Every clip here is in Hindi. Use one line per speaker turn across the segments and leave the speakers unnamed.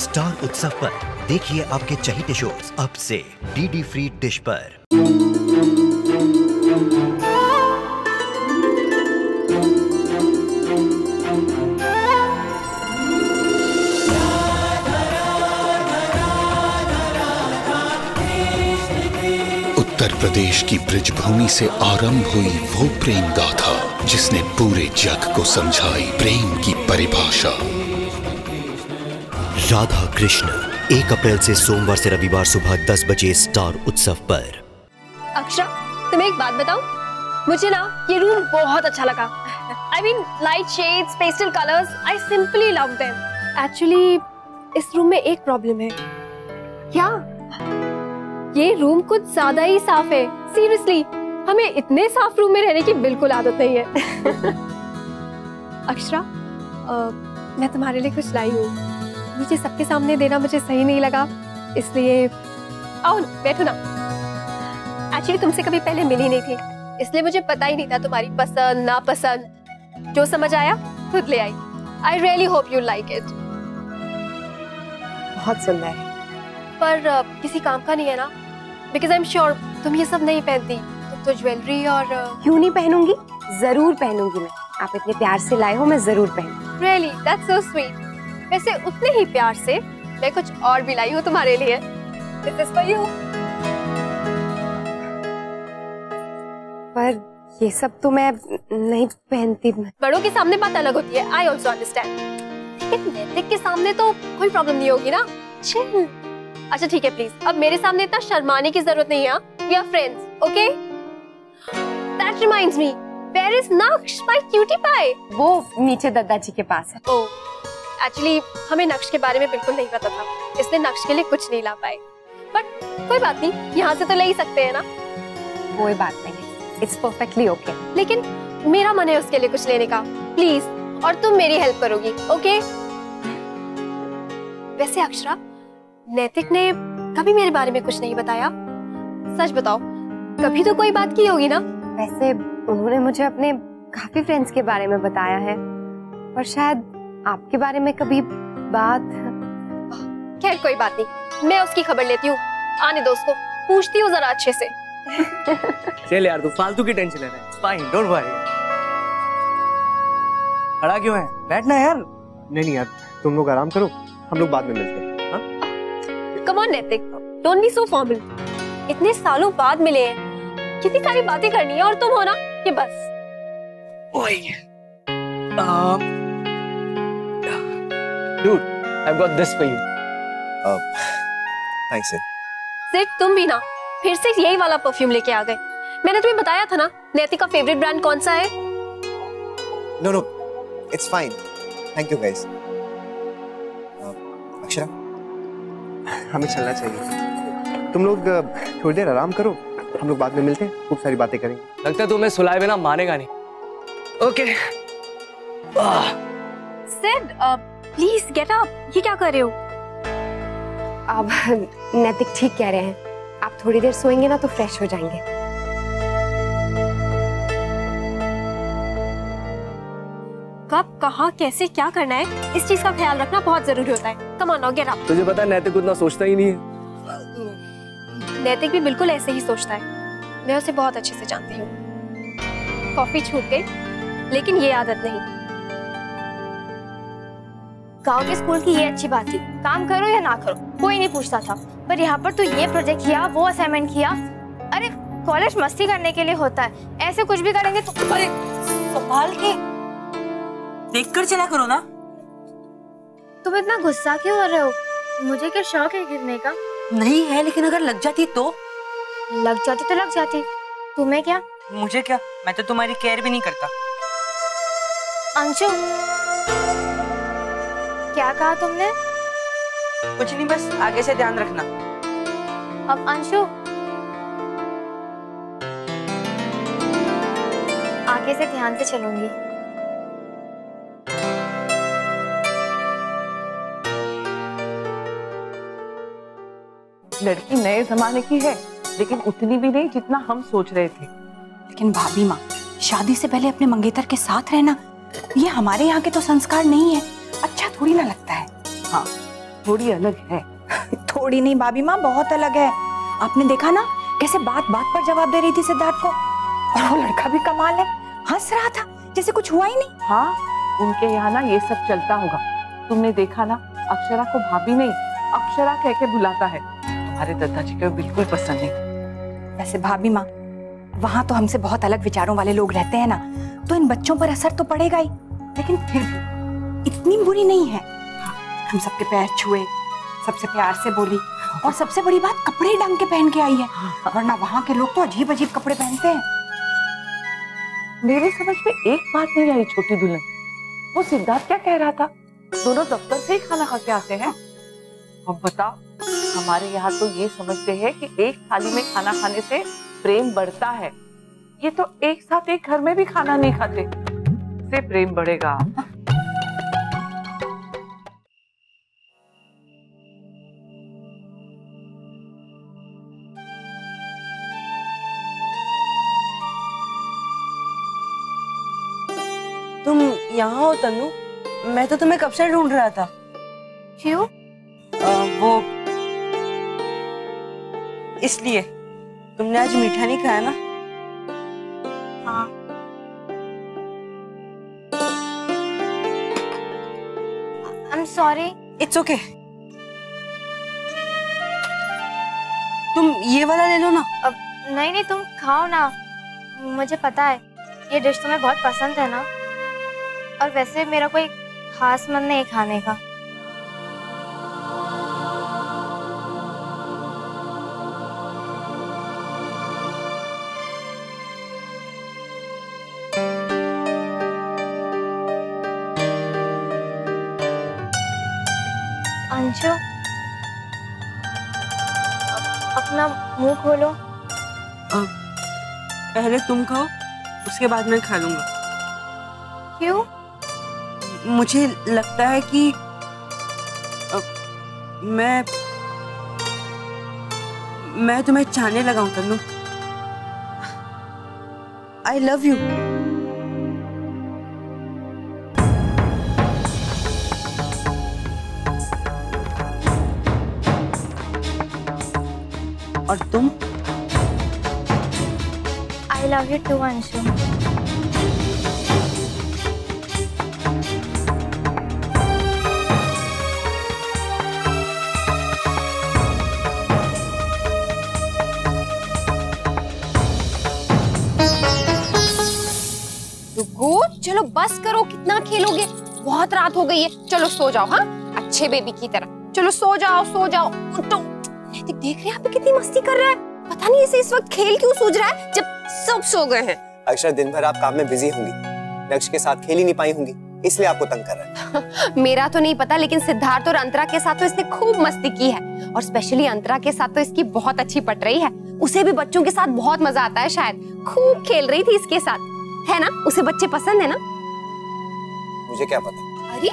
स्टार उत्सव पर देखिए आपके चहेते शोज अब से डीडी फ्री डिश पर।
उत्तर प्रदेश की ब्रजभूमि से आरंभ हुई वो प्रेम गाथा जिसने पूरे जग को समझाई प्रेम की परिभाषा।
राधा कृष्ण 1 अप्रैल से सोमवार से रविवार सुबह 10 बजे स्टार उत्सव पर।
अक्षरा, तुम्हें एक बात बताऊं? मुझे ना ये रूम बहुत अच्छा लगा। I mean, light shades, pastel colors, I simply love them. Actually, इस रूम में एक प्रॉब्लम है। क्या? ये रूम कुछ ज्यादा ही साफ है। सीरियसली, हमें इतने साफ रूम में रहने की बिल्कुल आदत नहीं है। अक्षरा, मैं तुम्हारे लिए कुछ लाई हूँ। मुझे सबके सामने देना मुझे सही नहीं लगा, इसलिए आओ बैठो ना। एक्चुअली तुमसे कभी पहले मिली नहीं थी, इसलिए मुझे पता ही नहीं था तुम्हारी पसंद नापसंद। जो समझ आया खुद ले आई। I really hope you like it.
बहुत सुंदर है,
पर किसी काम का नहीं है ना? बिकॉज आई एम श्योर तुम ये सब नहीं पहनती। तुम तो ज्वेलरी और
क्यों नहीं पहनूंगी, जरूर पहनूंगी मैं। आप इतने प्यार से लाए हो, मैं जरूर पहनूंगी।
Really, that's so sweet. वैसे उतने ही प्यार से मैं कुछ और भी लाई हूँ तुम्हारे लिए। This is for you.
पर ये सब तो मैं नहीं पहनती।
बड़ों के सामने बात अलग होती है, आई ऑल्सो अंडरस्टैंड। लेकिन नैतिक के सामने तो कोई प्रॉब्लम नहीं होगी ना? अच्छा ठीक है, प्लीज अब मेरे सामने इतना शर्माने की जरूरत नहीं है। We are friends, okay? That reminds me, where is Naksh my cutie pie?
वो नीचे दादाजी के पास है।
ओह, एक्चुअली हमें नक्श के बारे में बिल्कुल नहीं पता था, इसलिए नक्श के लिए कुछ नहीं ला पाए। बट कोई बात नहीं, यहाँ से तो ले ही सकते हैं ना?
कोई बात नहीं, इट्स परफेक्टली ओके।
लेकिन मेरा मन है उसके लिए कुछ लेने का, प्लीज। और तुम मेरी हेल्प करोगी, ओके? वैसे अक्षरा, नैतिक ने कभी मेरे बारे में कुछ नहीं बताया। सच बताओ, कभी तो कोई बात की होगी ना?
वैसे उन्होंने मुझे अपने काफी फ्रेंड्स के बारे में बताया है, पर शायद आपके बारे में कभी बात।
खैर कोई बात नहीं, मैं उसकी खबर लेती हूँ। आने दो उसको, पूछती हूँ जरा अच्छे से।
चल यार, तू फालतू की टेंशन ले रहा है। Fine, don't worry. खड़ा क्यों है? बैठना यार।
नहीं यार, तुम लोग आराम करो, हम लोग बाद में मिलते हैं।
कम ऑन नैतिक, डोंट बी सो फॉर्मल। इतने सालों बाद मिले हैं, कितनी सारी बातें करनी है, और तुम हो ना कि बस।
Dude, I've got this for you.
Thanks, Sid.
Sid, तुम भी ना फिर से यही वाला परफ्यूम लेके आ गए। मैंने तुम्हें बताया था ना नैतिक का फेवरेट ब्रांड कौन सा है।
No, it's fine. Thank you guys. Akshara, हमें चलना चाहिए। तुम लोग थोड़ी देर आराम करो, हम लोग बाद में मिलते हैं, खूब सारी बातें करेंगे।
लगता है तुम्हें सुलाए बिना मानेगा नहीं। Okay.
Sid, please get up. ये क्या कर रहे हो?
अब नैतिक ठीक कह रहे हैं, आप थोड़ी देर सोएंगे ना तो फ्रेश हो जाएंगे।
कब, कहाँ, कैसे, क्या करना है, इस चीज का ख्याल रखना बहुत जरूरी होता है। Come on, now get up.
तुझे पता है नैतिक उतना सोचता ही नहीं है।
नैतिक भी बिल्कुल ऐसे ही सोचता है। मैं उसे बहुत अच्छे से जानती हूँ। कॉफी छूट गई, लेकिन ये आदत नहीं।
गांव के स्कूल की ये अच्छी बात थी, काम करो या ना करो कोई नहीं पूछता था, पर यहाँ पर तो ये प्रोजेक्ट किया, वो असाइनमेंट किया। अरे कॉलेज मस्ती करने के लिए होता है, ऐसे कुछ भी करेंगे तो।
अरे संभाल के देखकर चला करो ना।
तुम इतना गुस्सा क्यों हो रहे हो? मुझे क्या शौक है गिरने का?
नहीं है, लेकिन अगर लग जाती तो?
लग जाती तो लग जाती, तुम्हें क्या?
मुझे क्या, मैं तो तुम्हारी केयर भी नहीं करता।
अंशु, क्या कहा तुमने?
कुछ नहीं, बस आगे से ध्यान रखना।
अब अंशु, आगे से ध्यान से चलूंगी।
लड़की नए जमाने की है, लेकिन उतनी भी नहीं जितना हम सोच रहे थे।
लेकिन भाभी माँ, शादी से पहले अपने मंगेतर के साथ रहना, ये हमारे यहाँ के तो संस्कार नहीं है। अच्छा थोड़ी ना लगता है।
हाँ, थोड़ी अलग है।
थोड़ी नहीं भाभी माँ, बहुत अलग है। आपने देखा ना कैसे बात बात पर जवाब दे रही थी सिद्धार्थ को, और वो लड़का भी कमाल है, हंस रहा था जैसे कुछ हुआ ही नहीं।
हाँ, उनके यहाँ ना ये सब चलता होगा। तुमने देखा ना, अक्षरा को भाभी नहीं अक्षरा कह के बुलाता है। तुम्हारे दादाजी को बिल्कुल पसंद नहीं।
वैसे भाभी माँ, वहाँ तो हमसे बहुत अलग विचारों वाले लोग रहते हैं ना, तो इन बच्चों पर असर तो पड़ेगा ही, लेकिन फिर भी इतनी बुरी नहीं है। हम सबके पैर छुए, सबसे प्यार से बोली, और सबसे बड़ी बात कपड़े ढंग के पहन के आई है, वरना वहाँ के लोग तो अजीब अजीब कपड़े पहनते हैं।
मेरे समझ में एक बात नहीं आई छोटी दुल्हन, वो सिद्धार्थ क्या कह रहा था? दोनों दफ्तर से ही खाना खा के आते हैं। अब बताओ, हमारे यहाँ तो ये समझते हैं कि एक थाली में खाना खाने से प्रेम बढ़ता है। ये तो एक साथ एक घर में भी खाना नहीं खाते, से प्रेम बढ़ेगा।
तुम यहाँ हो तन्नू? मैं तो तुम्हें कब से ढूंढ रहा था।
क्यों?
वो इसलिए तुमने आज मीठा नहीं खाया ना?
हाँ। I'm sorry.
It's okay. तुम ये वाला ले लो ना।
अब नहीं, तुम खाओ ना, मुझे पता है ये डिश तुम्हें बहुत पसंद है ना, और वैसे मेरा कोई खास मन नहीं खाने का। अंशु, अपना मुंह खोलो।
पहले तुम खाओ, उसके बाद मैं खा लूंगा।
क्यों?
मुझे लगता है कि मैं तुम्हें चाहने लगा हूं तन्नू। I love you. और तुम?
I love you too, Anshu.
चलो बस करो, कितना खेलोगे? बहुत रात हो गई है, चलो सो जाओ। हाँ, अच्छे बेबी की तरह चलो सो जाओ, सो जाओ। उठो। नैतिक देख रहे हैं आप कितनी मस्ती कर रहा है, पता नहीं इसे इस वक्त खेल क्यों सूझ रहा है जब सब सो गए हैं।
अक्षर, दिन भर आप काम में बिजी होंगी, लक्ष्य के साथ खेल ही नहीं पाई होंगी, इसलिए आपको तंग कर रहा है।
मेरा तो नहीं पता, लेकिन सिद्धार्थ और अंतरा के साथ तो इसने खूब मस्ती की है, और स्पेशली अंतरा के साथ तो इसकी बहुत अच्छी पट रही है। उसे भी बच्चों के साथ बहुत मजा आता है, शायद खूब खेल रही थी इसके साथ, है ना? उसे बच्चे पसंद है ना?
मुझे क्या पता।
अरे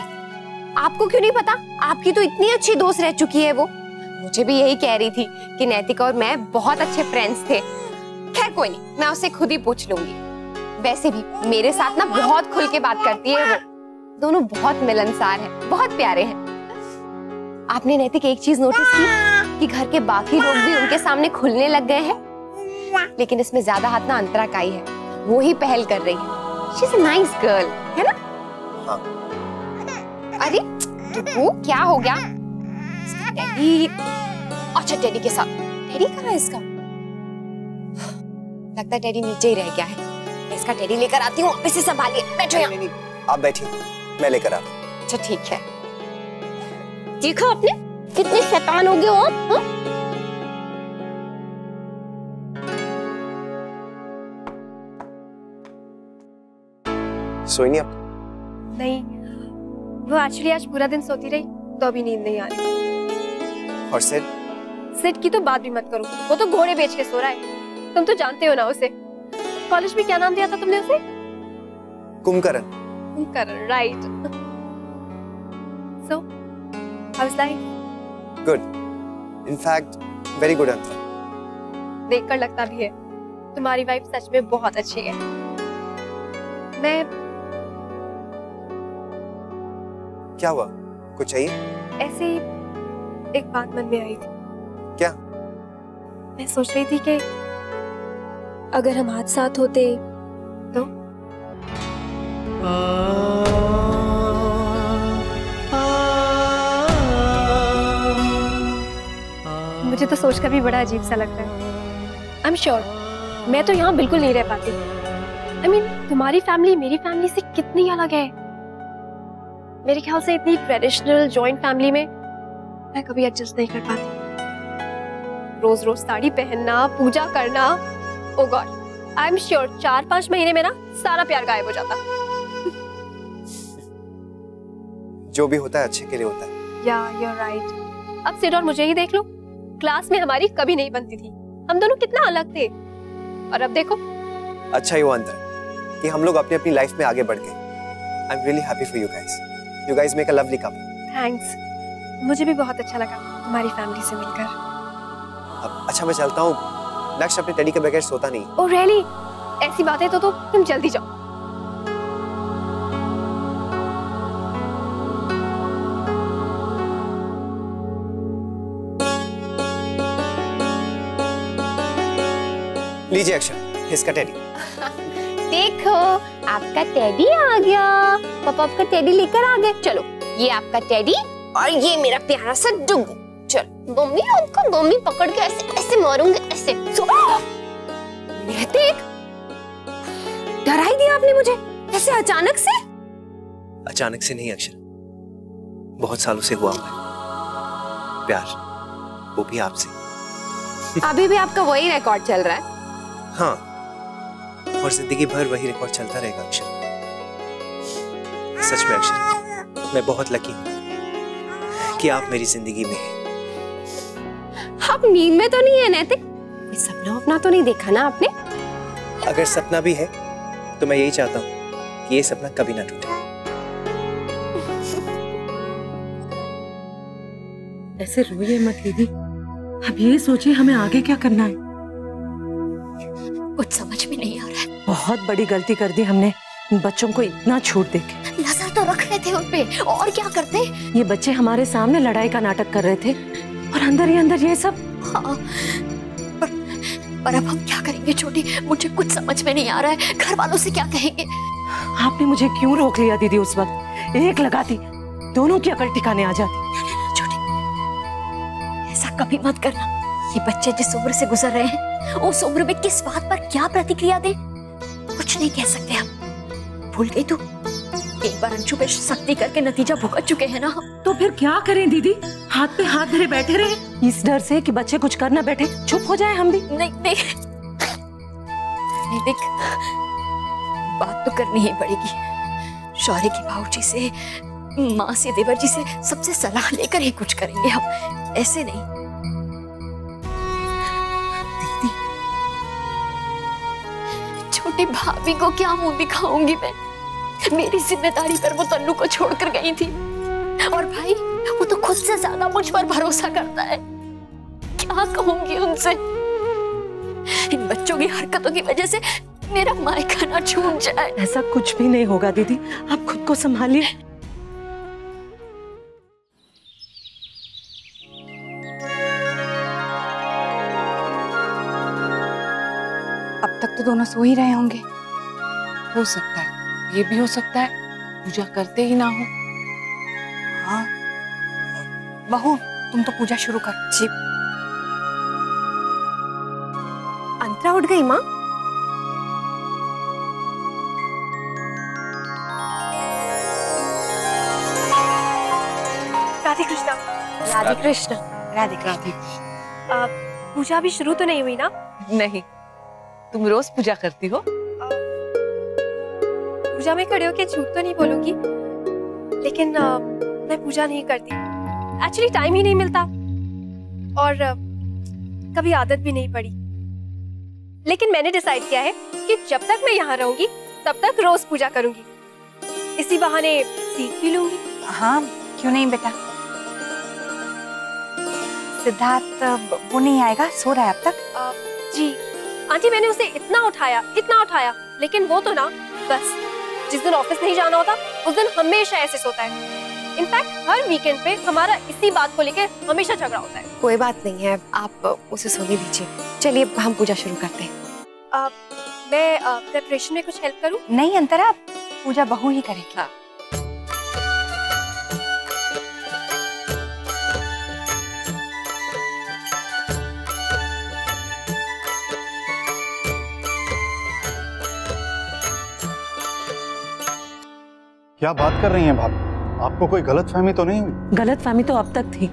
आपको क्यों नहीं पता? आपकी तो इतनी अच्छी दोस्त रह चुकी है वो। मुझे भी यही कह रही थी कि नैतिका और मैं बहुत अच्छे फ्रेंड्स थे। खैर कोई नहीं, मैं उससे खुद ही पूछ लूंगी। वैसे भी मेरे साथ ना बहुत खुल के बात करती है वो। दोनों बहुत मिलनसार हैं, बहुत प्यारे हैं। आपने नैतिक एक चीज नोटिस की कि घर के बाकी लोग भी उनके सामने खुलने लग गए हैं, लेकिन इसमें ज्यादा हाथ ना अंतरा का ही है, वो ही पहल कर रही है। She is a nice girl, है ना?
हाँ।
अरे वो क्या हो गया? टेडी, अच्छा टेडी के साथ। टेडी कहाँ है इसका? लगता है टेडी नीचे ही रह गया है। मैं इसका टेडी लेकर आती हूँ, इसे संभालिए। बैठो यहाँ।
नहीं, आप बैठिए, मैं लेकर आता हूँ।
अच्छा ठीक है। देखो आपने कितने शैतान हो गए हो आप। हाँ?
सोई नहीं आप?
नहीं, वो एक्चुअली आज पूरा दिन सोती रही तो अभी नींद नहीं आ रही।
और सिड?
सिड की तो बात भी मत करो, वो तो घोड़े बेच के सो रहा है। तुम तो जानते हो ना उसे। कॉलेज में क्या नाम दिया था तुमने उसे?
Kumbhkaran.
Kumbhkaran, right. So how is life?
Good, in fact very good Antara.
देखकर लगता भी है तुम्हारी वाइफ सच में बहुत अच्छी है। मैं
क्या हुआ, कुछ चाहिए?
ऐसे ही एक बात मन में आई थी।
क्या?
मैं सोच रही थी कि अगर हम हाथ साथ होते तो। मुझे तो सोचकर भी बड़ा अजीब सा लग रहा है। आई एम श्योर मैं तो यहाँ बिल्कुल नहीं रह पाती। I mean, तुम्हारी फैमिली मेरी फैमिली से कितनी अलग है। मेरे ख्याल से इतनी ट्रेडिशनल जॉइंट फैमिली में मैं कभी एडजस्ट नहीं कर पाती। रोज रोज साड़ी पहनना, पूजा करना, ओ गॉड, आई एम श्योर 4-5 महीने में ना सारा प्यार गायब हो जाता।
जो भी होता है अच्छे के लिए होता है।
या यू आर राइट। अब सिड और मुझे ही देख लो, क्लास में हमारी कभी नहीं बनती थी, हम दोनों कितना अलग थे, और अब देखो।
अच्छा ही हुआ अंतर कि हम लोग अपनी अपनी लाइफ में आगे बढ़ गए। I am really happy for you guys. You guys make a lovely couple.
Thanks, मुझे भी बहुत अच्छा लगा तुम्हारी फैमिली से मिलकर।
अब अच्छा मैं चलता हूँ, नेक्स्ट अपने टेडी के बगैर सोता नहीं।
Oh really? ऐसी बातें तो तुम जल्दी जाओ।
लीजिए अक्षर, इसका टेडी।
देखो आपका टेडी आ गया। पापा आपका टेडी लेकर आ गए। चलो ये आपका टेडी और ये मेरा प्यारा सा डुग्गू। चलो मम्मी आपको मम्मी पकड़ के ऐसे ऐसे मारूंगी, ऐसे। देख, डरा ही दिया आपने मुझे ऐसे अचानक से।
अचानक से नहीं अक्षर, बहुत सालों से हुआ है प्यार, वो भी आपसे।
अभी भी आपका वही रिकॉर्ड चल रहा है?
हाँ, और जिंदगी भर वही रिकॉर्ड चलता रहेगा अक्षर। सच में अक्षर, मैं बहुत लकी हूँ कि आप मेरी जिंदगी में हैं।
आप नींद में तो नहीं है नैतिक? सपना अपना तो नहीं देखा ना आपने?
अगर सपना भी है तो मैं यही चाहता हूँ कि ये सपना कभी ना टूटे।
ऐसे रोइए मत दीदी, अब ये सोचिए हमें आगे क्या करना है।
कुछ समझ में नहीं आ रहा है।
बहुत बड़ी गलती कर दी हमने बच्चों को इतना छूट देके।
नजर तो रख रहे थे उन पे, और क्या करते।
ये बच्चे हमारे सामने लड़ाई का नाटक कर रहे थे और अंदर ही अंदर ये सब।
हाँ, पर अब हम क्या करेंगे छोटी, मुझे कुछ समझ में नहीं आ रहा है। घर वालों से क्या कहेंगे।
आपने मुझे क्यों रोक लिया दीदी? उस वक्त एक लगाती दोनों की अकल ठिकाने आ जाती।
छोटी ऐसा कभी मत करना। ये बच्चे जिस उम्र से गुजर रहे हैं उस उम्र में किस बात पर क्या प्रतिक्रिया दे कुछ नहीं कह सकते हम। भूल गई तू? एक बार अंशु पे सख्ती करके नतीजा भुगत चुके हैं ना हम।
तो फिर क्या करें दीदी? हाथ पे हाथ धरे बैठे रहे इस डर से कि बच्चे कुछ कर ना बैठे, चुप हो जाए हम भी?
नहीं देख, बात तो करनी ही पड़ेगी। शौर्य की भाऊजी से, माँ से, देवर जी से, सबसे सलाह लेकर ही कुछ करेंगे हम, ऐसे नहीं। दीदी, छोटी भाभी को क्या मुंह दिखाऊंगी मैं? मेरी जिम्मेदारी पर वो तन्नू को छोड़कर गई थी, और भाई वो तो खुद से ज्यादा मुझ पर भरोसा करता है। क्या कहूंगी उनसे? इन बच्चों की हरकतों की वजह से मेरा मायका ना छूट जाए।
ऐसा कुछ भी नहीं होगा दीदी, आप खुद को संभालिए।
अब तक तो दोनों सो ही रहे होंगे।
हो सकता है, ये भी हो सकता है पूजा करते ही ना हो।
हाँ बहू, तुम तो पूजा शुरू कर।
जी। अंतरा उठ गई माँ?
राधे कृष्णा।
राधे कृष्ण।
राधे राधे।
पूजा अभी शुरू तो नहीं हुई ना?
नहीं, तुम रोज पूजा करती हो?
पूजा में खड़े होके झूठ तो नहीं बोलूंगी, लेकिन मैं पूजा नहीं करती। एक्चुअली टाइम ही नहीं मिलता, और कभी आदत भी नहीं पड़ी। लेकिन मैंने डिसाइड किया है कि जब तक मैं यहाँ रहूंगी तब तक रोज पूजा करूंगी। इसी बहाने सीख भी लूंगी।
हाँ क्यों नहीं बेटा। सिद्धार्थ वो नहीं आएगा, सो रहा है अब तक।
जी आंटी, मैंने उसे इतना उठाया, लेकिन वो तो ना बस जिस दिन ऑफिस नहीं जाना होता उस दिन हमेशा ऐसे सोता है। इनफैक्ट हर वीकेंड पे हमारा इसी बात को लेकर हमेशा झगड़ा होता है।
कोई बात नहीं है, आप उसे सोने दीजिए। चलिए हम पूजा शुरू करते हैं।
मैं प्रिपरेशन में कुछ हेल्प करूं?
नहीं अंतरा, पूजा बहू ही करेगी।
हाँ।
क्या बात कर रही हैं भाभी? आपको कोई गलतफहमी तो नहीं हुई?
गलतफहमी तो अब तक थी।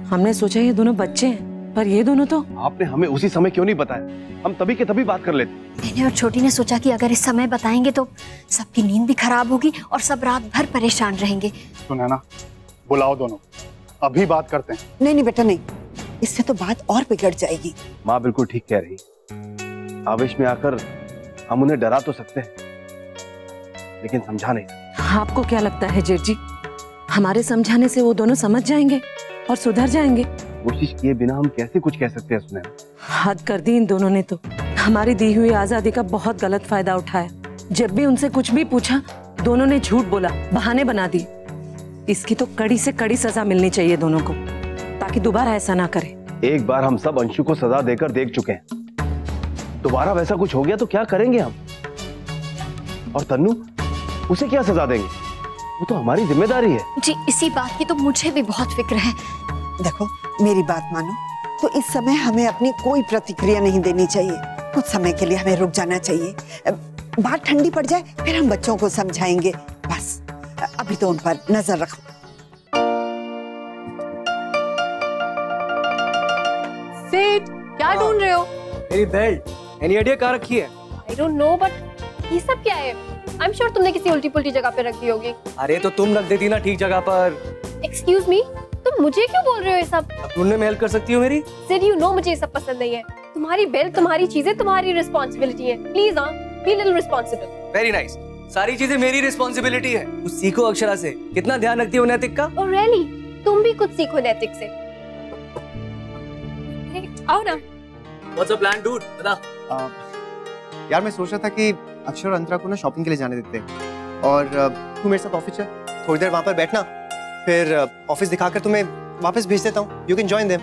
हमने सोचा ये दोनों बच्चे हैं, पर ये दोनों तो।
आपने हमें उसी समय क्यों नहीं बताया? हम तभी के तभी बात कर लेते।
मैंने और छोटी ने सोचा कि अगर इस समय बताएंगे तो सबकी नींद भी खराब होगी और सब रात भर परेशान रहेंगे।
सुना ना, बुलाओ दोनों, अभी बात करते हैं।
नहीं नहीं बेटा नहीं, इससे तो बात और बिगड़ जाएगी।
माँ बिल्कुल ठीक कह रही। आवेश में आकर हम उन्हें डरा तो सकते हैं, लेकिन समझा नहीं सकते।
आपको क्या लगता है जेठ जी, हमारे समझाने से वो दोनों समझ जाएंगे और सुधर जाएंगे?
कोशिश किए बिना हम कैसे कुछ कह सकते हैं सुनैना?
हद कर दी इन दोनों ने तो। हमारी दी हुई आजादी का बहुत गलत फायदा उठाया। जब भी उनसे कुछ भी पूछा, दोनों ने झूठ बोला, बहाने बना दिए। इसकी तो कड़ी से कड़ी सजा मिलनी चाहिए दोनों को, ताकि दोबारा ऐसा ना करे।
एक बार हम सब अंशु को सजा देकर देख चुके हैं, दोबारा वैसा कुछ हो गया तो क्या करेंगे हम? और तन्नू, उसे क्या सजा देंगे? वो तो हमारी जिम्मेदारी है।
जी इसी बात की तो मुझे भी बहुत फिक्र है।
देखो मेरी बात मानो, तो इस समय हमें अपनी कोई प्रतिक्रिया नहीं देनी चाहिए। कुछ समय के लिए हमें रुक जाना चाहिए। बात ठंडी पड़ जाए फिर हम बच्चों को समझाएंगे। बस अभी तो उन पर नजर रखो।
सिड, क्या ढूंढ रहे हो?
मेरी बेल्ट। एनी आइडिया कहाँ रखी है?
I don't know, but ये सब क्या है? I'm sure तुमने किसी उल्टी पुल्टी जगह पे रख दी होगी।
अरे तो तुम रख देती ना ठीक जगह पर।
Excuse me, तुम मुझे क्यों बोल रहे हो ये सब?
ढूंढने में हेल्प कर सकती हो मेरी?
सिड, you know मुझे ये सब पसंद नहीं है। तुम्हारी बेल्ट, तुम्हारी चीजें, तुम्हारी रिस्पॉन्सिबिलिटी है। Please be little responsible.
Very nice. सारी चीजें मेरी रिस्पॉन्सिबिलिटी है। कुछ सीखो अक्षरा से। कितना ध्यान रखती हो नैतिक का?
Oh really? तुम भी कुछ सीखो नैतिक से। आओ ना।
What's the plan, dude? बता।
यार मैं सोच रहा था कि अक्षर और अंतरा को ना शॉपिंग के लिए जाने देते हैं, और तू मेरे साथ ऑफिस चल, थोड़ी देर वहाँ पर बैठना, फिर ऑफिस दिखाकर तुम्हें वापस भेज देता हूँ। You can join them.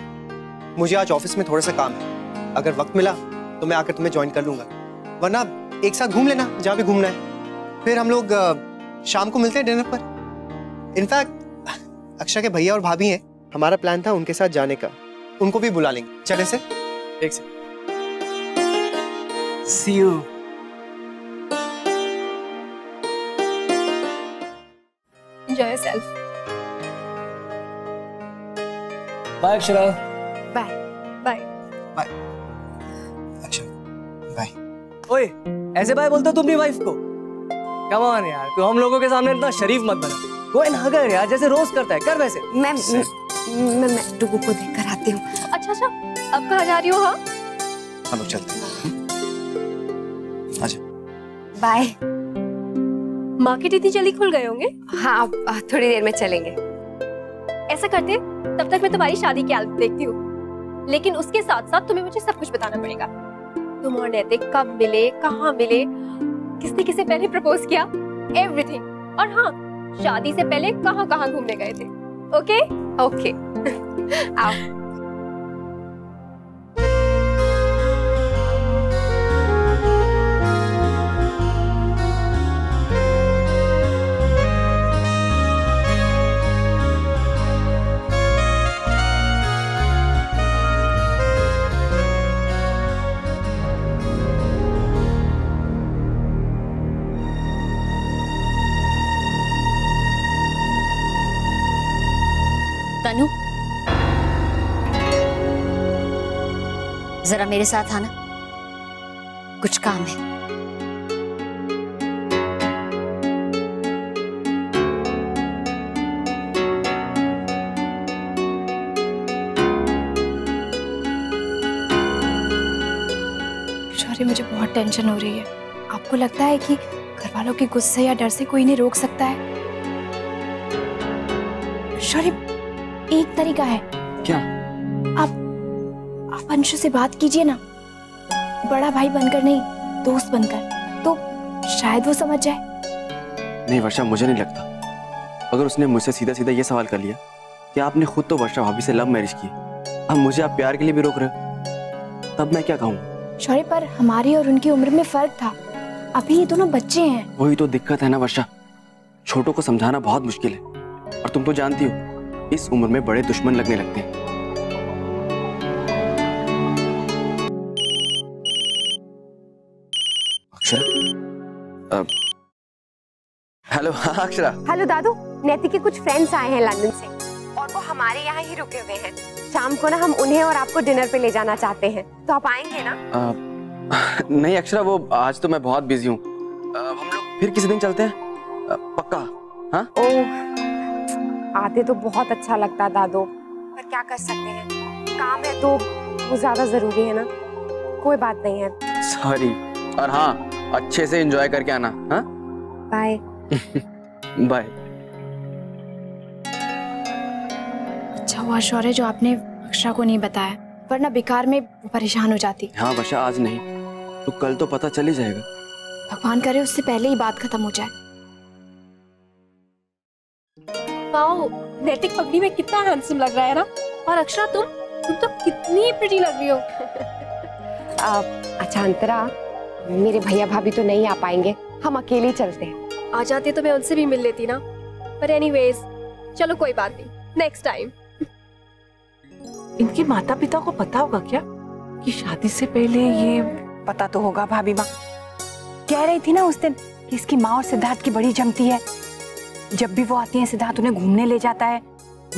मुझे आज ऑफिस में थोड़ा सा काम है, अगर वक्त मिला तो मैं आकर तुम्हें ज्वाइन कर लूंगा, वरना एक साथ घूम लेना जहाँ भी घूमना है। फिर हम लोग शाम को मिलते हैं डिनर पर। इनफैक्ट अक्षर के भैया और भाभी हैं, हमारा प्लान था उनके साथ जाने का, उनको भी बुला लेंगे। चले से एक से।
See you.
Enjoy yourself.
Bye Akshara.
Bye. Bye.
Bye Akshar, bye.
ओए, ऐसे बाय बोलते हो तुम अपनी वाइफ को? कम ऑन यार, तू हम लोगों के सामने इतना शरीफ मत बना। कोई ना कर यार, जैसे रोज करता है, कर वैसे।
मैं डुगू को देखकर आती हूँ।
अच्छा, अब कहाँ जा रही हो? हाँ,
हम लोग चलते हैं।
बाय।
मार्केट इतनी जल्दी खुल गए होंगे?
हाँ, थोड़ी देर में चलेंगे।
ऐसा करते, तब तक मैं तुम्हारी शादी की एल्बम देखती हूँ, लेकिन उसके साथ साथ तुम्हें मुझे सब कुछ बताना पड़ेगा। तुम और नैतिक कब मिले, कहाँ मिले, किसने किसे पहले प्रपोज किया, एवरीथिंग। और हाँ, शादी से पहले कहाँ कहाँ घूमने गए थे। ओके?
ओके। आओ।
तनु, जरा मेरे साथ आना, कुछ काम है।
शौर्य, मुझे बहुत टेंशन हो रही है। आपको लगता है कि घर वालों के गुस्से या डर से कोई इन्हें रोक सकता है? शौर्य, एक तरीका है।
क्या?
आप अंशु से बात कीजिए ना, बड़ा भाई बनकर नहीं, दोस्त बनकर, तो शायद वो समझ जाए।
नहीं वर्षा, मुझे नहीं लगता।
अगर उसने मुझसे सीधा सीधा ये सवाल कर लिया कि आपने खुद तो वर्षा भाभी से लव मैरिज की, अब मुझे आप प्यार के लिए भी रोक रहे हो, तब मैं क्या कहूँगा?
शौर्य, पर हमारी और उनकी उम्र में फर्क था। अभी ये दोनों बच्चे हैं।
वही तो दिक्कत है ना वर्षा, छोटों को समझाना बहुत मुश्किल है। और तुम तो जानती हो इस उम्र में बड़े दुश्मन लगने लगते हैं। अक्षरा, हेलो। हाँ अक्षरा।
हेलो दादू, नैतिक के कुछ फ्रेंड्स आए हैं लंदन से और वो हमारे यहाँ ही रुके हुए हैं। शाम को ना हम उन्हें और आपको डिनर पे ले जाना चाहते हैं, तो आप आएंगे ना?
नहीं अक्षरा, वो आज तो मैं बहुत बिजी हूँ। हम लोग फिर किसी दिन चलते हैं, पक्का? हाँ?
ओह, आते तो बहुत अच्छा लगता दादू, पर क्या कर सकते हैं, काम है तो वो ज्यादा जरूरी है ना। कोई बात नहीं है।
सॉरी। और हाँ, अच्छे से एंजॉय करके आना। हाँ,
बाय।
बाय।
अच्छा हुआ शौर्य जो आपने अक्षरा को नहीं बताया, वरना बेकार में परेशान हो जाती।
हाँ वर्षा, आज नहीं तो कल तो पता चल ही जाएगा।
भगवान करे उससे पहले ही बात खत्म हो जाए।
वाओ, नैतिक पगड़ी में कितना हैंडसम लग रहा है ना। और अक्षरा तुम तो कितनी प्रिटी लग रही हो।
अच्छा अंतरा, मेरे भैया भाभी तो नहीं आ पाएंगे, हम अकेले चलते हैं।
आ जाती तो मैं उनसे भी मिल लेती ना, पर एनीवेज चलो कोई बात नहीं, नेक्स्ट टाइम।
इनके माता पिता को पता होगा क्या कि शादी से पहले ये?
पता तो होगा, भाभी माँ कह रही थी ना उस दिन कि इसकी माँ और सिद्धार्थ की बड़ी जमती है। जब भी वो आती है सिद्धार्थ उन्हें घूमने ले जाता है।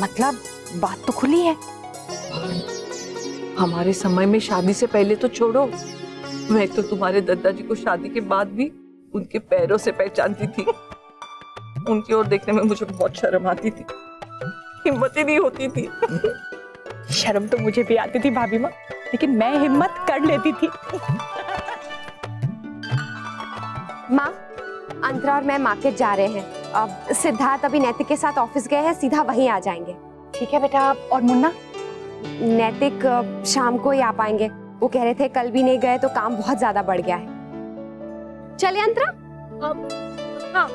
मतलब बात तो खुली है।
हमारे समय में शादी से पहले तो छोड़ो, मैं तो तुम्हारे दादाजी को शादी के बाद भी उनके पैरों से पहचानती थी। उनकी ओर देखने में मुझे बहुत शर्म आती थी, हिम्मत ही नहीं होती थी।
शर्म तो मुझे भी आती थी भाभी माँ, लेकिन मैं हिम्मत कर लेती थी।
माँ, अंतरा और मैं मार्केट जा रहे हैं। अब सिद्धार्थ अभी नैतिक के साथ ऑफिस गए हैं, सीधा वहीं आ जाएंगे।
ठीक है बेटा। और मुन्ना?
नैतिक शाम को ही आ पाएंगे। वो कह रहे थे कल भी नहीं गए तो काम बहुत ज्यादा बढ़ गया है। चलिए अंतरा।
हाँ।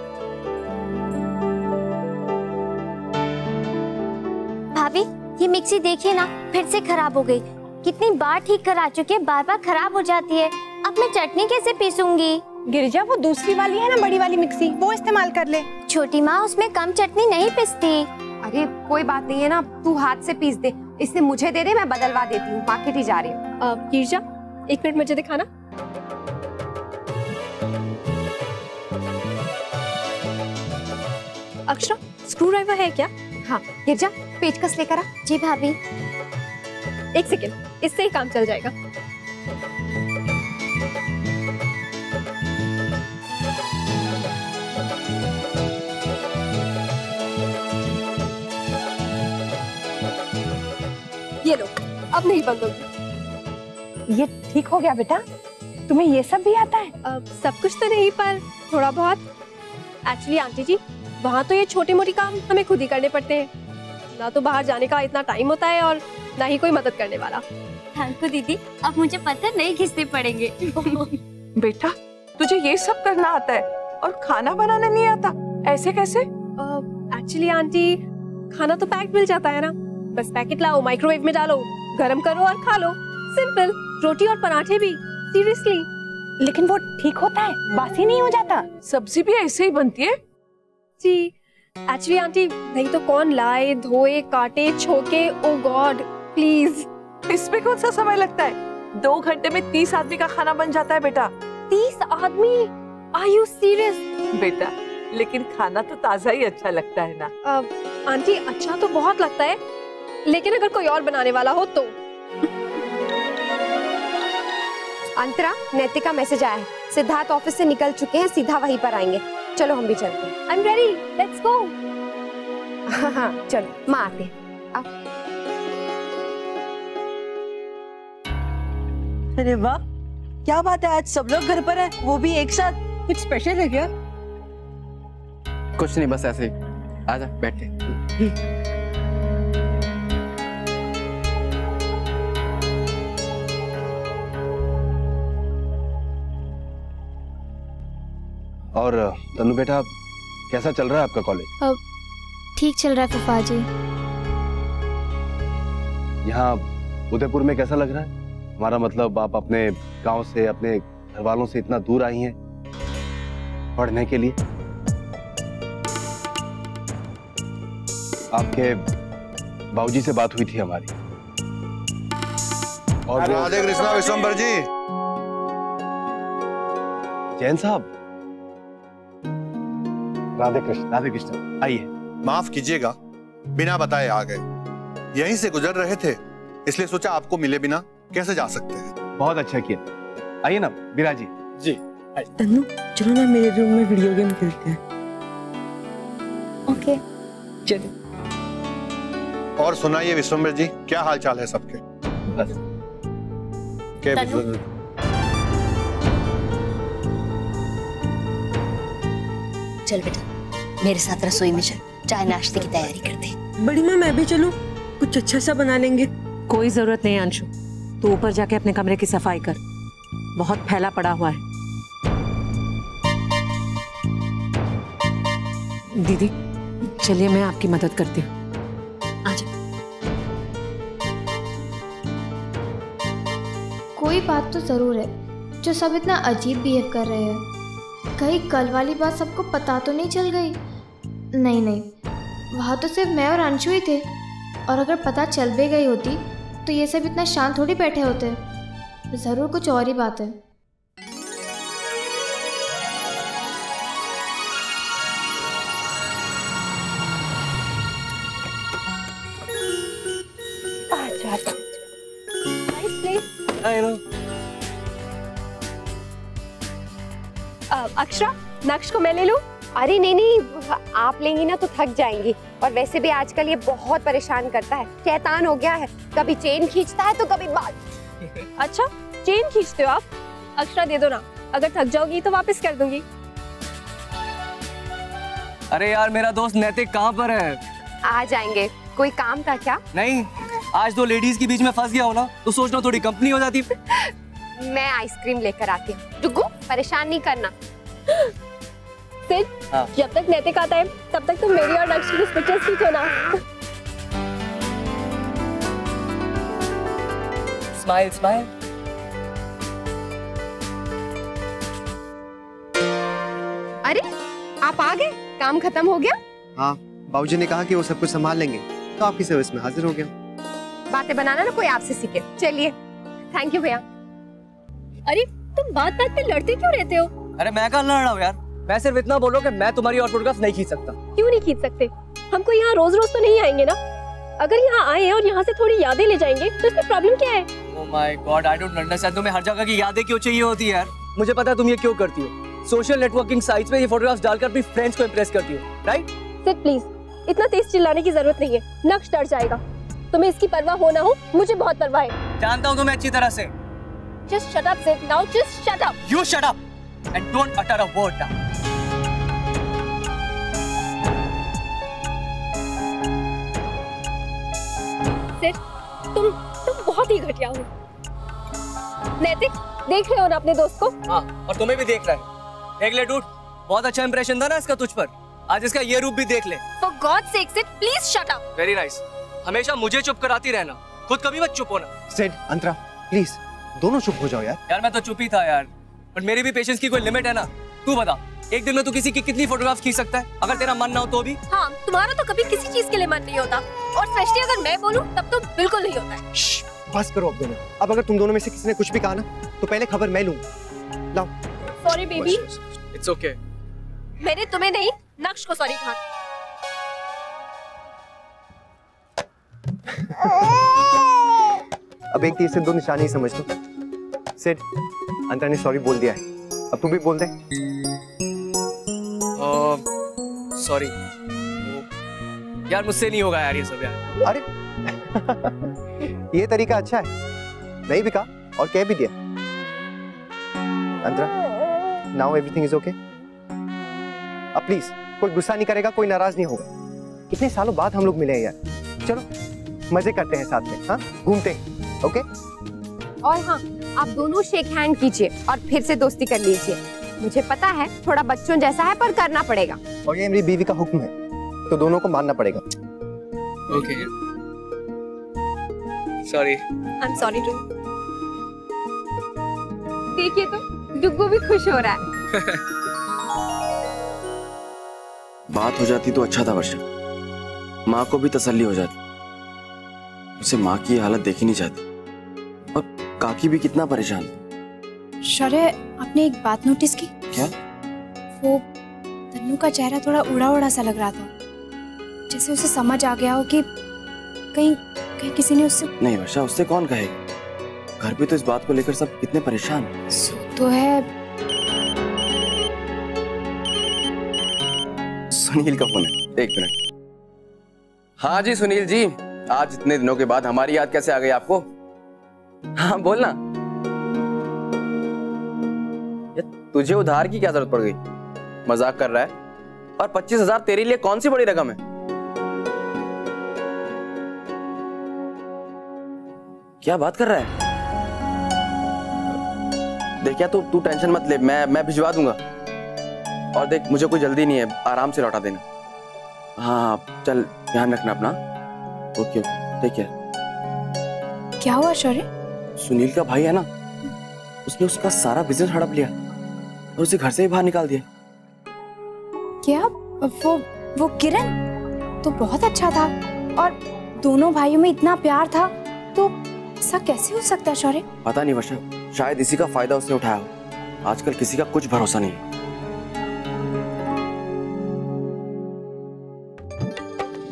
भाभी ये मिक्सी देखिए ना, फिर से खराब हो गई। कितनी बार ठीक करा चुके हैं, बार बार खराब हो जाती है। अब मैं चटनी कैसे पीसूंगी?
गिरिजा, वो दूसरी वाली है ना, बड़ी वाली मिक्सी, वो इस्तेमाल कर ले।
छोटी माँ, उसमें कम चटनी नहीं पिसती।
अरे कोई बात नहीं है ना, तू हाथ से पीस दे, इससे मुझे दे दे, मैं बदलवा देती हूँ। मार्केट ही जा रही हूँ।
गिरिजा, एक मिनट मुझे दिखाना। अक्षरा, स्क्रू ड्राइवर है क्या?
हाँ गिरिजा, पेचकस लेकर आ।
जी भाभी।
एक सेकेंड, इससे ही काम चल जाएगा। ये लो, अब नहीं बंद होगी।
ये ठीक हो गया बेटा? तुम्हें ये सब भी आता है?
सब कुछ तो नहीं, पर थोड़ा बहुत। एक्चुअली आंटी जी, वहाँ तो ये छोटे मोटे काम हमें खुद ही करने पड़ते हैं। ना तो बाहर जाने का इतना टाइम होता है और ना ही कोई मदद करने वाला।
थैंक यू दीदी, अब मुझे पत्थर नहीं घिसने पड़ेंगे।
बेटा, तुझे ये सब करना आता है और खाना बनाना नहीं आता, ऐसे कैसे?
एक्चुअली आंटी, खाना तो पैक मिल जाता है ना, बस पैकेट लाओ, माइक्रोवेव में डालो, गरम करो और खा लो। सिंपल। रोटी और पराठे भी, सीरियसली।
लेकिन वो ठीक होता है, बासी नहीं हो जाता?
सब्जी भी ऐसे ही बनती है
जी। एक्चुअली आंटी, नहीं तो कौन लाए, धोए, काटे, छोके। ओ गॉड, प्लीज।
इसमें कौन सा समय लगता है? 2 घंटे में 30 आदमी का खाना बन जाता है बेटा।
30 आदमी? Are you serious?
बेटा, लेकिन खाना तो ताजा ही अच्छा लगता है ना।
आंटी, अच्छा तो बहुत लगता है, लेकिन अगर कोई और बनाने वाला हो तो।
अंतरा, नैतिक का मैसेज आया है, सिद्धार्थ ऑफिस से निकल चुके हैं, सीधा वहीं पर आएंगे। चलो हम भी चलते हैं।
I am ready, let's go.
हाँ चलो, माँ आते हैं।
अरे वाह, क्या बात है, आज सब लोग घर पर हैं, वो भी एक साथ। कुछ स्पेशल है क्या?
कुछ नहीं, बस ऐसे ही। आजा बैठ के।
और तनु बेटा, कैसा चल रहा है आपका कॉलेज?
ठीक चल रहा है फूफा जी।
यहाँ उदयपुर में कैसा लग रहा है? हमारा मतलब आप अपने गांव से, अपने घर वालों से इतना दूर आई हैं पढ़ने के लिए। आपके बाबूजी से बात हुई थी हमारी। और
राधे कृष्णा विश्वम्भर जी।
जैन साहब। राधे कृष्ण। राधे कृष्ण, आइए।
माफ कीजिएगा, बिना बताए आ गए। यहीं से गुजर रहे थे, इसलिए सोचा आपको मिले बिना कैसे जा सकते हैं।
बहुत अच्छा किया। आइए ना विराजी जी।
तन्नू चलो ना मेरे रूम में वीडियो गेम खेलते हैं।
ओके
चलो।
और सुनाइए विश्वम्भर जी, क्या हाल चाल है सबके?
बस
चल बेटा मेरे साथ रसोई में चल, चाय नाश्ते की तैयारी करते।
बड़ी माँ मैं भी चलूं? कुछ अच्छा सा बना लेंगे। कोई जरूरत नहीं अंशु, तू ऊपर जाके अपने कमरे की सफाई कर, बहुत फैला पड़ा हुआ है। दीदी चलिए मैं आपकी मदद करती हूँ।
कोई बात तो जरूर है जो सब इतना अजीब बिहेव कर रहे हैं। कहीं कल वाली बात सबको पता तो नहीं चल गई? नहीं, वहाँ तो सिर्फ मैं और अंशु ही थे, और अगर पता चल भी गई होती तो ये सब इतना शांत थोड़ी बैठे होते। जरूर कुछ और ही बात है।
अक्षरा, नक्श को मैं ले लूं? अरे नहीं, आप लेंगी ना तो थक जाएंगी, और वैसे भी आजकल ये बहुत परेशान करता है, शैतान हो गया है। कभी चेन खींचता है तो कभी बाल।
अच्छा चेन खींचते हो आप? अक्षरा दे दो ना, अगर थक जाओगी तो वापस कर दूंगी।
अरे यार मेरा दोस्त नैतिक कहाँ पर है?
आ जाएंगे। कोई काम था क्या?
नहीं, आज दो लेडीज के बीच में फंस गया हो ना, तो सोच लो थोड़ी कंपनी हो जाती।
मैं आइसक्रीम लेकर आती हूँ, रुको, परेशान नहीं करना।
सिड, जब तक नैतिक आता है तब तक तुम मेरी और नक्श की पिक्चर्स खींचो ना।
Smile smile.
अरे आप आ गए, काम खत्म हो गया?
हाँ, बाबूजी ने कहा कि वो सब कुछ संभाल लेंगे, तो आपकी सर्विस में हाजिर हो गया।
बातें बनाना ना कोई आपसे सीखे। चलिए, थैंक यू भैया।
अरे तुम बात बात पे लड़ते क्यों रहते हो?
अरे मैं कहाँ लड़ रहा हूँ यार, मैं सिर्फ इतना बोलो कि मैं तुम्हारी और फोटोग्राफ नहीं खींच सकता।
क्यों नहीं खींच सकते? हमको यहाँ रोज रोज तो नहीं आएंगे ना। अगर यहाँ आए और यहाँ से थोड़ी यादें ले जाएंगे तो इसमें प्रॉब्लम क्या है?
Oh my God, I don't understand. तुम्हें हर जगह की यादें क्यों चाहिए होती है यार? मुझे पता है तुम ये क्यों करती हो। सोशल नेटवर्किंग साइट्स पे ये फोटोग्राफ्स डालकर अपनी फ्रेंड्स को इंप्रेस करती हो, राइट?
सिड प्लीज, इतना तेज चिल्लाने की जरूरत नहीं है, नक्श डर जाएगा। तुम्हें इसकी परवाह हो ना हो, मुझे बहुत परवाह है।
जानता हूँ तुम्हें अच्छी तरह से।
Just shut up, Sid. Now just shut up.
You shut up and don't utter a word now.
Sid, तुम बहुत ही घटिया हो। नैतिक, देख रहे हो ना अपने दोस्त को?
हाँ, और तुम्हें भी देख रहा है। देख ले डूड, बहुत अच्छा इंप्रेशन था ना इसका तुझ पर। आज इसका ये रूप भी देख ले।
For God's sake, Sid, please shut up.
Very nice. हमेशा मुझे चुप कराती रहना, खुद कभी मत चुप होना।
सिड, अंतरा, प्लीज दोनों चुप हो जाओ यार।
यार मैं तो चुप ही था यार, पर मेरी भी पेशेंस की कोई लिमिट है ना। तू बता, एक दिन में तू किसी की कितनी फोटोग्राफ खींच सकता है? अगर तेरा मन ना हो तो भी?
हाँ, तुम्हारा तो कभी किसी चीज के लिए मन नहीं होता, और स्पेशली अगर मैं बोलूं तब तो बिल्कुल नहीं होता है।
बस करो अब दोनों। अब अगर तुम दोनों में से किसी ने कुछ भी कहा ना, तो पहले खबर मैं लूंगा। लाओ।
Sorry baby.
It's okay.
मैंने तुम्हें नहीं, नक्श को सॉरी कहा।
अब एक तीर से दो निशाने ही समझ लो। सिड, अंतरा ने सॉरी बोल दिया है, अब तू भी बोल दे।
सॉरी यार, मुझसे नहीं होगा यार ये सब यार।
अरे ये तरीका अच्छा है, नहीं भी कहा और कह भी दिया। अंतरा, नाउ एवरीथिंग इज ओके। अब प्लीज कोई गुस्सा नहीं करेगा, कोई नाराज नहीं होगा। कितने सालों बाद हम लोग मिले हैं यार। चलो मजे करते हैं साथ में, हाँ घूमते हैं, ओके?
और हाँ, आप दोनों शेक हैंड कीजिए और फिर से दोस्ती कर लीजिए। मुझे पता है थोड़ा बच्चों जैसा है, पर करना पड़ेगा।
और ये मेरी बीवी का हुक्म है, तो दोनों को मानना पड़ेगा।
Okay sorry.
I am sorry too. देखिए तो डुग्गू भी खुश हो रहा है।
बात हो जाती तो अच्छा था वर्षा, माँ को भी तसल्ली हो जाती। उसे माँ की हालत देखी नहीं जाती, और काकी भी कितना परेशान था।
शौर्य, आपने एक बात नोटिस की?
क्या?
वो तन्नू का चेहरा थोड़ा उड़ा उड़ा सा लग रहा था, जैसे उसे समझ आ गया हो कि कहीं कहीं किसी ने उससे।
नहीं वर्षा, उससे कौन कहेगा? घर पे तो इस बात को लेकर सब कितने परेशान हैं।
सो तो है।
सुनील का फोन है, एक मिनट। हाँ जी सुनील जी, आज इतने दिनों के बाद हमारी याद कैसे आ गई आपको? हाँ बोलना। तुझे उधार की क्या जरूरत पड़ गई? मजाक कर रहा है? और 25,000 तेरे लिए कौन सी बड़ी रकम है? क्या बात कर रहा है? देख यार, तू टेंशन मत ले, मैं भिजवा दूंगा। और देख, मुझे कोई जल्दी नहीं है, आराम से लौटा देना। हाँ चल, ध्यान रखना अपना। Okay okay, take care.
क्या हुआ शौर्य?
सुनील का भाई है ना, उसने उसका सारा बिजनेस हड़प लिया और उसे घर से ही बाहर निकाल दिया।
क्या? वो किरण तो बहुत अच्छा था, और दोनों भाइयों में इतना प्यार था, तो ऐसा कैसे हो सकता है शौर्य?
पता नहीं वर्षा, शायद इसी का फायदा उसने उठाया हो। आजकल किसी का कुछ भरोसा नहीं है।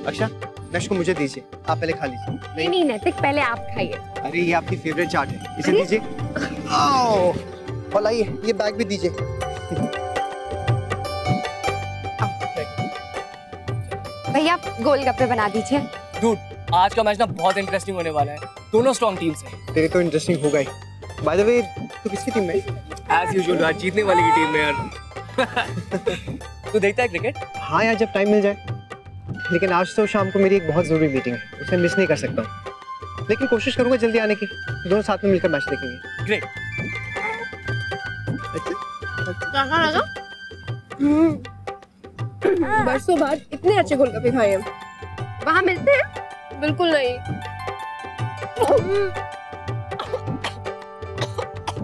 अक्षा, नश को मुझे दीजिए, आप पहले खा लीजिए।
नहीं नैतिक, पहले आप खाइए।
अरे ये आपकी फेवरेट चाट है, इसे दीजिए। आओ, और लाइए ये बैग भी दीजिए।
भैया गोलगप्पे बना दीजिए।
डूड, आज का मैच ना बहुत इंटरेस्टिंग होने वाला है, दोनों स्ट्रॉन्ग टीम्स हैं।
तेरे तो इंटरेस्टिंग होगा ही। बाय द वे, तू किसकी टीम में?
एज यूजुअल, आज जीतने वाली की टीम में यार। तू देखता है क्रिकेट?
हाँ यार, जब टाइम मिल जाए। लेकिन आज तो शाम को मेरी एक बहुत जरूरी मीटिंग है, उसे मिस नहीं कर सकता हूँ। लेकिन कोशिश करूंगा जल्दी आने की, दोनों साथ में मिलकर मैच देखेंगे।
ग्रेट।
कहाँ लगा? बरसों बाद इतने अच्छे गोलगप्पे खाए हम।
वहाँ मिलते हैं?
बिल्कुल नहीं।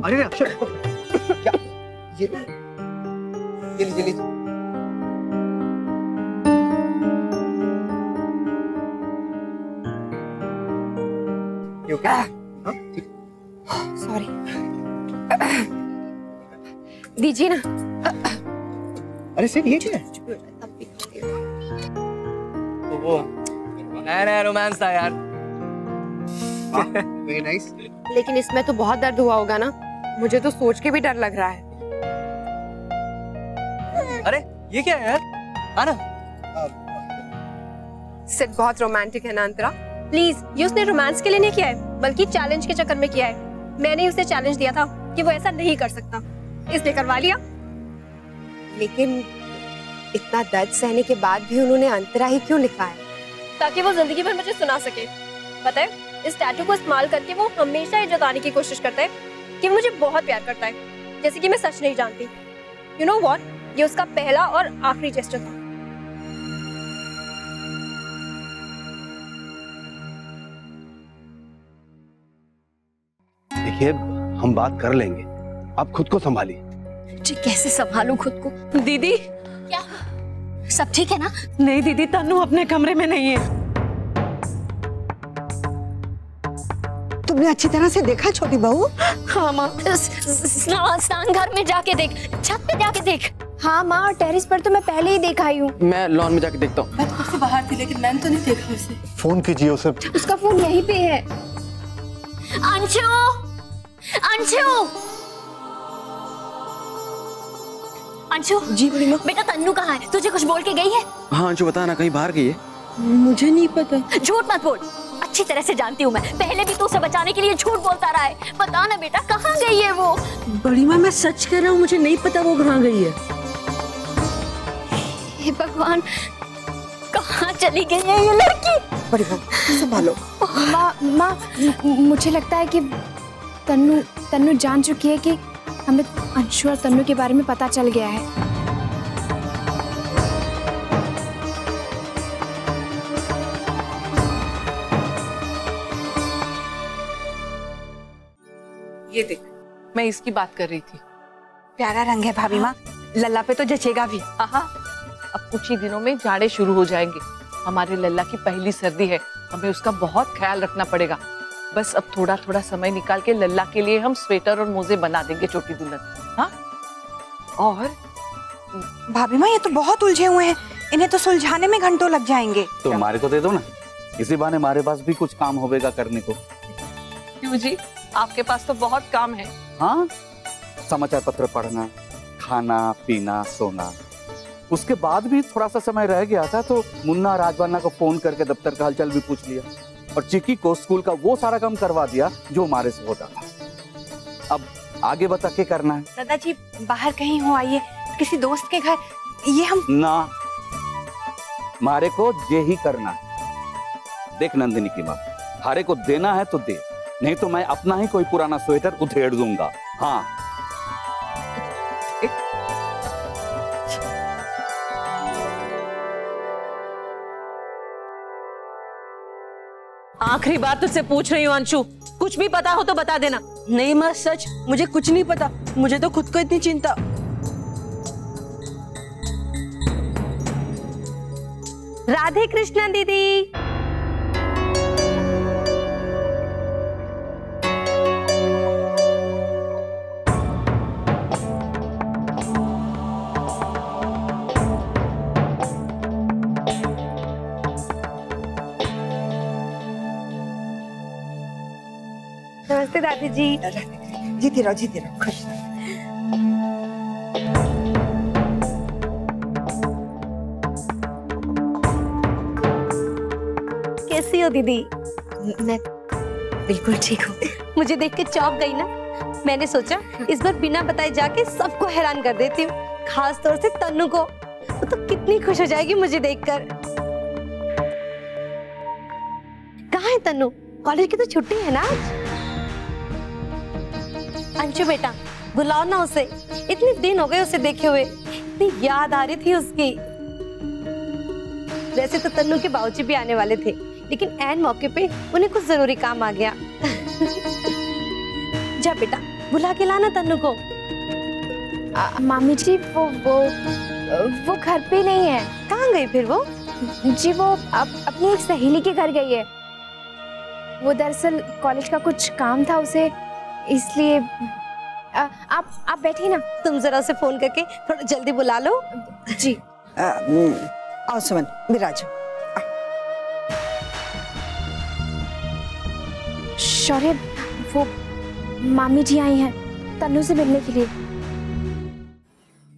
अरे अक्षर, क्या ये लीजिए।
सॉरी, दीजिए ना।
अरे सिर्फ ये क्या है?
वो नया रोमांस था यार।
Very nice.
लेकिन इसमें तो बहुत दर्द हुआ होगा ना, मुझे तो सोच के भी डर लग रहा है।
अरे ये क्या है यार? आना।
सिर्फ बहुत रोमांटिक है ना अंतरा।
प्लीज, ये उसने रोमांस के लिए नहीं किया है, बल्कि चैलेंज के चक्कर में किया है। मैंने उसे चैलेंज दिया था कि वो ऐसा नहीं कर सकता, इसलिए करवा लिया।
लेकिन इतना दर्द सहने के बाद भी उन्होंने अंतरा ही क्यों लिखा है?
ताकि वो जिंदगी भर मुझे सुना सके। पता है, इस टैटू को इस्तेमाल करके वो हमेशा ये जताने की कोशिश करता है कि मुझे बहुत प्यार करता है, जैसे कि मैं सच नहीं जानती। यू नो व्हाट, ये उसका पहला और आखिरी जेस्चर था।
देखिए, हम बात कर लेंगे, आप खुद को संभालिए।
जी कैसे संभालूं खुद को?
दीदी,
क्या सब ठीक है ना?
नहीं दीदी, तन्नू अपने कमरे में नहीं है।
तुमने अच्छी तरह से देखा छोटी बहू?
हाँ माँ, स्नान घर में जाके देख, छत पे जाके देख।
हाँ माँ, और टेरेस पर तो मैं पहले ही देखा ही हूँ।
मैं लॉन में जाके देखता हूँ।
मैं तो खुद से बाहर थी, लेकिन मैंने तो नहीं देखा उसे।
फोन कीजिए उसे।
उसका फोन यहीं पे है।
अंशु, अंशु, अंशु।
जी बड़ी माँ।
बेटा तन्नू कहाँ है? तुझे कुछ बोल के गई है?
हाँ अंशु, बता ना, कहीं बाहर गई है?
मुझे नहीं पता।
झूठ मत बोल, अच्छी तरह से जानती हूँ मैं। पहले भी तू उसे बचाने के लिए झूठ बोलता रहा है। बता ना बेटा, कहाँ गई है वो?
बड़ी माँ, मैं सच कह रहा हूँ, मुझे नहीं पता वो कहाँ गई है।
हे भगवान, कहाँ चली गई है ये लड़की?
बड़ी माँ, संभालो।
माँ, मुझे लगता है कि तन्नू जान चुकी है कि हमें अंशु और तन्नू के बारे में पता चल गया है।
ये देख, मैं इसकी बात कर रही थी।
प्यारा रंग है भाभी माँ, लल्ला पे तो जचेगा भी।
हाँ, अब कुछ ही दिनों में जाड़े शुरू हो जाएंगे। हमारे लल्ला की पहली सर्दी है, हमें उसका बहुत ख्याल रखना पड़ेगा। बस अब थोड़ा थोड़ा समय निकाल के लल्ला के लिए हम स्वेटर और मोजे बना देंगे छोटी दुल्हन। हाँ, और
भाभी माँ ये तो बहुत उलझे हुए हैं, इन्हें तो सुलझाने में घंटों लग जाएंगे।
तो हमारे को दे दो ना, इसी बहाने हमारे पास भी कुछ काम होगा करने को।
क्यों जी, आपके पास तो बहुत काम है।
हाँ, समाचार पत्र पढ़ना, खाना पीना सोना, उसके बाद भी थोड़ा सा समय रह गया था तो मुन्ना राजवाना को फोन करके दफ्तर का हालचाल भी पूछ लिया और चिक्की को स्कूल का वो सारा काम करवा दिया जो हमारे से होता था। अब आगे बता के करना है।
दादाजी बाहर कहीं हो आइए, किसी दोस्त के घर, ये हम
ना, मारे को ये ही करना है। देख नंदिनी की माँ, हारे को देना है तो दे, नहीं तो मैं अपना ही कोई पुराना स्वेटर उधेड़ दूंगा। हाँ,
आखिरी बार तुझसे पूछ रही हूँ अंशु, कुछ भी पता हो तो बता देना।
नहीं माँ, सच मुझे कुछ नहीं पता, मुझे तो खुद को इतनी चिंता।
राधे कृष्ण दीदी। नमस्ते दादी जी।
जीती रहो जीती रहो, खुश रहो।
कैसी हो दीदी?
मैं बिल्कुल ठीक हूँ। मुझे देख के चौंक गई ना, मैंने सोचा इस बार बिना बताए जाके सबको हैरान कर देती हूँ, खास तौर से तन्नू को। वो तो कितनी खुश हो जाएगी मुझे देखकर। कहाँ है तन्नू? कॉलेज की तो छुट्टी है ना आज। अंशु बेटा, बुलाओ ना उसे, इतने दिन हो गए उसे देखे हुए, इतनी याद आ रही थी उसकी। वैसे तो तन्नू के बाबूजी भी आने वाले थे, लेकिन ऐन मौके पे उन्हें कुछ जरूरी काम आ गया। जा बेटा, बुला के लाना तन्नू को।
मामी जी वो घर पे नहीं है।
कहाँ गई फिर वो?
जी वो अपनी एक सहेली के घर गई है। वो दरअसल कॉलेज का कुछ काम था उसे, इसलिए आप बैठिए ना।
तुम जरा उसे फोन करके थोड़ा जल्दी बुला लो।
जी।
आओ सुमन, विराज।
शौर्य, वो मामी जी आई हैं तन्नू से मिलने के लिए।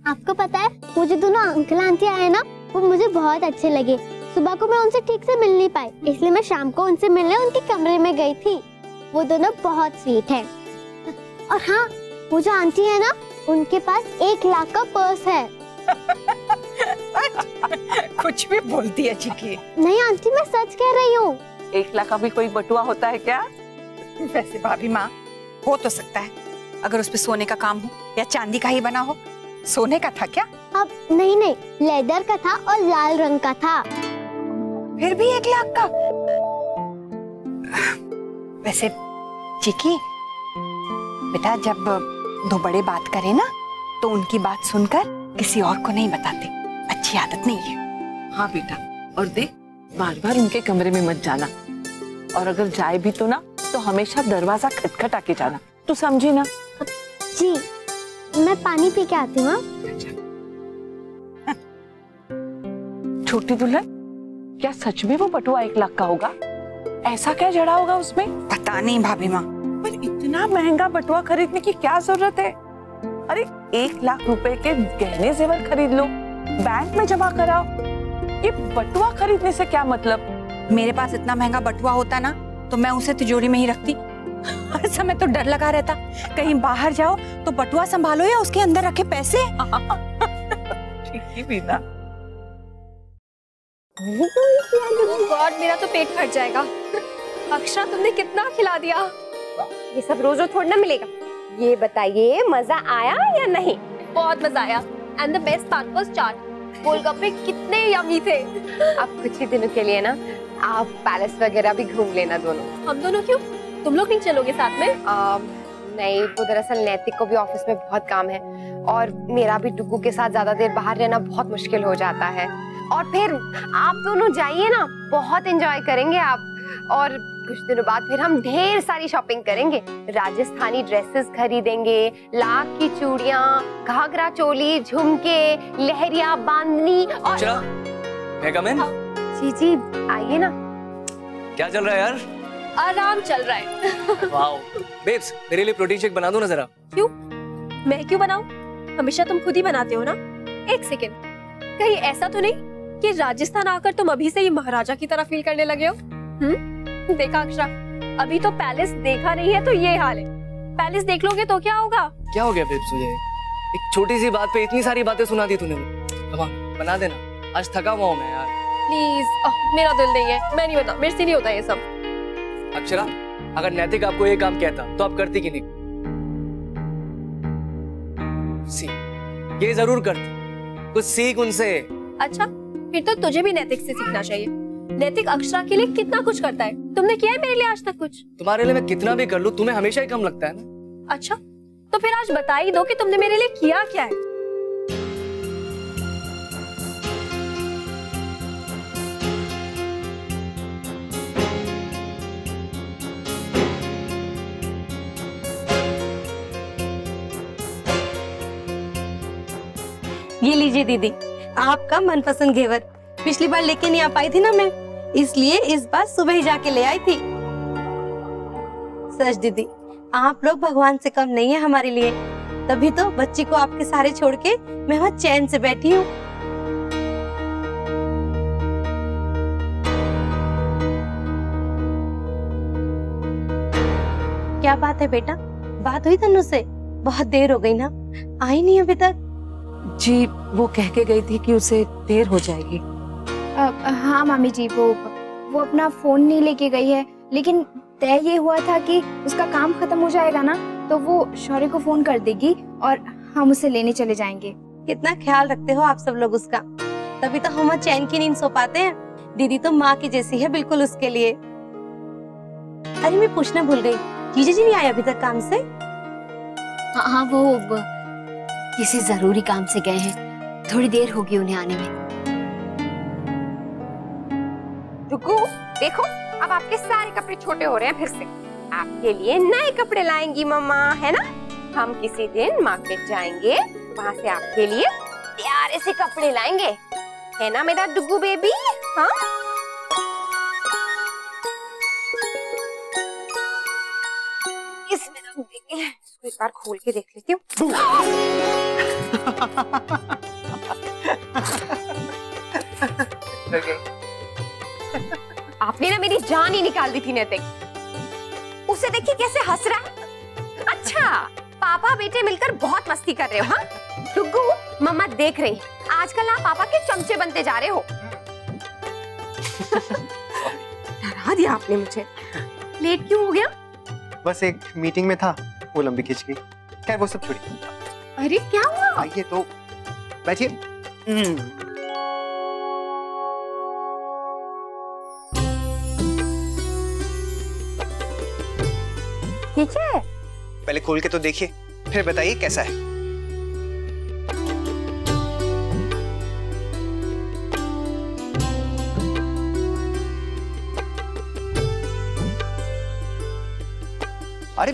आपको पता है, वो जो दोनों अंकल आंटी आए ना, वो मुझे बहुत अच्छे लगे। सुबह को मैं उनसे ठीक से मिल नहीं पाई, इसलिए मैं शाम को उनसे मिलने उनके कमरे में गई थी। वो दोनों बहुत स्वीट हैं। और हाँ, वो जो आंटी है ना, उनके पास 1 लाख का पर्स है।
कुछ भी बोलती है चिकी।
नहीं आंटी, मैं सच कह रही हूँ।
1 लाख का भी कोई बटुआ होता है क्या?
वैसे भाभी माँ, हो तो सकता है, अगर उस पे सोने का काम हो या चांदी का ही बना हो। सोने का था क्या?
अब नहीं, लेदर का था और लाल रंग का था।
फिर भी 1 लाख का। वैसे चिकी बेटा, जब 2 बड़े बात करें ना, तो उनकी बात सुनकर किसी और को नहीं बताते, अच्छी आदत नहीं है।
हाँ बेटा, और देख, बार बार उनके कमरे में मत जाना, और अगर जाए भी तो ना, तो हमेशा दरवाजा खटखटा के जाना। तू समझी ना?
जी, मैं पानी पी के आती हूँ।
छोटी दुल्हन, क्या सच में वो बटुआ 1 लाख का होगा? ऐसा क्या जड़ा होगा उसमें?
पता नहीं भाभी माँ,
पर इतना महंगा बटुआ खरीदने की क्या जरूरत है? अरे 1 लाख रुपए के गहने जेवर खरीद लो, बैंक में जमा कराओ। ये बटुआ खरीदने से क्या मतलब?
मेरे पास इतना महंगा बटुआ होता ना, तो मैं उसे तिजोरी में ही रखती। हर समय तो डर लगा रहता, कहीं बाहर जाओ तो बटुआ संभालो या उसके अंदर रखे पैसे।
ठीक भी ना।
गॉड, मेरा तो पेट फट जाएगा। अक्षरा, तुमने कितना खिला दिया।
ये सब रोज रोज थोड़ा ना मिलेगा। ये बताइए, मजा आया या नहीं?
बहुत मजा आया। And the best part was chaat. गोलगप्पे कितने यम्मी थे।
अब कुछ ही दिनों के लिए ना, आप पैलेस वगैरह भी घूम लेना दोनों।
हम दोनों क्यों? तुम लोग नहीं चलोगे साथ में?
नहीं, वो दरअसल नैतिक को भी ऑफिस में बहुत काम है और मेरा भी डुगू के साथ ज्यादा देर बाहर रहना बहुत मुश्किल हो जाता है। और फिर आप दोनों जाइए ना, बहुत एंजॉय करेंगे आप। और कुछ दिनों बाद फिर हम ढेर सारी शॉपिंग करेंगे, राजस्थानी ड्रेसेस खरीदेंगे, लाख की चूड़ियां, घाघरा चोली, झुमके, लहरिया, बांधनी और जी जी आइए ना।
क्या चल रहा है यार?
आराम चल रहा है।
वाओ बेब्स, मेरे लिए प्रोटीन शेक बना दो ना जरा।
क्यों? मैं क्यों बनाऊं? हमेशा तुम खुद ही बनाते हो ना। एक सेकेंड, कहीं ऐसा तो नहीं कि राजस्थान आकर तुम अभी से ही महाराजा की तरह फील करने लगे हो? देखा अक्षरा, अभी तो पैलेस देखा नहीं है तो ये हाल है। पैलेस देख लोगे तो क्या होगा?
क्या हो गया बेब्स तुझे? एक छोटी सी बात पे इतनी सारी बातें सुना दी तूने। बना देना, आज थका हुआ हूं मैं यार।
प्लीज, मेरा दिल नहीं है, मैं नहीं बता, मेरे से नहीं होता ये सब।
अक्षरा, अगर नैतिक आपको ये काम कहता तो आप करती कि नहीं? ये जरूर करती, कुछ सीख उनसे।
अच्छा, फिर तो तुझे भी नैतिक से सीखना चाहिए। नैतिक अक्षरा के लिए कितना कुछ करता है, तुमने किया है मेरे लिए आज तक कुछ?
तुम्हारे लिए मैं कितना भी कर लूं, तुम्हें हमेशा ही कम लगता है ना।
अच्छा, तो फिर आज बता ही दो कि तुमने मेरे लिए किया क्या है।
ये लीजिए दीदी, आपका मनपसंद घेवर। पिछली बार लेके नहीं आ पाई थी ना मैं, इसलिए इस बार सुबह ही जाके ले आई थी। सच दीदी, आप लोग भगवान से कम नहीं है हमारे लिए, तभी तो बच्ची को आपके सहारे छोड़ के मैं वहाँ चैन से बैठी हूँ। क्या बात है बेटा, बात हुई तन्नू से? बहुत देर हो गई ना, आई नहीं अभी तक।
जी, वो कह के गई थी कि उसे देर हो जाएगी।
हाँ मामी जी, वो अपना फोन नहीं लेके गई है, लेकिन तय ये हुआ था कि उसका काम खत्म हो जाएगा ना तो वो शौर्य को फोन कर देगी और हम उसे लेने चले जाएंगे।
कितना ख्याल रखते हो आप सब लोग उसका, तभी तो हम चैन की नींद सो पाते हैं। दीदी तो माँ की जैसी है बिल्कुल उसके लिए। अरे मैं पूछना भूल गई, जीजा जी नहीं आए अभी तक काम से?
हाँ, वो किसी जरूरी काम से गए हैं, थोड़ी देर होगी उन्हें आने में।
रुको, देखो अब आपके सारे कपड़े छोटे हो रहे हैं फिर से। आपके लिए नए कपड़े लाएंगी मम्मा, है ना? हम किसी दिन मार्केट जाएंगे, वहाँ से आपके लिए प्यारे से कपड़े लाएंगे, है ना मेरा डुगू बेबी? हाँ, इसमें रख देंगे, इसको एक बार खोल के देख लेती हूँ। आपने ना मेरी जान ही निकाल दी थी नैतिक। उसे देखिए कैसे हंस रहा है। अच्छा, पापा बेटे मिलकर बहुत मस्ती कर रहे हो? हाँ डुगू, मम्मा देख रही, आजकल आप पापा के चमचे बनते जा रहे हो। डरा दिया आपने मुझे। लेट क्यों हो गया?
बस एक मीटिंग में था, वो लंबी खिंच गई। खैर वो सब छोड़िए।
अरे क्या हुआ?
आइए तो बैठिए।
ठीक है,
पहले खोल के तो देखिए, फिर बताइए कैसा है। अरे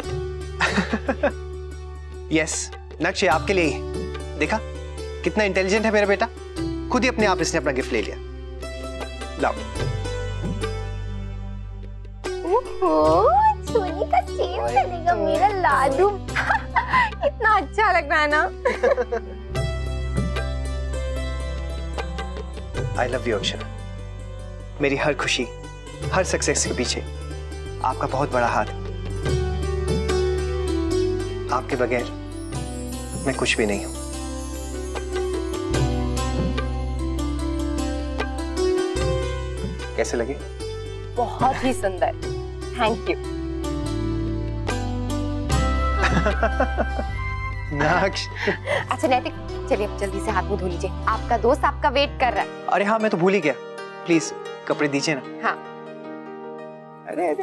यस, नक्शे आपके लिए ही। देखा कितना इंटेलिजेंट है मेरा बेटा, खुद ही अपने आप इसने अपना गिफ्ट ले लिया। लाओ।
ओहो, सोनी का चेन चलेगा मेरा लाडू। कितना अच्छा लग रहा है ना।
I love you Akshara. मेरी हर खुशी, हर सक्सेस के पीछे आपका बहुत बड़ा हाथ है। आपके बगैर मैं कुछ भी नहीं हूं। कैसे लगे?
बहुत ही सुंदर, थैंक यू। अच्छा नैतिक, चलिए अब जल्दी से हाथ मुंह धो लीजिए, आपका दोस्त आपका वेट कर रहा है।
अरे हाँ, मैं तो भूल ही गया। प्लीज कपड़े दीजिए ना।
हाँ।
अरे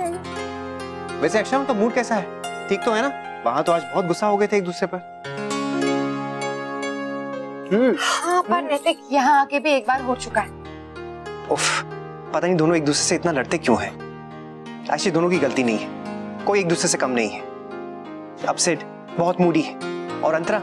वैसे अक्षरा तो मूड कैसा है? ठीक तो है ना? वहां तो आज बहुत गुस्सा हो गए थे एक दूसरे पर।
हाँ, पर नैतिक यहाँ आके भी एक बार हो चुका है।
उफ, पता नहीं दोनों एक दूसरे से इतना लड़ते क्यों हैं। एक्चुअली दोनों की गलती नहीं है, कोई एक दूसरे से कम नहीं है। अपसेट, बहुत मूडी है, और अंतरा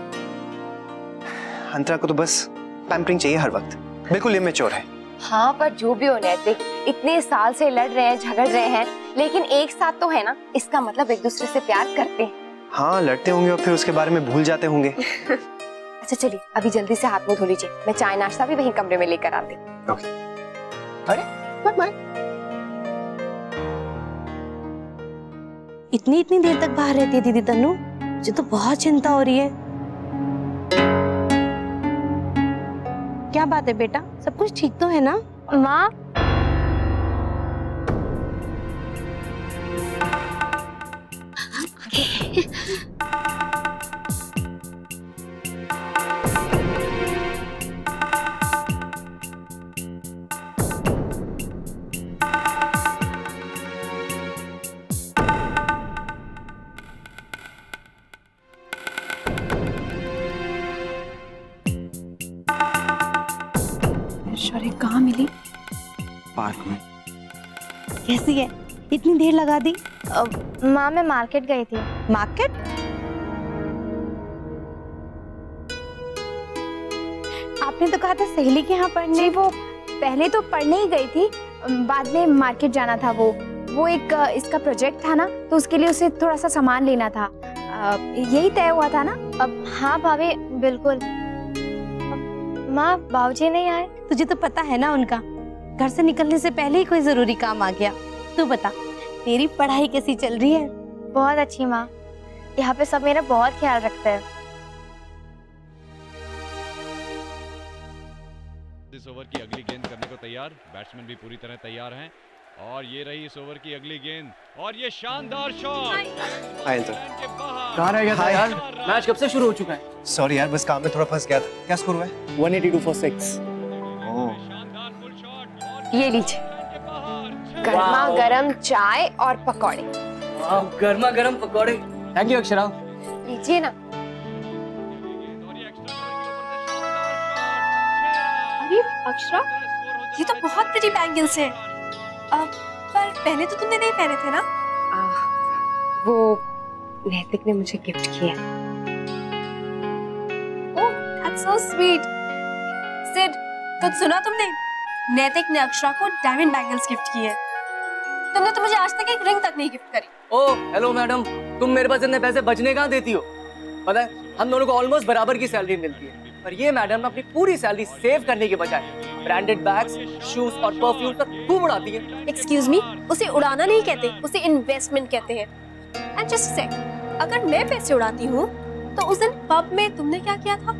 को तो बस पैम्परिंग चाहिए हर वक्त, बिल्कुल इमेच्योर है।
हाँ, पर जो भी हो नैतिक, इतने साल से लड़ रहे हैं, झगड़ रहे हैं, लेकिन एक साथ तो है ना, इसका मतलब एक दूसरे से प्यार करते हैं।
हाँ, लड़ते होंगे और फिर उसके बारे में भूल जाते होंगे।
अच्छा चलिए, अभी जल्दी से हाथ मुंह धो लीजिए, मैं चाय नाश्ता भी वहीं कमरे में लेकर आती हूँ।
ओके। अरे बाय।
इतनी देर तक बाहर रहती है दीदी तन्नू, मुझे तो बहुत चिंता हो रही है। क्या बात है बेटा, सब कुछ ठीक तो है ना?
माँ,
शौर्य कहाँ मिली?
पार्क में।
कैसी है? इतनी देर लगा दी?
माँ मैं मार्केट गई थी।
मार्केट? आपने तो कहा था सहेली के यहाँ पढ़ने।
वो पहले तो पढ़ने ही गई थी, बाद में मार्केट जाना था। वो एक इसका प्रोजेक्ट था ना, तो उसके लिए उसे थोड़ा सा सामान लेना था। यही तय हुआ था ना? अब हाँ भाभी, बिल्कुल। माँ, बाबूजी नहीं आए?
तुझे तो पता है ना उनका, घर से निकलने से पहले ही कोई जरूरी काम आ गया। तू बता, तेरी पढ़ाई कैसी चल रही है?
बहुत अच्छी माँ, यहाँ पे सब मेरा बहुत ख्याल रखते हैं।
इस ओवर की अगली गेंद करने को तैयार, बैट्समैन भी पूरी तरह तैयार हैं और ये रही इस ओवर की अगली गेंद और ये शानदार शॉट।
कहाँ रह गया था यार? मैच कब से शुरू हो चुका है?
सॉरी यार, बस काम में थोड़ा फंस गया था। क्या स्कोर हुआ है?
182 for 6।
ये लीजिए, गर्मा गर्म चाय और पकौड़े।
गर्मा गर्म पकौड़े। Thank you Akshara.
लीजिए ना।
अरे अक्षरा, ये तो बहुत प्रिटी बैंगल्स हैं। पर पहले तो तुमने नहीं पहने थे ना?
वो नैतिक ने मुझे गिफ्ट किया।
ओह, that's so sweet। सिड, तो सुना तुमने? नैतिक ने अक्षरा को डायमंड बैंगल्स गिफ्ट किए। तुमने तो मुझे आज तक एक रिंग तक नहीं गिफ्ट करी।
ओह, हेलो मैडम, तुम मेरे पास इतने पैसे बचने कहाँ देती हो? पता है, हम दोनों को ऑलमोस्ट बराबर की सैलरी मिलती है, पर ये मैडम अपनी पूरी सैलरी सेव करने के बजाय ब्रांडेड बैग्स, शूज और परफ्यूम तक खूब उड़ाती है।
एक्सक्यूज मी, उसे उड़ाना नहीं कहते, उसे इन्वेस्टमेंट कहते हैं। एंड जस्ट सेक, अगर मैं पैसे उड़ाती हूँ तो उस दिन पब में तुमने क्या किया था?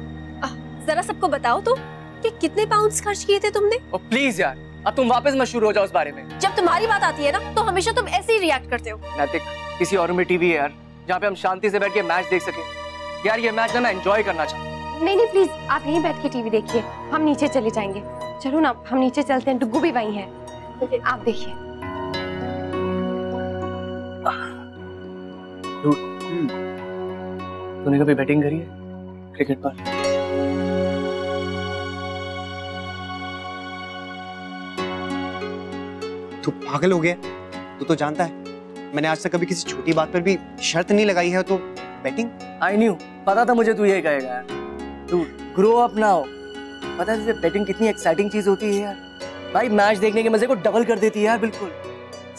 जरा सबको बताओ तो कि कितने पाउंड्स खर्च किए थे तुमने?
ओ प्लीज यार, अब तुम वापस मत शुरू हो जाओ उस बारे में।
जब तुम्हारी बात आती है ना, तो हमेशा तुम ऐसे ही रिएक्ट करते हो।
नैतिक, किसी और में टीवी है यार, जहाँ पे हम शांति से बैठ के मैच देख सके। यार ये मैच ना मैं एंजॉय करना चाहता हूँ।
नहीं प्लीज, आप यहीं बैठ के टीवी देखिए, हम नीचे चले जाएंगे। चलो ना, हम नीचे चलते हैं, डुग्गू भी वहीं है। आप देखिए।
तूने कभी बैटिंग करी है क्रिकेट पर?
तू पागल हो गया? तू तो जानता है मैंने आज तक कभी किसी छोटी बात पर भी शर्त नहीं लगाई है, तो बैटिंग?
आई न्यू, पता था मुझे तू यही कहेगा यार। तू ग्रो अप नाउ। पता है तुझे बैटिंग कितनी एक्साइटिंग चीज होती है यार? भाई मैच देखने के मजे को डबल कर देती है यार। बिल्कुल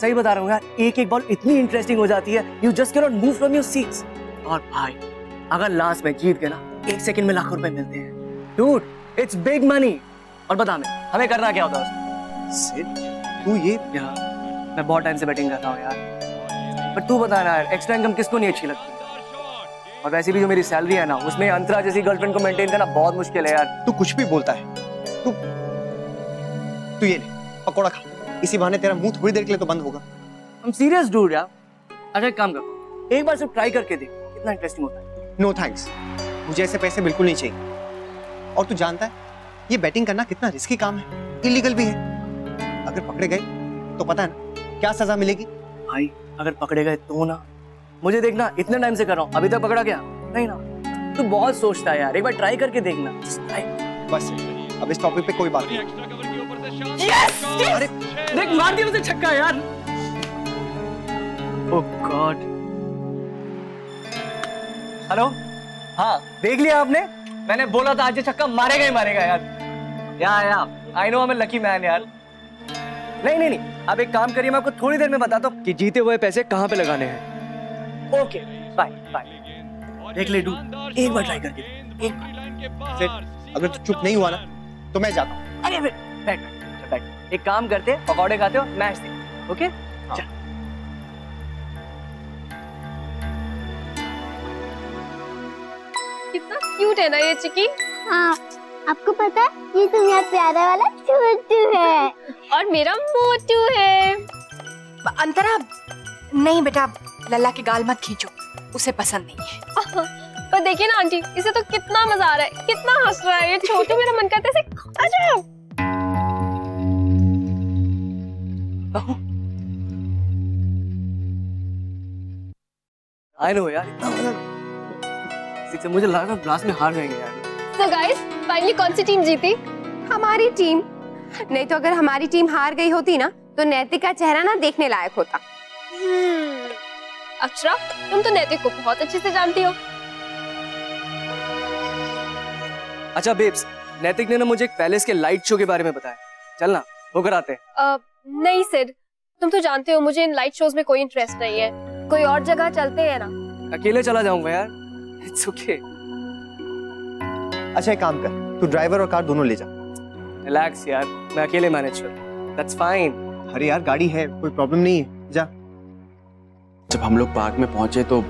सही बता रहा हूँ यार, एक एक बॉल इतनी इंटरेस्टिंग हो जाती है, you just can not move from your seats. और भाई अगर लास्ट में जीत गए ना, 1 सेकंड में लाखों रुपए मिलते हैं। Dude, it's big money. और बता हमें करना क्या होता है उसमें?
तू ये
यार, मैं बहुत टाइम से बैटिंग कर रहा हूँ यार, पर तू बता ना यार, एक्स्ट्रा इनकम किसको नहीं अच्छी लगती? और वैसे भी जो मेरी सैलरी है ना, उसमें अंतरा जैसी गर्लफ्रेंड को मेंटेन करना बहुत मुश्किल है यार।
तू कुछ भी बोलता है। तू ये ले पकौड़ा खा, इसी बहाने तेरा मुंह थोड़ी देर के लिए तो बंद होगा।
हम सीरियस डूड यार। अच्छा एक काम कर, एक बार सिर्फ ट्राई करके देख, कितना इंटरेस्टिंग होता है।
नो थैंक्स, मुझे ऐसे पैसे बिल्कुल नहीं चाहिए। और तू जानता है ये बैटिंग करना कितना रिस्की काम है, इलीगल भी है। अगर पकड़े गए तो पता है ना क्या सजा मिलेगी?
भाई अगर पकड़े गए तो ना, मुझे देखना, इतने टाइम से कर रहा हूँ, अभी तक पकड़ा क्या? नहीं ना, तू बहुत सोचता है यार, एक बार ट्राई करके देखना।
बस अब इस टॉपिक पे कोई बात नहीं।
Yes! अरे देख, मार दिया उसे छक्का यार। ओह गॉड। हेलो, हाँ देख लिया आपने? मैंने बोला था आज ये छक्का मारेगा ही मारेगा यार। या I know, I am a lucky man यार। नहीं, आप एक काम करिए, मैं आपको थोड़ी देर में बताता हूँ कि जीते हुए पैसे कहाँ पे लगाने हैं। Okay, bye bye. देख ले डू, एक बार ट्राई करके, एक बार।
फिर अगर तू चुप नहीं हुआ ना तो मैं जाता हूँ।
अरे बैठ। एक काम करते, पकौड़े खाते हो, मैच देखते, ओके? चल।
कितना क्यूट है ना ये चिकी।
हाँ, आपको पता है ये तो मेरा प्यारा वाला छोटू है
और मेरा मोटू है।
अंतरा, नहीं बेटा, लल्ला के गाल मत खींचो, उसे पसंद नहीं है।
पर देखिए ना आंटी, इसे तो कितना मजा आ रहा है, कितना हंस रहा है ये छोटू। मेरा मन करता है इसे खा जाओ।
आई नो यार, इतना मुझे लगा क्लास में हार जाएंगे यार।
So guys, फाइनली कौन सी टीम जीती?
हमारी टीम। नहीं तो अगर हमारी टीम हार गई होती ना तो नैतिक का चेहरा ना देखने लायक होता।
अक्षरा, तुम तो नैतिक को बहुत अच्छे से जानती हो।
अच्छा बेब्स, नैतिक ने ना मुझे एक पैलेस के लाइट शो के बारे में बताया, चलना होकर आते हैं।
नहीं सिड, तुम तो जानते हो मुझे इन लाइट शोज में कोई इंटरेस्ट नहीं है। कोई और जगह चलते हैं ना।
अकेले चला जाऊंगा यार, इट्स ओके।
अच्छा एक काम कर, तू ड्राइवर और कार दोनों ले जा।
रिलैक्स यार, मैं अकेले मैनेज करूं, दैट्स फाइन।
अरे यार गाड़ी है, कोई प्रॉब्लम नहीं है, जा।
जब हम लोग पार्क में पहुंचे तो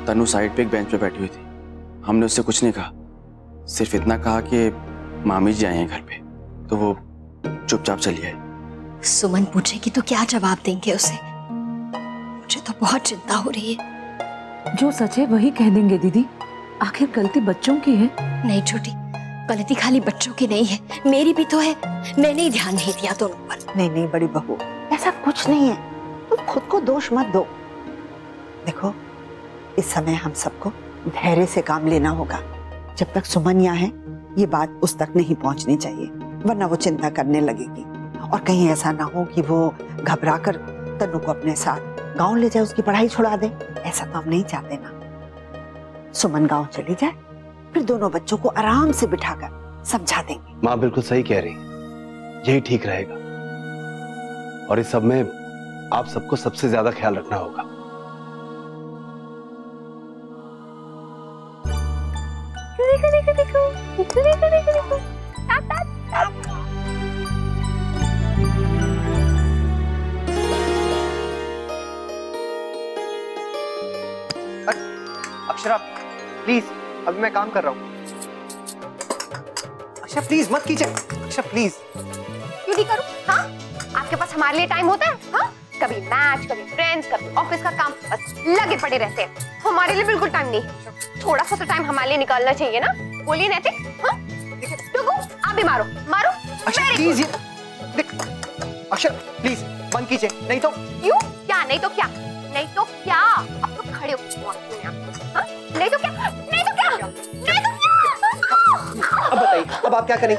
तनु साइड पे एक बेंच पे बैठी हुई थी। हमने उससे कुछ नहीं कहा, सिर्फ इतना कहा कि मामी जी आए हैं घर पे, तो वो चुपचाप चली आई।
सुमन पूछेगी तो क्या जवाब देंगे उसे? मुझे तो बहुत चिंता हो रही है।
जो सच है वही कह देंगे दीदी, आखिर गलती बच्चों की है।
नहीं छोटी, गलती खाली बच्चों की नहीं है, मेरी भी तो है। मैंने ही ध्यान नहीं दिया दोनों पर।
नहीं बड़ी बहू, ऐसा कुछ नहीं है, तुम खुद को दोष मत दो। देखो, इस समय हम सबको धैर्य से काम लेना होगा। जब तक सुमन यहाँ है ये बात उस तक नहीं पहुंचनी चाहिए, वरना वो चिंता करने लगेगी। और कहीं ऐसा ना हो कि वो घबराकर तनु को अपने साथ गांव ले जाए, उसकी पढ़ाई छुड़ा दे। ऐसा तो हम नहीं चाहते ना। सुमन गांव चली जाए, फिर दोनों बच्चों को आराम से बिठाकर समझा देंगे।
माँ बिल्कुल सही कह रही, यही ठीक रहेगा। और इस सब में आप सबको सबसे ज्यादा ख्याल रखना होगा।
अक्षरा प्लीज, अभी मैं काम कर रहा हूँ। अक्षरा प्लीज मत कीजिए, अक्षरा प्लीज।
क्यों नहीं करूं? हाँ, आपके पास हमारे लिए टाइम होता है? हाँ, कभी मैच, कभी फ्रेंड्स, कभी ऑफिस का काम, बस लगे पड़े रहते हैं। हमारे लिए बिल्कुल टाइम नहीं। थोड़ा सा तो टाइम हमारे लिए निकालना चाहिए ना। बोलिए नैतिक। हाँ, टुकू, आप भी मारो।
अक्षरा प्लीज, देख अक्षरा प्लीज बंद कीजिए, नहीं तो।
क्यों? क्या नहीं तो क्या? नहीं तो क्या? अब तो खड़े हो। हाँ? नहीं तो क्या? नहीं तो क्या? नहीं तो क्या?
अब बताइए, अब आप क्या करें?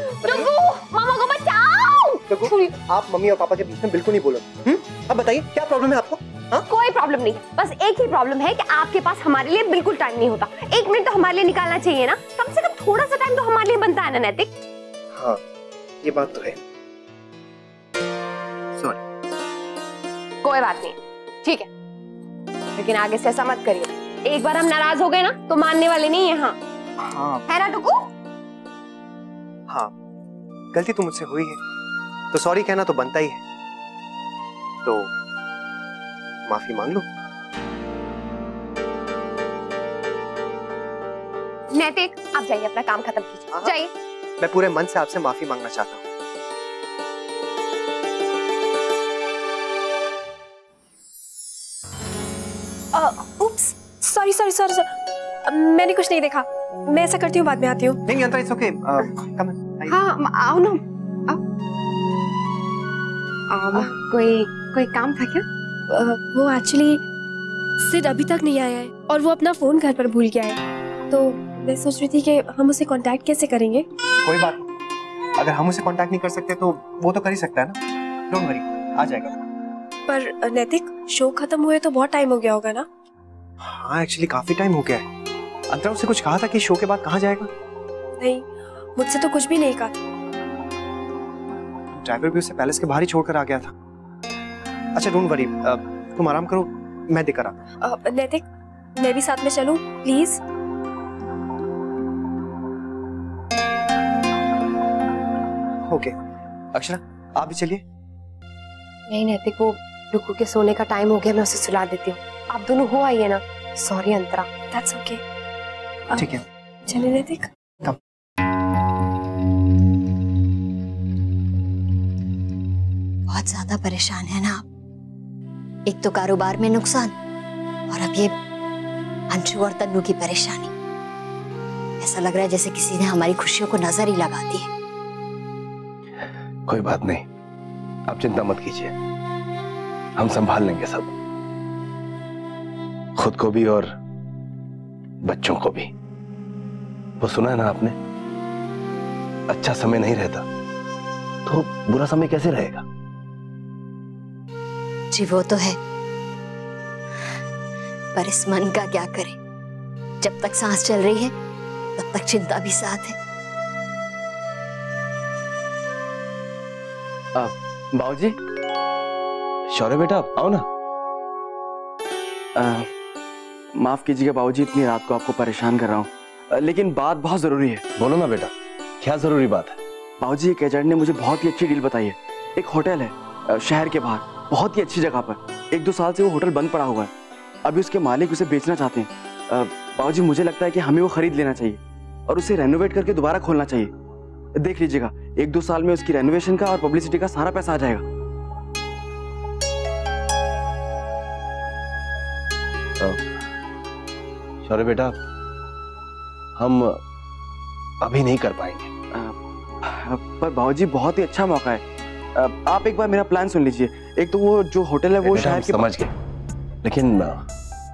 मामा को बचाओ।
देखो, आप मम्मी और पापा के बीच में बिल्कुल नहीं बोलो। अब बताइए क्या प्रॉब्लम है आपको?
हाँ? कोई प्रॉब्लम नहीं, बस एक ही प्रॉब्लम है कि आपके पास हमारे लिए बिल्कुल टाइम नहीं होता। 1 मिनट तो हमारे लिए निकालना चाहिए ना। कम से कम थोड़ा सा टाइम तो हमारे लिए बनता है ना नैतिक।
हाँ, ये बात तो है। सॉरी।
कोई बात नहीं, ठीक है, लेकिन आगे से ऐसा मत करिए। एक बार हम नाराज हो गए ना तो मानने वाले नहीं है। हाँ,
हाँ
है ना टुकू?
हाँ, गलती तो मुझसे हुई है, तो सॉरी कहना तो बनता ही है। तो माफी मांग लो।
नैतिक, आप जाइए, अपना काम खत्म कीजिए, जाइए।
मैं पूरे मन से आपसे माफी मांगना चाहता हूँ।
उप्स, सॉरी, मैंने कुछ नहीं देखा। मैं ऐसा करती हूँ, बाद में आती हूँ।
नहीं अंतर, इट्स ओके, कम ऑन।
हाँ, आओ ना, आओ। कोई काम था क्या?
वो एक्चुअली सिड अभी तक नहीं आया है और वो अपना फोन घर पर भूल गया है। तो मैं सोच रही थी कि हम उसे कांटेक्ट कैसे करेंगे।
कोई बात नहीं, अगर हम उसे कांटेक्ट नहीं कर सकते तो वो तो कर ही सकता है ना। डोंट वरी, आ जाएगा।
पर नैतिक, शो खत्म हुए तो बहुत टाइम हो गया होगा ना?
हाँ एक्चुअली काफी टाइम हो गया है। अंतरा उससे कुछ कहा था कि शो के बाद कहाँ जाएगा?
नहीं, मुझसे तो कुछ भी नहीं कहा।
ड्राइवर भी उसे पैलेस के बाहर ही छोड़कर आ गया था। अच्छा डोंट वरी, तुम आराम करो, मैं देकर आता।
नैतिक, मैं भी साथ में चलूं प्लीज?
ओके अक्षरा, आप भी चलिए।
नहीं नैतिक, वो रुकू के सोने का टाइम हो गया, मैं उसे सुला देती हूँ। आप दोनों हो आइए ना। Sorry Antara.
That's okay.
ठीक है,
चलिए नैतिक।
बहुत ज्यादा परेशान है ना आप? एक तो कारोबार में नुकसान और अब ये अंशु और तन्नू की परेशानी। ऐसा लग रहा है जैसे किसी ने हमारी खुशियों को नजर ही लगा दी है।
कोई बात नहीं, आप चिंता मत कीजिए, हम संभाल लेंगे सब, खुद को भी और बच्चों को भी। वो सुना है ना आपने, अच्छा समय नहीं रहता तो बुरा समय कैसे रहेगा?
जी वो तो है, पर इस मन का क्या करें? जब तक सांस चल रही है तब तक चिंता भी साथ है।
बाबूजी।
शौर्य बेटा आओ ना।
माफ कीजिएगा बाबूजी, इतनी रात को आपको परेशान कर रहा हूँ, लेकिन बात बहुत जरूरी है।
बोलो ना बेटा, क्या जरूरी बात है?
बाबूजी, एक एजेंट ने मुझे बहुत ही अच्छी डील बताई है। एक होटल है शहर के बाहर, बहुत ही अच्छी जगह पर। 1-2 साल से वो होटल बंद पड़ा हुआ है, अभी उसके मालिक उसे बेचना चाहते हैं। बाबूजी, मुझे लगता है कि हमें वो खरीद लेना चाहिए और उसे रेनोवेट करके दोबारा खोलना चाहिए। देख लीजिएगा, 1-2 साल में उसकी रेनोवेशन का और पब्लिसिटी का सारा पैसा आ जाएगा।
शौर्य बेटा, हम अभी नहीं कर पाएंगे।
पर बाबूजी, बहुत ही अच्छा मौका है। आप एक बार मेरा प्लान सुन लीजिए। एक तो वो जो होटल है वो शहर के,
समझ गए, लेकिन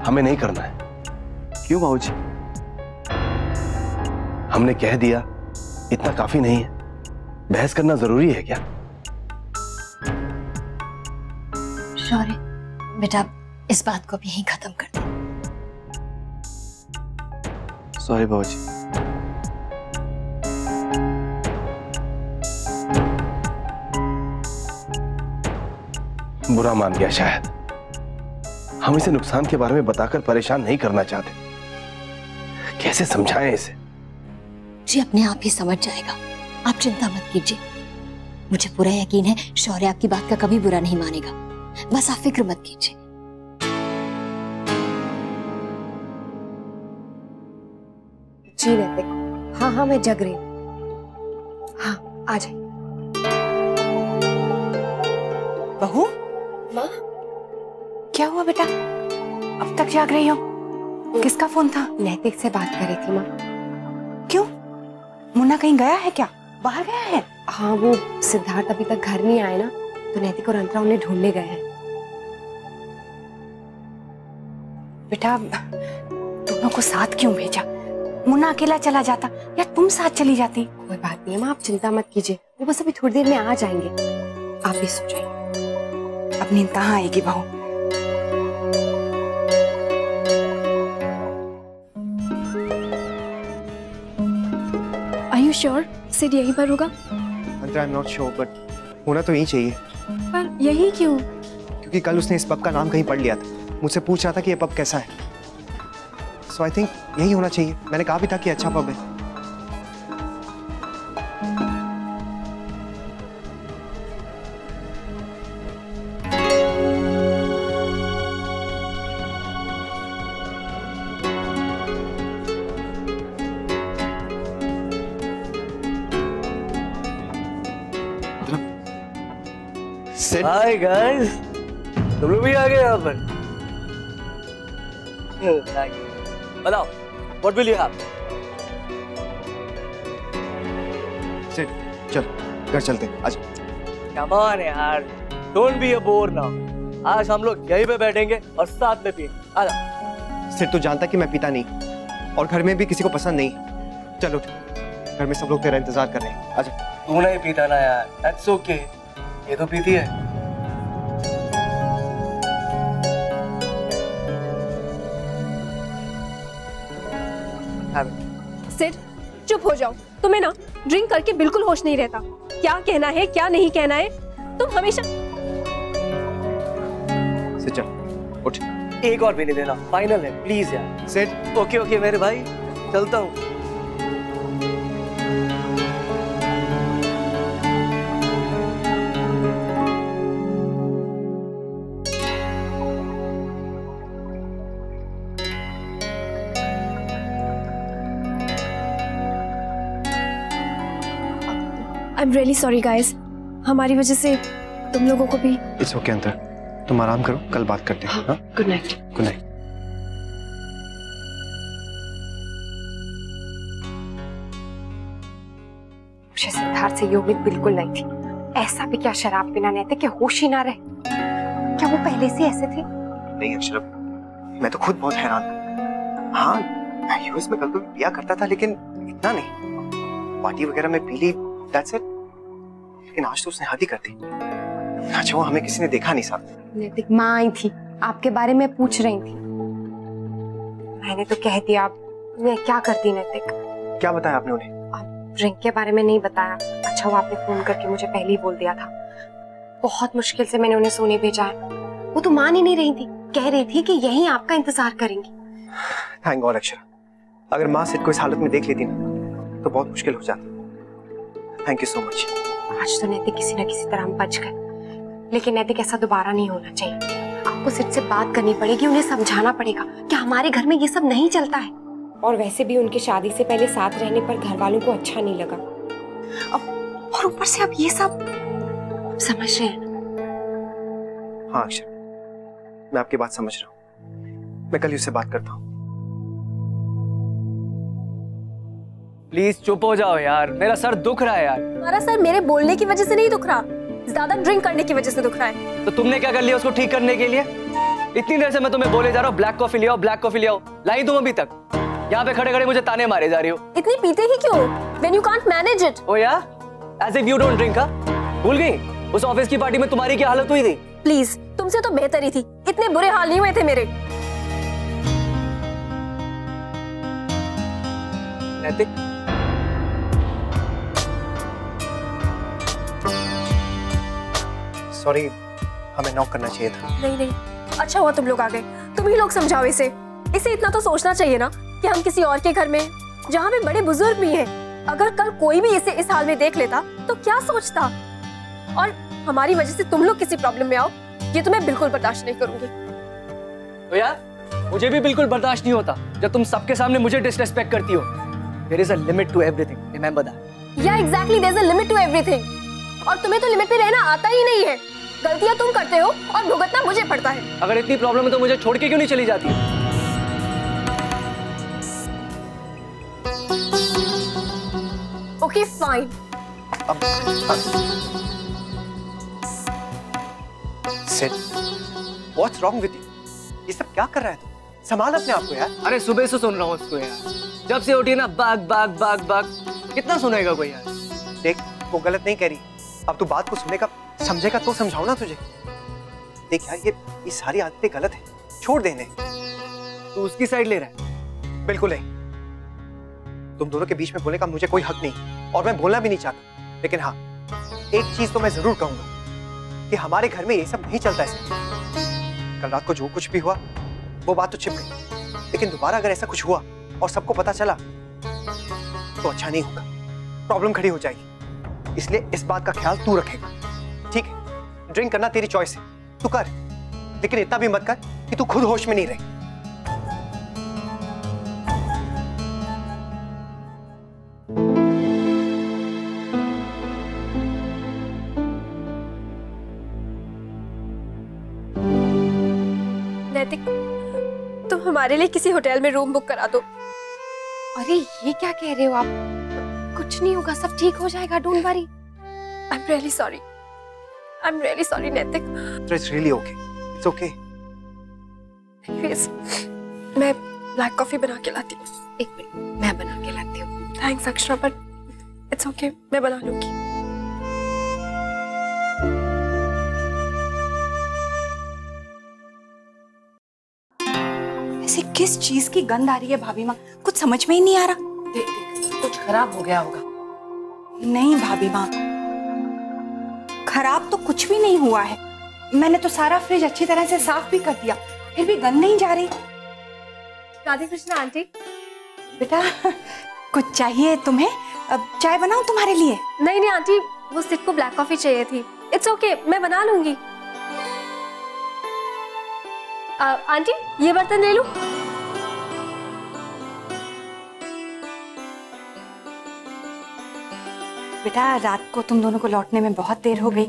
हमें नहीं करना है।
क्यों बाबूजी?
हमने कह दिया, इतना काफी नहीं है? बहस करना जरूरी है क्या?
शौर्य बेटा, इस बात को भी यहीं खत्म कर दे।
सॉरी बाबूजी।
बुरा मान गया शायद। हम इसे नुकसान के बारे में बताकर परेशान नहीं करना चाहते। कैसे समझाएं इसे?
जी अपने आप ही समझ जाएगा, आप चिंता मत कीजिए। मुझे पूरा यकीन है शौर्य आपकी बात का कभी बुरा नहीं मानेगा, बस आप फिक्र मत कीजिए।
जी नैतिक, हाँ हाँ मैं जग रही हूँ। हाँ आ जाइए।
बहू,
माँ
क्या हुआ बेटा? अब तक जाग रही हो? किसका फोन था?
नैतिक से बात कर रही थी माँ।
क्यों? मुन्ना कहीं गया है क्या? बाहर गया है?
हाँ, वो सिद्धार्थ अभी तक घर नहीं आए ना, तो नैतिक और अंतरा उन्हें ढूंढने गए हैं।
बेटा, दोनों को साथ क्यों भेजा? मुन्ना अकेला चला जाता या तुम साथ चली जाती?
कोई बात नहीं है माँ, आप चिंता मत कीजिए, वो बस अभी थोड़ी देर में आ जाएंगे। आप भी सो जाइए।
अब नींद कहाँ आएगी बहू?
Are you sure? सिड यहीं पर होगा?
Antara, I am not sure, but होना तो यही चाहिए।
पर यही क्यों?
क्योंकि कल उसने इस पब का नाम कहीं पढ़ लिया था, मुझसे पूछ रहा था कि ये पब कैसा है। सो आई थिंक यही होना चाहिए। मैंने कहा भी था कि अच्छा पब है।
हाय गाइस, तुम लोग भी आ गए यहाँ पर। बताओ, what will you have?
Sid, चल घर चलते हैं, आज।
कम ऑन यार, don't be a bore now. आज हम लोग यहीं पे बैठेंगे और साथ में पिएंगे।
सिर्फ तू जानता कि मैं पीता नहीं और घर में भी किसी को पसंद नहीं। चलो घर में सब लोग तेरा इंतजार कर रहे हैं, आजा।
तू नहीं पीता ना यार, दैट्स ओके, ये तो पीती है।
सिड, चुप हो जाओ। तुम्हें ना ड्रिंक करके बिल्कुल होश नहीं रहता। क्या कहना है क्या नहीं कहना है, तुम हमेशा।
सिड चल उठ।
एक और पीने देना, फाइनल है प्लीज यार।
सिड।
ओके ओके मेरे भाई, चलता हूँ।
I'm really sorry guys, हमारी वजह से तुम लोगों को भी।
इट्स ओके अंतर, तुम आराम करो, कल बात करते हैं। हाँ?
Good night.
Good night.
मुझे सिद्धार्थ से ये उम्मीद बिल्कुल नहीं थी। ऐसा भी क्या शराब पीना नहीं था कि होश ही ना रहे? क्या वो पहले से ऐसे थे?
नहीं अक्षरा, मैं तो खुद बहुत हैरान था। हाँ, यूएस में कल तो पिया करता था लेकिन इतना नहीं। पार्टी वगैरह में पी ली, दैट्स इट। लेकिन आज तो उसने हद ही कर दी। अच्छा वो हमें किसी ने देखा नहीं साहब।
नैतिक माँ आई थी, आपके बारे में पूछ रही थी। मैंने तो कह दिया, मैं क्या करती नैतिक।
क्या बताया आपने उन्हें?
ड्रिंक के बारे में नहीं बताया। अच्छा वो आपने फोन करके मुझे पहले ही बोल दिया था। बहुत मुश्किल से मैंने उन्हें सोने भेजा है। वो तो मान ही नहीं रही थी, कह रही थी कि यहीं आपका इंतजार करेंगी।
थैंक गॉड अक्षरा, अगर माँ सिड को इस हालत में देख लेती ना तो बहुत मुश्किल हो जाता। Thank you so much.
आज तो नैतिक किसी न किसी तरह हम बच गए, लेकिन नैतिक ऐसा दोबारा नहीं होना चाहिए। आपको सिड से बात करनी पड़ेगी, उन्हें समझाना पड़ेगा कि हमारे घर में ये सब नहीं चलता है। और वैसे भी उनकी शादी से पहले साथ रहने पर घर वालों को अच्छा नहीं लगा। और ऊपर से अब ये सब समझ रहे हैं।
हाँ अक्षर, मैं आपकी बात समझ रहा हूँ। मैं कल ही उससे बात करता हूँ।
प्लीज चुप हो जाओ यार, मेरा सर दुख रहा है यार।
हमारा सर मेरे बोलने की वजह से नहीं दुख रहा, ज्यादा ड्रिंक करने की वजह से दुख रहा है।
तो तुमने क्या कर लिया उसको ठीक करने के लिए? इतनी देर से मैं तुम्हें बोले जा रहा हूँ ब्लैक कॉफी ले आओ, ब्लैक कॉफी ले आओ, लाई तुम अभी तक। यहाँ पे खड़े खड़े मुझे ताने मारे जा रही हो।
इतनी पीते ही क्यों? When you can't manage it.
ओ यार, as if you don't drink, हाँ? भूल गई उस ऑफिस की पार्टी में तुम्हारी क्या हालत हुई थी?
प्लीज, तुमसे तो बेहतर ही थी, इतने बुरे हाल नहीं हुए थे मेरे।
नैतिक,
सॉरी, हमें नॉक करना चाहिए था।
नहीं नहीं, अच्छा हुआ तुम लोग आ गए। तुम ही लोग समझाओ इसे। इसे इतना तो सोचना चाहिए ना कि हम किसी और के घर में, जहाँ पे बड़े बुजुर्ग भी हैं, अगर कल कोई भी इसे इस हाल में देख लेता तो क्या सोचता। और हमारी वजह से तुम लोग किसी प्रॉब्लम में आओ, ये तो मैं बिल्कुल बर्दाश्त नहीं करूंगी।
तो यार मुझे भी बिल्कुल बर्दाश्त नहीं होता जब तुम सबके सामने मुझे डिसरेस्पेक्ट करती हो। There is a limit to everything, remember that.
Yeah, exactly, there's a limit to everything. और तुम्हें तो लिमिट पे रहना आता ही नहीं है। गलतियां तुम करते हो और भुगतना मुझे पड़ता है।
अगर इतनी प्रॉब्लम है तो मुझे छोड़ के क्यों नहीं चली जाती?
Okay, fine.
Sid, what's wrong with you? ये सब क्या कर रहा है तू? संभाल अपने आप को यार।
अरे सुबह से सुन रहा हूँ उसको यार, जब से उठी ना बाग बाग बाग बाग, कितना सुनेगा कोई यार?
देख, वो गलत नहीं कह रही। अब तू बात को सुनेगा, समझेगा तो समझाओ ना तुझे। देख यार, ये सारी आदतें गलत है, छोड़ दे इन्हें।
तू उसकी साइड ले रहा है?
बिल्कुल नहीं। तुम दोनों के बीच में बोलने का मुझे कोई हक नहीं और मैं बोलना भी नहीं चाहता। लेकिन हाँ, एक चीज तो मैं जरूर कहूंगा कि हमारे घर में ये सब नहीं चलता ऐसे। कल रात को जो कुछ भी हुआ वो बात तो छिप गई, लेकिन दोबारा अगर ऐसा कुछ हुआ और सबको पता चला तो अच्छा नहीं होगा, प्रॉब्लम खड़ी हो जाएगी। इसलिए इस बात का ख्याल तू रखेगा, ठीक है? ड्रिंक करना तेरी चॉइस है, तू कर, लेकिन इतना भी मत कर कि तू खुद होश में नहीं रहे।
नैतिक, तुम हमारे लिए किसी होटल में रूम बुक करा दो।
अरे ये क्या कह रहे हो आप? कुछ नहीं होगा, सब ठीक हो जाएगा, don't worry.
I'm really sorry. I'm really sorry, नैतिक।
It's really okay. It's okay.
मैं ब्लैक कॉफी बना के लाती हूँ।
एक मिनट, मैं बना के लाती हूँ।
Thanks Akshara, but it's okay, मैं बना लूंगी।
ऐसे किस चीज की गंध आ रही है भाभी माँ, कुछ समझ में ही नहीं आ रहा।
देख देख, कुछ खराब हो गया होगा।
नहीं भाभी माँ, खराब तो कुछ भी नहीं हुआ है। मैंने तो सारा फ्रिज अच्छी तरह से साफ भी कर दिया, फिर भी गंध नहीं जा रही।
राधे कृष्ण आंटी।
बेटा कुछ चाहिए तुम्हें? अब चाय बनाऊं तुम्हारे लिए?
नहीं नहीं आंटी, वो सिड को ब्लैक कॉफी चाहिए थी। इट्स ओके, मैं बना लूंगी। आंटी ये बर्तन ले लूं?
बेटा रात को तुम दोनों को लौटने में बहुत देर हो गई।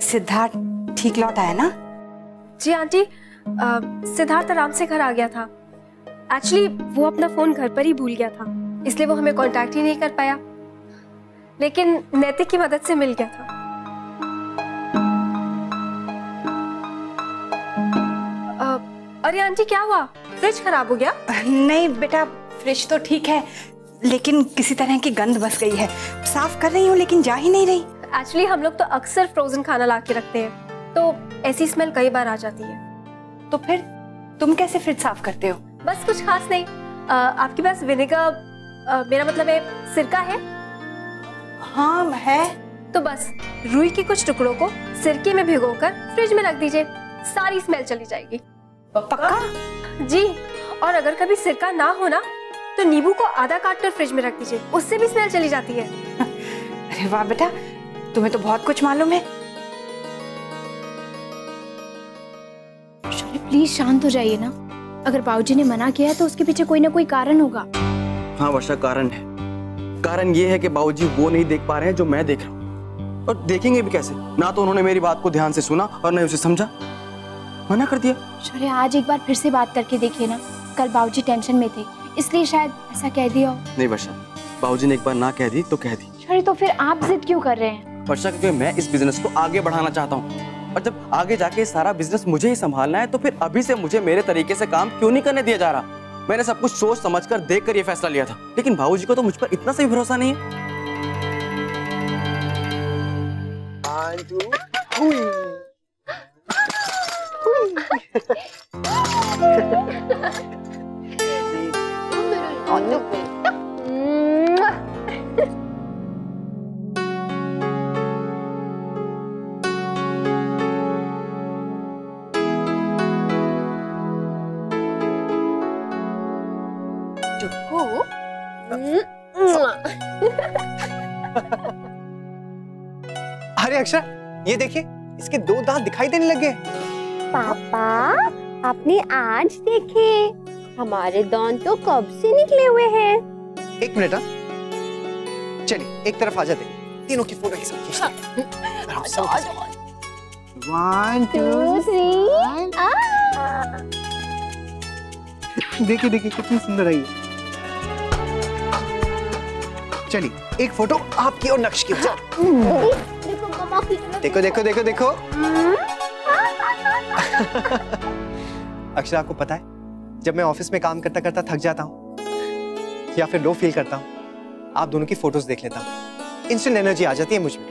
सिद्धार्थ ठीक लौट आया ना?
जी आंटी, सिद्धार्थ आराम से घर आ गया था। एक्चुअली वो अपना फोन घर पर ही भूल गया था, इसलिए वो हमें कांटेक्ट ही नहीं कर पाया, लेकिन नैतिक की मदद से मिल गया था। अरे आंटी क्या हुआ, फ्रिज खराब हो गया?
नहीं बेटा, फ्रिज तो ठीक है, लेकिन किसी तरह की गंध बस गई है। साफ कर रही हूँ लेकिन जा ही नहीं रही।
एक्चुअली हम लोग तो अक्सर फ्रोजन खाना ला के रखते हैं, तो ऐसी स्मेल कई बार आ जाती है।
तो फिर तुम कैसे फ्रिज साफ करते हो?
बस कुछ खास नहीं। आपके पास विनेगर, मेरा मतलब है सिरका है?
हाँ है।
तो बस रुई के कुछ टुकड़ों को सिरके में भिगोकर फ्रिज में रख दीजिए, सारी स्मेल चली जाएगी।
पक्का?
जी, और अगर कभी सिरका ना हो ना, तो नींबू को आधा काट कर फ्रिज में रख दीजिए, उससे भी स्मेल चली जाती है।
अरे वाह बेटा, तुम्हें तो बहुत कुछ मालूम है।
प्लीज शांत हो जाइए ना। अगर बाबूजी ने मना किया है तो उसके पीछे कोई ना कोई कारण होगा।
हाँ वर्षा, कारण है। कारण ये है कि बाबूजी वो नहीं देख पा रहे हैं जो मैं देख रहा हूँ, और देखेंगे भी कैसे? ना तो उन्होंने मेरी बात को ध्यान से सुना और न उसे समझा, मना कर दिया।
शौर्य आज एक बार फिर से बात करके देखिए ना। कल बाबूजी टेंशन में थे, इसलिए शायद ऐसा कह दिया हो।
नहीं वर्षा, बाबूजी ने एक बार ना कह दी तो कह दी।
शौर्य तो फिर आप जिद क्यों कर रहे हैं?
वर्षा, क्योंकि मैं इस बिजनेस को आगे बढ़ाना चाहता हूँ, और जब आगे जाके सारा बिजनेस मुझे ही संभालना है, तो फिर अभी से मुझे मेरे तरीके से काम क्यों नहीं करने दिया जा रहा? मैंने सब कुछ सोच समझकर देखकर ये फैसला लिया था, लेकिन बाबूजी को तो मुझ पर इतना सही भरोसा नहीं है।
अरे अक्षरा, ये देखिए, इसके 2 दांत दिखाई देने लगे।
पापा आपने आज देखे, हमारे दांत तो कब से निकले हुए हैं।
1 मिनट, चलिए एक तरफ आ जाते हैं, तीनों की फोटो एक साथ खींचते हैं। 1 2 3 देखिए देखिए कितनी सुंदर है ये। चलिए एक फोटो आपकी और नक्श की।
देखो मम्मा की तरफ।
देखो देखो देखो देखो। अक्षरा, आपको पता है, जब मैं ऑफिस में काम करता करता थक जाता हूँ या फिर लो फील करता हूँ, आप दोनों की फोटोज देख लेता हूँ, इंस्टेंट एनर्जी आ जाती है मुझ में।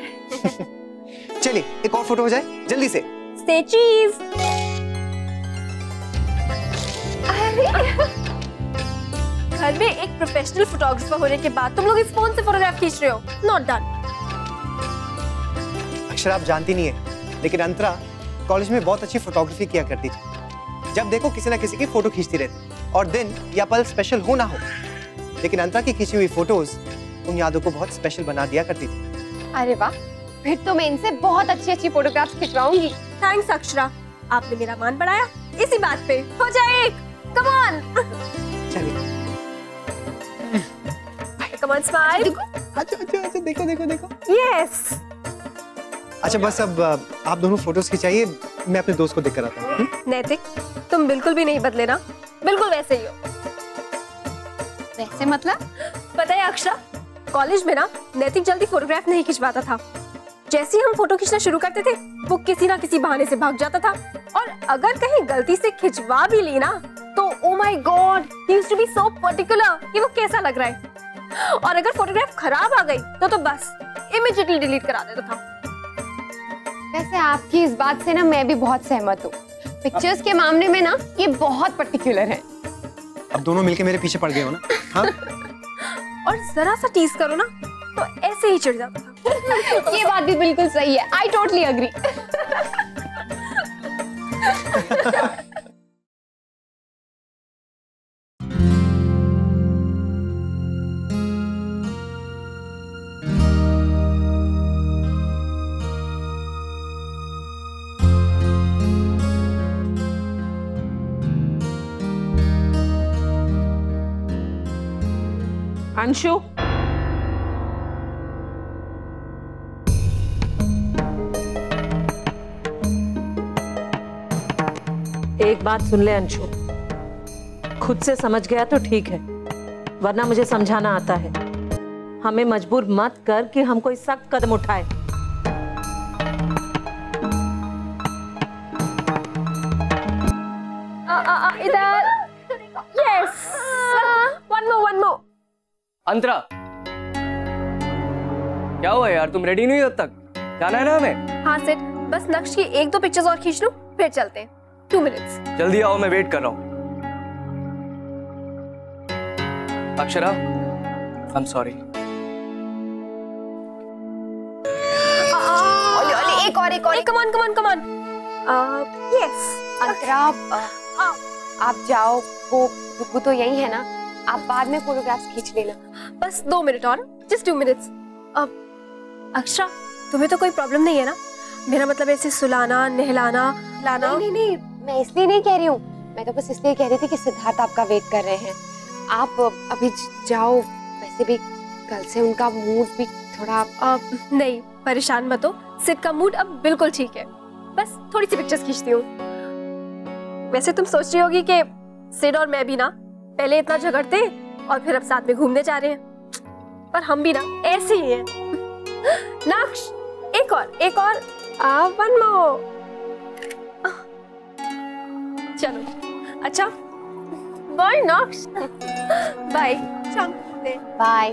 चलिए एक और फोटो हो जाए जल्दी से।
Say cheese। घर में एक प्रोफेशनल फोटोग्राफर होने के बाद तुम लोग इस फोन से फोटोग्राफ खींच रहे हो। Not done.
अक्षरा, आप जानती नहीं है, लेकिन अंतरा कॉलेज में बहुत अच्छी फोटोग्राफी किया करती थी। जब देखो किसी ना किसी की फोटो खींचती रहती, और दिन या पल स्पेशल हो ना हो, लेकिन अंतरा की खींची हुई फोटोज उन यादों को बहुत स्पेशल बना दिया करती थी।
अरे वाह, फिर तो मैं इनसे बहुत अच्छी फोटोग्राफ्स खिंचवाऊंगी।
थैंक्स अक्षरा, आपने मेरा मान बढ़ाया। इसी बात पे हो जाए एक। Come on.
चलिए
कम ऑन, स्माइल।
अच्छा अच्छा अच्छा, देखो देखो देखो।
यस।
अच्छा बस अब आप दोनों फोटोज खिंचाइए, मैं अपने दोस्त को देख कर आता हूँ।
नैतिक, तुम बिल्कुल भी नहीं बदले ना, बिल्कुल वैसे ही हो।
वैसे मतलब?
पता है अक्षरा, कॉलेज में ना नैतिक जल्दी फोटोग्राफ नहीं खिंचवाता था। जैसे ही हम फोटो खींचना शुरू करते थे वो किसी ना किसी बहाने से भाग जाता था, और अगर कहीं गलती से खिंचवा भी ली ना तो oh my god, he used to be so particular कि वो कैसा लग रहा है, और अगर फोटोग्राफ खराब आ गई तो बस इमीडिएटली डिलीट करा देता था।
वैसे आपकी इस बात से ना मैं भी बहुत सहमत हूँ। पिक्चर्स के मामले में ना ये बहुत पर्टिकुलर है।
अब दोनों मिलके मेरे पीछे पड़ गए हो ना? हाँ?
और जरा सा टीज करो ना तो ऐसे ही चिढ़ जाता था।
ये बात भी बिल्कुल सही है, आई टोटली अग्री।
अंशु, एक बात सुन ले अंशु, खुद से समझ गया तो ठीक है, वरना मुझे समझाना आता है। हमें मजबूर मत कर कि हम कोई सख्त कदम उठाए।
इधर, यस, वन मोर।
अंतरा, क्या हुआ यार, तुम रेडी नहीं हो अब तक? जाना है ना हमें?
हाँ सेठ, बस नक्श की 1-2 पिक्चर्स और खींच लूं, फिर चलते हैं। 2 मिनट्स।
जल्दी आओ, मैं वेट कर रहा हूँ। अक्षरा, आई एम सॉरी।
एक और
कम ऑन। यस।
अंतरा, आप जाओ, वो रुकू तो यही है ना, आप बाद में फोटोग्राफ्स खींच लेना।
बस 2 मिनट और, जस्ट 2 मिनट्स। अक्षरा, तुम्हें तो कोई प्रॉब्लम नहीं है ना? मेरा मतलब ऐसे सुलाना, नहलाना, लाना।
नहीं, मैं इसलिए नहीं कह रही हूँ, मैं तो बस इसलिए कह रही थी कि सिद्धार्थ आपका वेट कर रहे हैं। आप अभी जाओ, वैसे भी कल से उनका मूड भी थोड़ा
नहीं, परेशान मत हो, सिद का मूड अब बिल्कुल ठीक है। बस थोड़ी सी पिक्चर्स खींचती हूँ। वैसे तुम सोच रही होगी कि सिड और मैं भी ना पहले इतना झगड़ते और फिर अब साथ में घूमने जा रहे हैं, पर हम भी ना ऐसे ही हैं। नक्श, एक और, वन मोर। चलो, अच्छा, बाय नक्श। बाय, शाम को
बाय।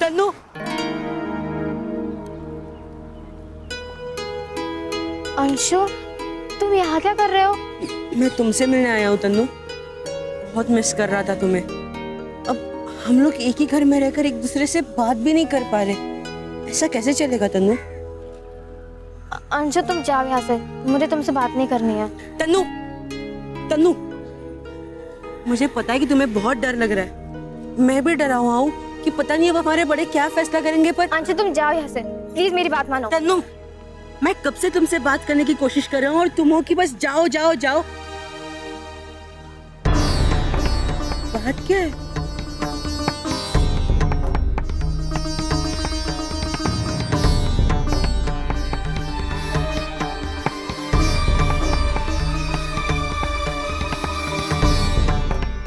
तन्नू,
अंशु, तुम यहाँ क्या कर रहे हो?
मैं तुमसे मिलने आया हूँ तन्नू, बहुत मिस कर रहा था तुम्हें। अब हम लोग एक ही घर में रहकर एक दूसरे से बात भी नहीं कर पा रहे, ऐसा कैसे चलेगा तन्नू?
अंशु, तुम जाओ यहाँ से, मुझे तुमसे बात नहीं करनी है।
तन्नू, मुझे पता है कि तुम्हें बहुत डर लग रहा है, मैं भी डरा हुआ हूँ कि पता नहीं अब हमारे बड़े क्या फैसला करेंगे, पर
अंशु तुम जाओ यहाँ से, प्लीज मेरी बात मानो।
तन्नू, मैं कब से तुमसे बात करने की कोशिश कर रहा हूँ और तुम हो कि बस जाओ जाओ जाओ। बात क्या है?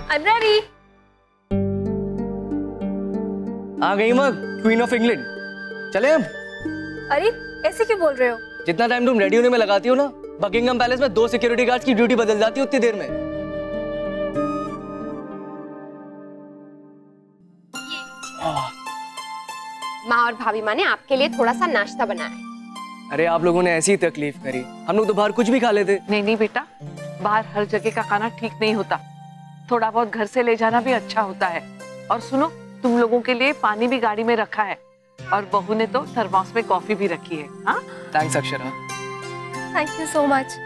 I'm ready.
आ गई मग, क्वीन ऑफ इंग्लैंड। चले हम?
अरे ऐसे क्यों बोल रहे हो?
जितना टाइम तुम रेडी होने में लगाती हो ना, बकिंगम पैलेस में 2 सिक्योरिटी गार्ड्स की ड्यूटी बदल जाती है उतनी देर में।
माँ और भाभी माँ ने आपके लिए थोड़ा सा नाश्ता बनाया है।
अरे आप लोगों ने ऐसी तकलीफ करी, हम लोग तो बाहर कुछ भी खा लेते।
नहीं बेटा, बाहर हर जगह का खाना ठीक नहीं होता, थोड़ा बहुत घर से ले जाना भी अच्छा होता है। और सुनो, तुम लोगों के लिए पानी भी गाड़ी में रखा है, और बहू ने तो थर्मोस में कॉफी भी रखी है। हाँ,
thanks Akshara.
Thank you so much.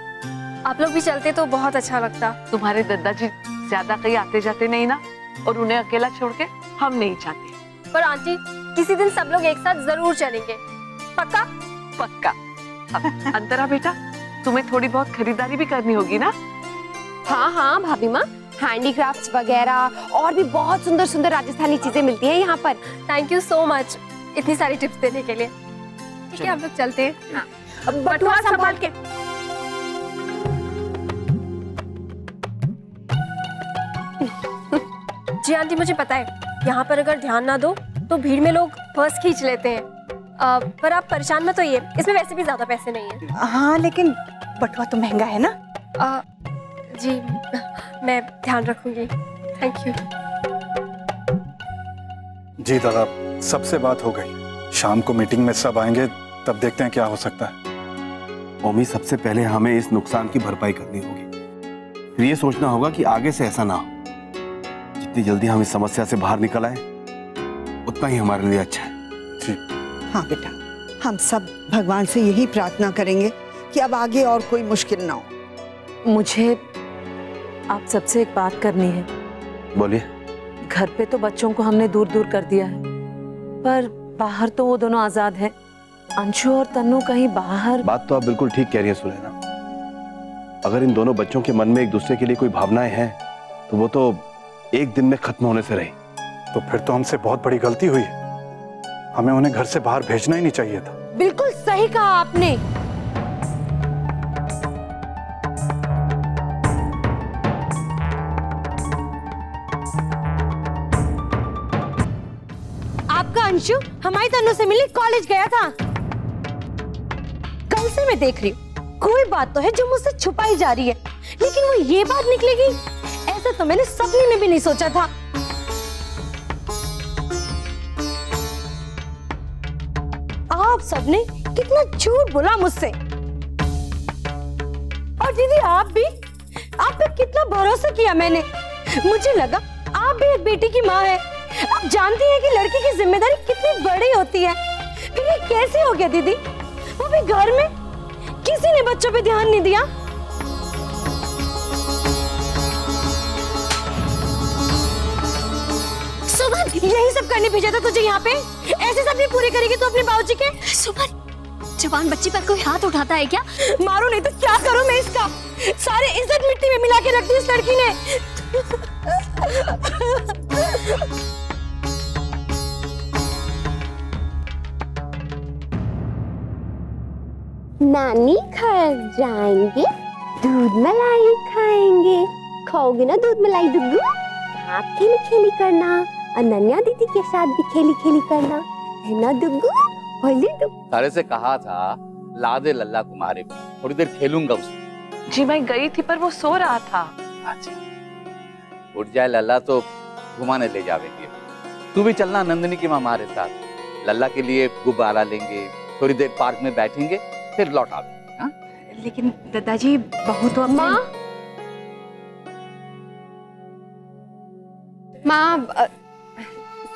आप लोग भी चलते तो बहुत अच्छा लगता।
तुम्हारे दादाजी ज्यादा कहीं आते जाते नहीं ना, और उन्हें अकेला छोड़ के हम नहीं चाहते।
पर आंटी, किसी दिन सब लोग एक साथ जरूर चलेंगे, पक्का?
पक्का। अंतरा बेटा, तुम्हें थोड़ी बहुत खरीदारी भी करनी होगी ना?
हाँ हाँ भाभी माँ, हैंडीक्राफ्ट्स वगैरह और भी बहुत सुंदर सुंदर राजस्थानी चीजें मिलती हैं यहाँ पर।
थैंक यू सो मच इतनी सारी टिप्स देने के लिए। ठीक है, हम लोग चलते हैं।
हाँ।
बटुआ संभाल के। जी आंटी, मुझे पता है यहाँ पर अगर ध्यान ना दो तो भीड़ में लोग पर्स खींच लेते हैं। पर आप परेशान मत होइए, इसमें वैसे भी ज्यादा पैसे नहीं है।
हाँ लेकिन बटुआ तो महंगा है ना।
जी मैं ध्यान रखूंगी, थैंक यू।
जी दादा, सबसे बात हो गई, शाम को मीटिंग में सब आएंगे, तब देखते हैं क्या हो सकता है।
ओमी, सबसे पहले हमें इस नुकसान की भरपाई करनी होगी, फिर ये सोचना होगा कि आगे से ऐसा ना हो। जितनी जल्दी हम इस समस्या से बाहर निकल आए उतना ही हमारे लिए अच्छा है।
जी
हाँ बेटा, हम सब भगवान से यही प्रार्थना करेंगे कि अब आगे और कोई मुश्किल ना हो।
मुझे आप सबसे एक बात करनी है।
बोलिए।
घर पे तो बच्चों को हमने दूर दूर कर दिया है, पर बाहर तो वो दोनों आजाद हैं। अंशु और तन्नू कहीं बाहर।
बात तो आप बिल्कुल ठीक कह रही हैं सुलैना। अगर इन दोनों बच्चों के मन में एक दूसरे के लिए कोई भावनाएं हैं तो वो तो एक दिन में खत्म होने से रही।
तो फिर तो हमसे बहुत बड़ी गलती हुई, हमें उन्हें घर से बाहर भेजना ही नहीं चाहिए था।
बिल्कुल सही कहा आपने। आपका अंशु हमारी तन्नू से मिलने कॉलेज गया था। कल से मैं देख रही हूँ कोई बात तो है जो मुझसे छुपाई जा रही है, लेकिन वो ये बात निकलेगी ऐसा तो मैंने सपने में भी नहीं सोचा था। आप सबने कितना झूठ बोला मुझसे। और दीदी आप पे कितना भरोसा किया मैंने। मुझे लगा आप भी एक बेटी की माँ है, आप जानती हैं कि लड़की की जिम्मेदारी कितनी बड़ी होती है। फिर ये कैसे हो गया दीदी? वो भी घर में किसी ने बच्चों पे ध्यान नहीं दिया। सुमन, यही सब करने भेजा था तुझे यहाँ पे? ऐसे सपने पूरे करेगी तू अपने बाबूजी के?
सुमन, जवान बच्ची पर कोई हाथ उठाता है क्या?
मारो नहीं तो क्या करूं मैं इसका? सारे इज्जत मिट्टी में मिला के रख दी इस लड़की ने।
नानी घर जाएंगे, दूध मलाई खाएंगे। खाओगे ना दूध मलाई दुग्गू? आप खेली खेली करना, अनन्या दीदी के साथ भी खेली खेली करना, है ना दुग्गू? बोली तो।
सारे से कहा था ला दे लल्ला कुमारे को, थोड़ी देर खेलूंगा उससे।
जी मैं गई थी पर वो सो रहा था।
अच्छा, उठ जाए लल्ला तो घुमाने ले जावेंगे। तू भी चलना नंदिनी की माँ हमारे साथ। लल्ला के लिए गुब्बारा लेंगे, थोड़ी देर पार्क में बैठेंगे, फिर लौट आवेंगे। हाँ?
लेकिन दादाजी बहू तो अपने...
माँ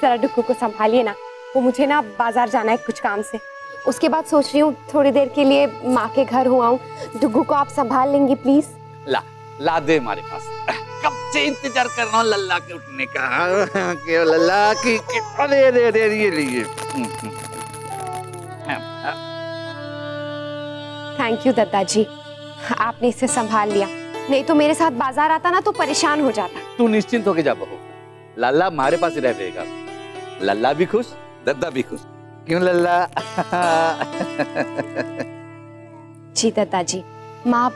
जरा डुक्कू को संभालिए ना, वो मुझे ना बाजार जाना है कुछ काम से। उसके बाद सोच रही हूँ थोड़ी देर के लिए माँ के घर हुआ हूँ। डुग्गू को आप संभाल लेंगी प्लीज?
ला दे हमारे पास। कब से इंतजार कर रहा हूँ लल्ला के उठने का। क्यों लल्ला की अरे अरे अरे ये लीजिए।
थैंक यू दादाजी, आपने इसे संभाल लिया, नहीं तो मेरे साथ बाजार आता ना तो परेशान हो जाता।
तू निश्चिंत होके जा बहू, लल्ला हमारे पास ही रहेगा। लल्ला भी खुश, दद्दा भी खुश। क्यों लल्ला?
जी दादाजी। माँ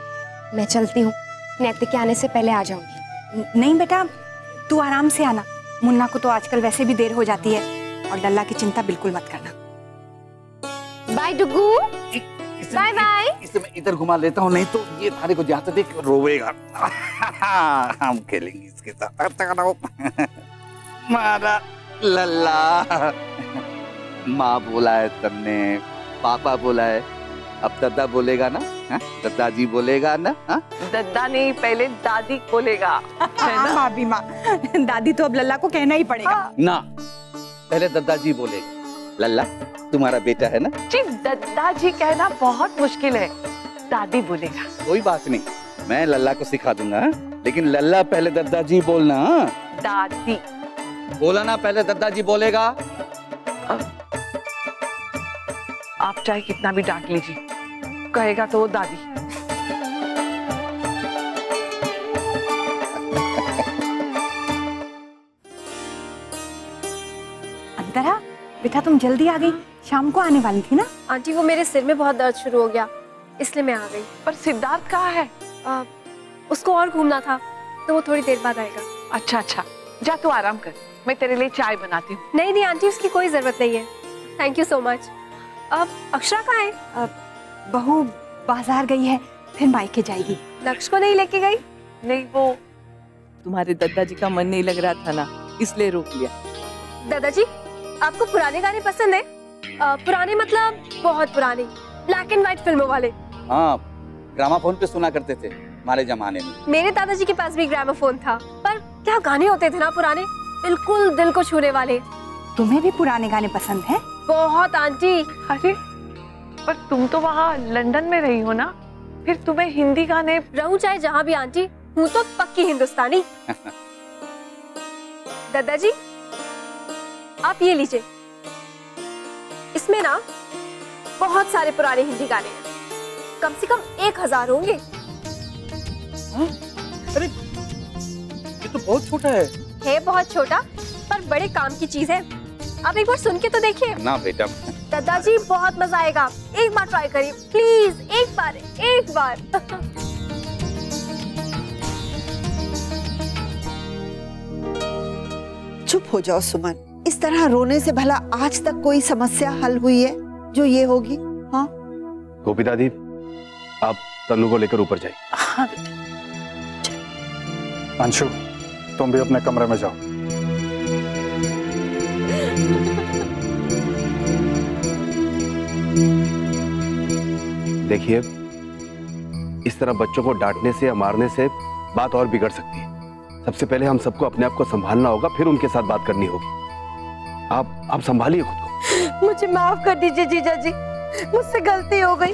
मैं चलती हूँ, नैतिक के आने से पहले आ जाऊंगी।
नहीं बेटा, तू आराम से आना। मुन्ना को तो आजकल वैसे भी देर हो जाती है, और लल्ला की चिंता बिल्कुल मत करना।
बाय डुग्गू। Bye bye.
इसे मैं इधर घुमा लेता हूँ, नहीं तो ये थारे को जाते देख रोवेगा। हम खेलेंगे इसके साथ। मारा लल्ला। माँ बोला है तुमने, पापा बोला है, अब दद्दा बोलेगा ना? दद्दा जी बोलेगा ना?
दद्दा नहीं, पहले दादी बोलेगा।
हाँ भाभी माँ, दादी तो अब लल्ला को कहना ही पड़ेगा।
ना, पहले दद्दा जी बोलेगा। लल्ला तुम्हारा बेटा है ना?
जी दद्दा जी कहना बहुत मुश्किल है, दादी बोलेगा।
कोई बात नहीं, मैं लल्ला को सिखा दूंगा, लेकिन लल्ला पहले दद्दा जी बोलना।
दादी
बोला ना, पहले दद्दा जी बोलेगा।
आप चाहे कितना भी डांट लीजिए, कहेगा तो वो दादी।
अंतरा बेटा, तुम जल्दी आ गई, शाम को आने वाली थी ना?
आंटी वो मेरे सिर में बहुत दर्द शुरू हो गया, इसलिए मैं आ गई।
पर सिद्धार्थ कहाँ है?
उसको और घूमना था, तो वो थोड़ी देर बाद आएगा।
अच्छा अच्छा, जा तू आराम कर, मैं तेरे लिए चाय बनाती हूँ।
नहीं नहीं आंटी, उसकी कोई जरूरत नहीं है। Thank you so much. अब अक्षरा कहाँ है?
बहू बाजार गई है, फिर मायके जाएगी।
लक्ष्य को नहीं लेके गई?
नहीं, वो तुम्हारे दादाजी का मन नहीं लग रहा था ना, इसलिए रोक लिया।
दादाजी, आपको पुराने गाने पसंद है? पुराने मतलब बहुत पुराने, ब्लैक एंड व्हाइट फिल्मों वाले?
हाँ, ग्रामाफोन पे सुना करते थे हमारे जमाने में।
मेरे दादाजी के पास भी ग्रामाफोन था, पर क्या गाने होते थे ना पुराने, बिल्कुल दिल को छूने वाले।
तुम्हें भी पुराने गाने पसंद हैं?
बहुत आंटी।
अरे पर तुम तो वहाँ लंदन में रही हो ना, फिर तुम्हें हिंदी गाने?
रहूं चाहे जहाँ भी आंटी, हूँ तो पक्की हिंदुस्तानी। दादाजी आप ये लीजिए, इसमें ना बहुत सारे पुराने हिंदी गाने हैं, कम से कम 1000 होंगे।
अरे ये तो बहुत छोटा है
बहुत छोटा, पर बड़े काम की चीज है। आप एक बार सुन के तो देखिए
ना बेटा।
दादाजी बहुत मजा आएगा, एक बार ट्राई करिए प्लीज, एक बार।
चुप हो जाओ सुमन, इस तरह रोने से भला आज तक कोई समस्या हल हुई है जो ये होगी? हाँ
गोपी दादी, आप तन्नू को लेकर ऊपर जाइए।
हाँ।
अंशु, तुम भी अपने कमरे में जाओ।
देखिए, इस तरह बच्चों को डांटने से या मारने से बात और बिगड़ सकती है। सबसे पहले हम सबको अपने आप को संभालना होगा, फिर उनके साथ बात करनी होगी। आप संभालिए खुद को।
मुझे माफ कर दीजिए जीजा जी, मुझसे गलती हो गई।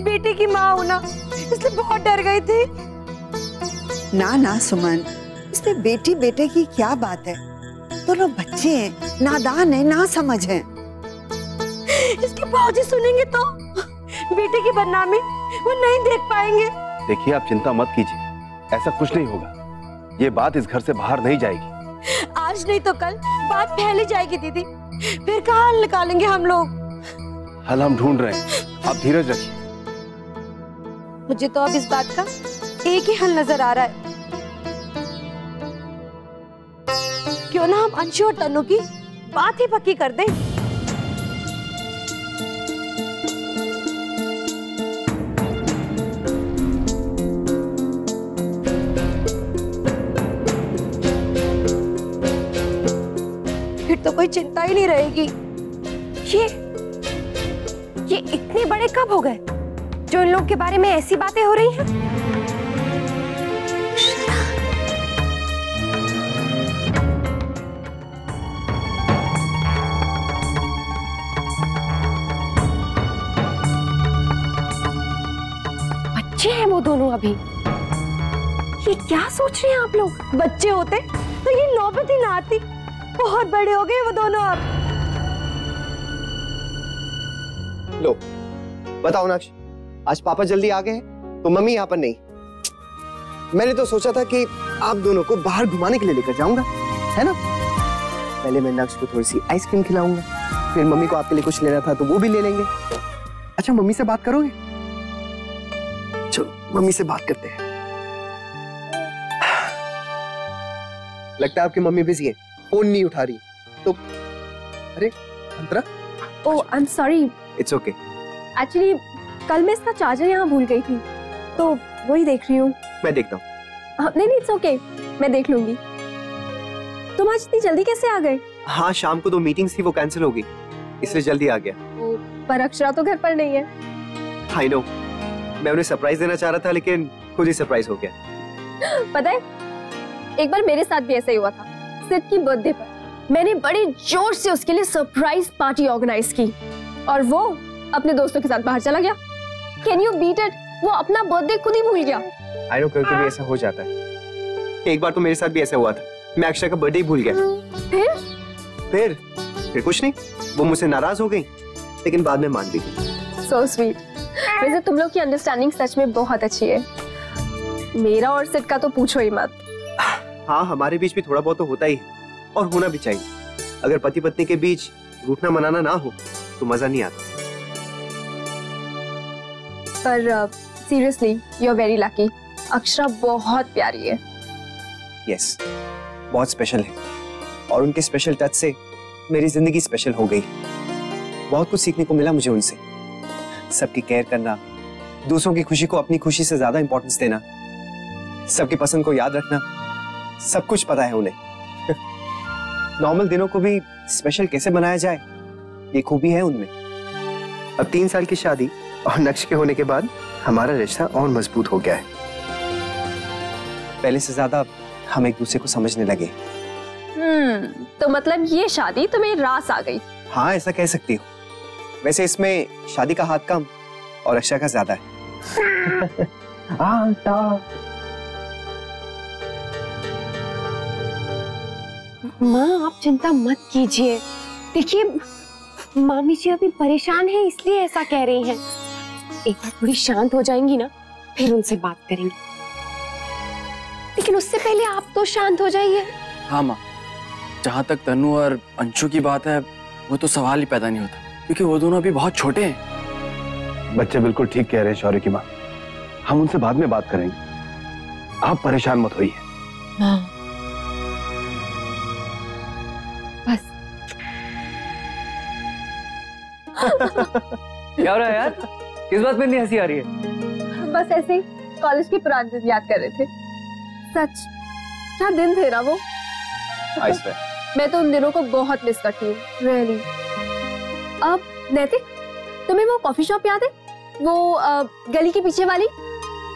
बेटी की माँ हूं ना, इसलिए बहुत डर गई थी।
ना सुमन, इसमें बेटी बेटे की क्या बात है? दोनों बच्चे हैं, नादान है, ना समझ है।
इसके बावजूद सुनेंगे तो बेटे की बदनामी वो नहीं देख पाएंगे।
देखिए, आप चिंता मत कीजिए, ऐसा कुछ नहीं होगा। ये बात इस घर से बाहर नहीं जाएगी।
आज नहीं तो कल बात फैल जाएगी दीदी, फिर कहाँ हल निकालेंगे हम लोग?
हल हम ढूंढ रहे हैं, आप धीरज रखिए।
मुझे तो अब इस बात का एक ही हल नजर आ रहा है। क्यों ना हम अंशु और तन्नू की बात ही पक्की कर दें। फिर तो कोई चिंता ही नहीं रहेगी। ये इतने बड़े कब हो गए जो इन लोग के बारे में ऐसी बातें हो रही हैं? बच्चे हैं वो दोनों अभी। ये क्या सोच रहे हैं आप लोग? बच्चे होते तो ये नौबत ही ना आती। बहुत बड़े हो गए वो दोनों अब।
लो बताओ नाक्ष, आज पापा जल्दी आ गए तो मम्मी यहाँ पर नहीं। मैंने तो सोचा था कि आप दोनों को बाहर घुमाने के लिए लेकर जाऊंगा, है ना? पहले मैं नक्ष को थोड़ी सी आइसक्रीम खिलाऊंगा, फिर मम्मी को आपके लिए कुछ लेना था तो वो भी ले लेंगे। अच्छा, मम्मी से बात करोगे? चलो मम्मी से बात करते हैं। लगता है आपकी मम्मी बिजी है, फोन नहीं उठा रही। तो अरे Antara,
oh I am sorry.
It's okay.
Actually कल मैं इसका चार्जर यहाँ भूल गई थी, तो वही देख रही हूँ।
मैं देखता हूँ।
नहीं इट्स ओके, मैं देख लूंगी। तुम आज इतनी जल्दी कैसे आ गए?
हाँ, शाम को 2 मीटिंग्स थी, वो कैंसिल हो गई, इसलिए जल्दी आ गया।
पर अक्षरा तो घर पर नहीं है।
आई नो, मैं उन्हें सरप्राइज देना चाह रहा था, लेकिन खुद ही सरप्राइज हो गया।
पता है, एक बार मेरे साथ भी ऐसा ही हुआ था। सिड की बर्थडे पर मैंने बड़े जोर से उसके लिए सरप्राइज पार्टी ऑर्गेनाइज की और वो अपने दोस्तों के साथ बाहर चला गया। Can you beat it? वो अपना बर्थडे खुद ही भूल गया।
आई नो, कभी-कभी ऐसा हो जाता है। एक बार तो मेरे साथ भी ऐसा हुआ था, मैं अक्षय का बर्थडे ही भूल गया। फिर कुछ नहीं, वो मुझसे नाराज हो गई, लेकिन बाद में मान भी गई।
सो स्वीट। वैसे तुम लोग की अंडरस्टैंडिंग सच में बहुत अच्छी है। मेरा और सिड का तो पूछो ही मत।
हाँ, हमारे बीच भी थोड़ा बहुत तो होता ही है, और होना भी चाहिए। अगर पति पत्नी के बीच रूठना मनाना ना हो तो मजा नहीं आता।
पर seriously you are very lucky. Akshara बहुत प्यारी है।
यस, बहुत स्पेशल है और उनके स्पेशल टच से मेरी जिंदगी स्पेशल हो गई। बहुत कुछ सीखने को मिला मुझे उनसे। सबकी केयर करना, दूसरों की खुशी को अपनी खुशी से ज्यादा इंपॉर्टेंस देना, सबकी पसंद को याद रखना, सब कुछ पता है उन्हें। नॉर्मल दिनों को भी स्पेशल कैसे बनाया जाए, ये खूबी है उनमें। अब 3 साल की शादी और नक्श के होने के बाद हमारा रिश्ता और मजबूत हो गया है। पहले से ज्यादा हम एक दूसरे को समझने लगे।
तो मतलब ये शादी तुम्हें रास आ गई?
हाँ, ऐसा कह सकती हो। वैसे इसमें शादी का हाथ कम और अक्षय का ज्यादा है।
माँ आप चिंता मत कीजिए। देखिए मामी जी अभी परेशान है इसलिए ऐसा कह रही हैं। एक बार थोड़ी शांत हो जाएंगी ना फिर उनसे बात करेंगे। लेकिन उससे पहले आप तो शांत हो जाइए।
हाँ माँ, जहाँ तक तन्नू और अंशु की बात है वो तो सवाल ही पैदा नहीं होता, क्योंकि वो दोनों अभी बहुत छोटे हैं।
बच्चे बिल्कुल ठीक कह रहे हैं शौर्य की माँ, हम उनसे बाद में बात करेंगे, आप परेशान मत होइए।
हाँ बस।
क्या हो रहा है यार? किस बात में इतनी हंसी आ रही है?
बस ऐसे ही कॉलेज के पुराने दिन याद कर रहे थे। सच क्या दिन थे ना वो। मैं तो उन दिनों को बहुत मिस करती हूँ, रियली। अब नैतिक, तुम्हें वो कॉफी शॉप याद है, वो गली के पीछे वाली?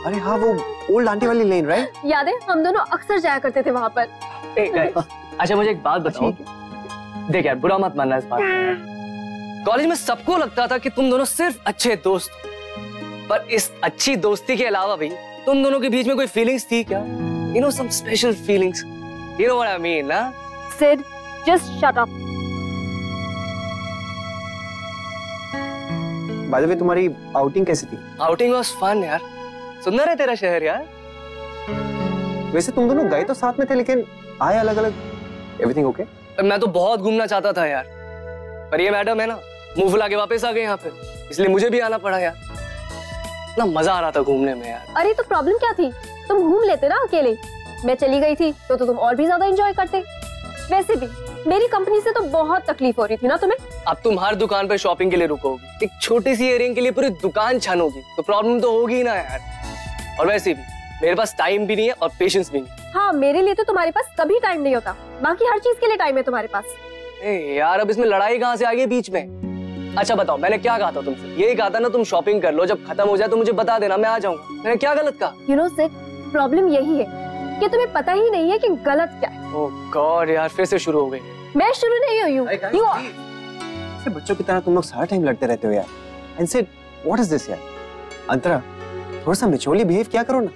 अरे हाँ, वो ओल्ड आंटी वाली लेन, राइट?
याद है, हम दोनों अक्सर जाया करते थे वहाँ पर।
अच्छा मुझे एक बात बताओ। देख यार, बुरा मत मानना इस बात में। कॉलेज में सबको लगता था कि तुम दोनों सिर्फ अच्छे दोस्त हो, पर इस अच्छी दोस्ती के अलावा भी तुम दोनों के बीच में कोई फीलिंग्स थी क्या? You know, some special feelings. You know what I mean, ना?
Sid, just shut up.
By the way, तुम्हारी आउटिंग कैसी थी?
Outing was fun यार। सुंदर है तेरा शहर यार।
वैसे तुम दोनों गए तो साथ में थे, लेकिन आए अलग अलग। Everything okay?
मैं तो बहुत घूमना चाहता था यार, पर ये मैडम है ना, मुंह फुला के वापस आ गए यहाँ पे, इसलिए मुझे भी आना पड़ा यार। इतना मजा आ रहा था घूमने में यार।
अरे तो प्रॉब्लम क्या थी? तुम घूम लेते ना अकेले। मैं चली गई थी तो तुम और भी ज्यादा एंजॉय करते। वैसे भी मेरी कंपनी से तो बहुत तकलीफ हो रही थी ना तुम्हें।
अब तुम हर दुकान पे शॉपिंग के लिए रुकोगी, एक छोटी सी इयररिंग के लिए पूरी दुकान छानोगी, तो प्रॉब्लम तो होगी ना यार। और वैसे भी मेरे पास टाइम भी नहीं है और पेशेंस भी नहीं।
हाँ, मेरे लिए तो तुम्हारे पास कभी टाइम नहीं होता, बाकी हर चीज के लिए टाइम है तुम्हारे पास।
यार अब इसमें लड़ाई कहाँ से आ गई बीच में? अच्छा बताओ, मैंने क्या कहा था तुमसे? यही कहा था ना तुम शॉपिंग कर लो, जब खत्म हो जाए तो मुझे बता देना, मैं आ जाऊंगा। मैंने क्या गलत कहा?
You know Sid, प्रॉब्लम यही है कि तुम्हें पता ही नहीं है कि गलत क्या है।
ओह गॉड यार, फिर से शुरू हो गई।
मैं शुरू नहीं हुई हूँ।
ऐसे बच्चों की तरह तुम लोग सारा टाइम लड़ते रहते हो यार। And Sid, what is this यार? अंतरा, थोड़ा सा मैच्योरली बिहेव किया करो ना।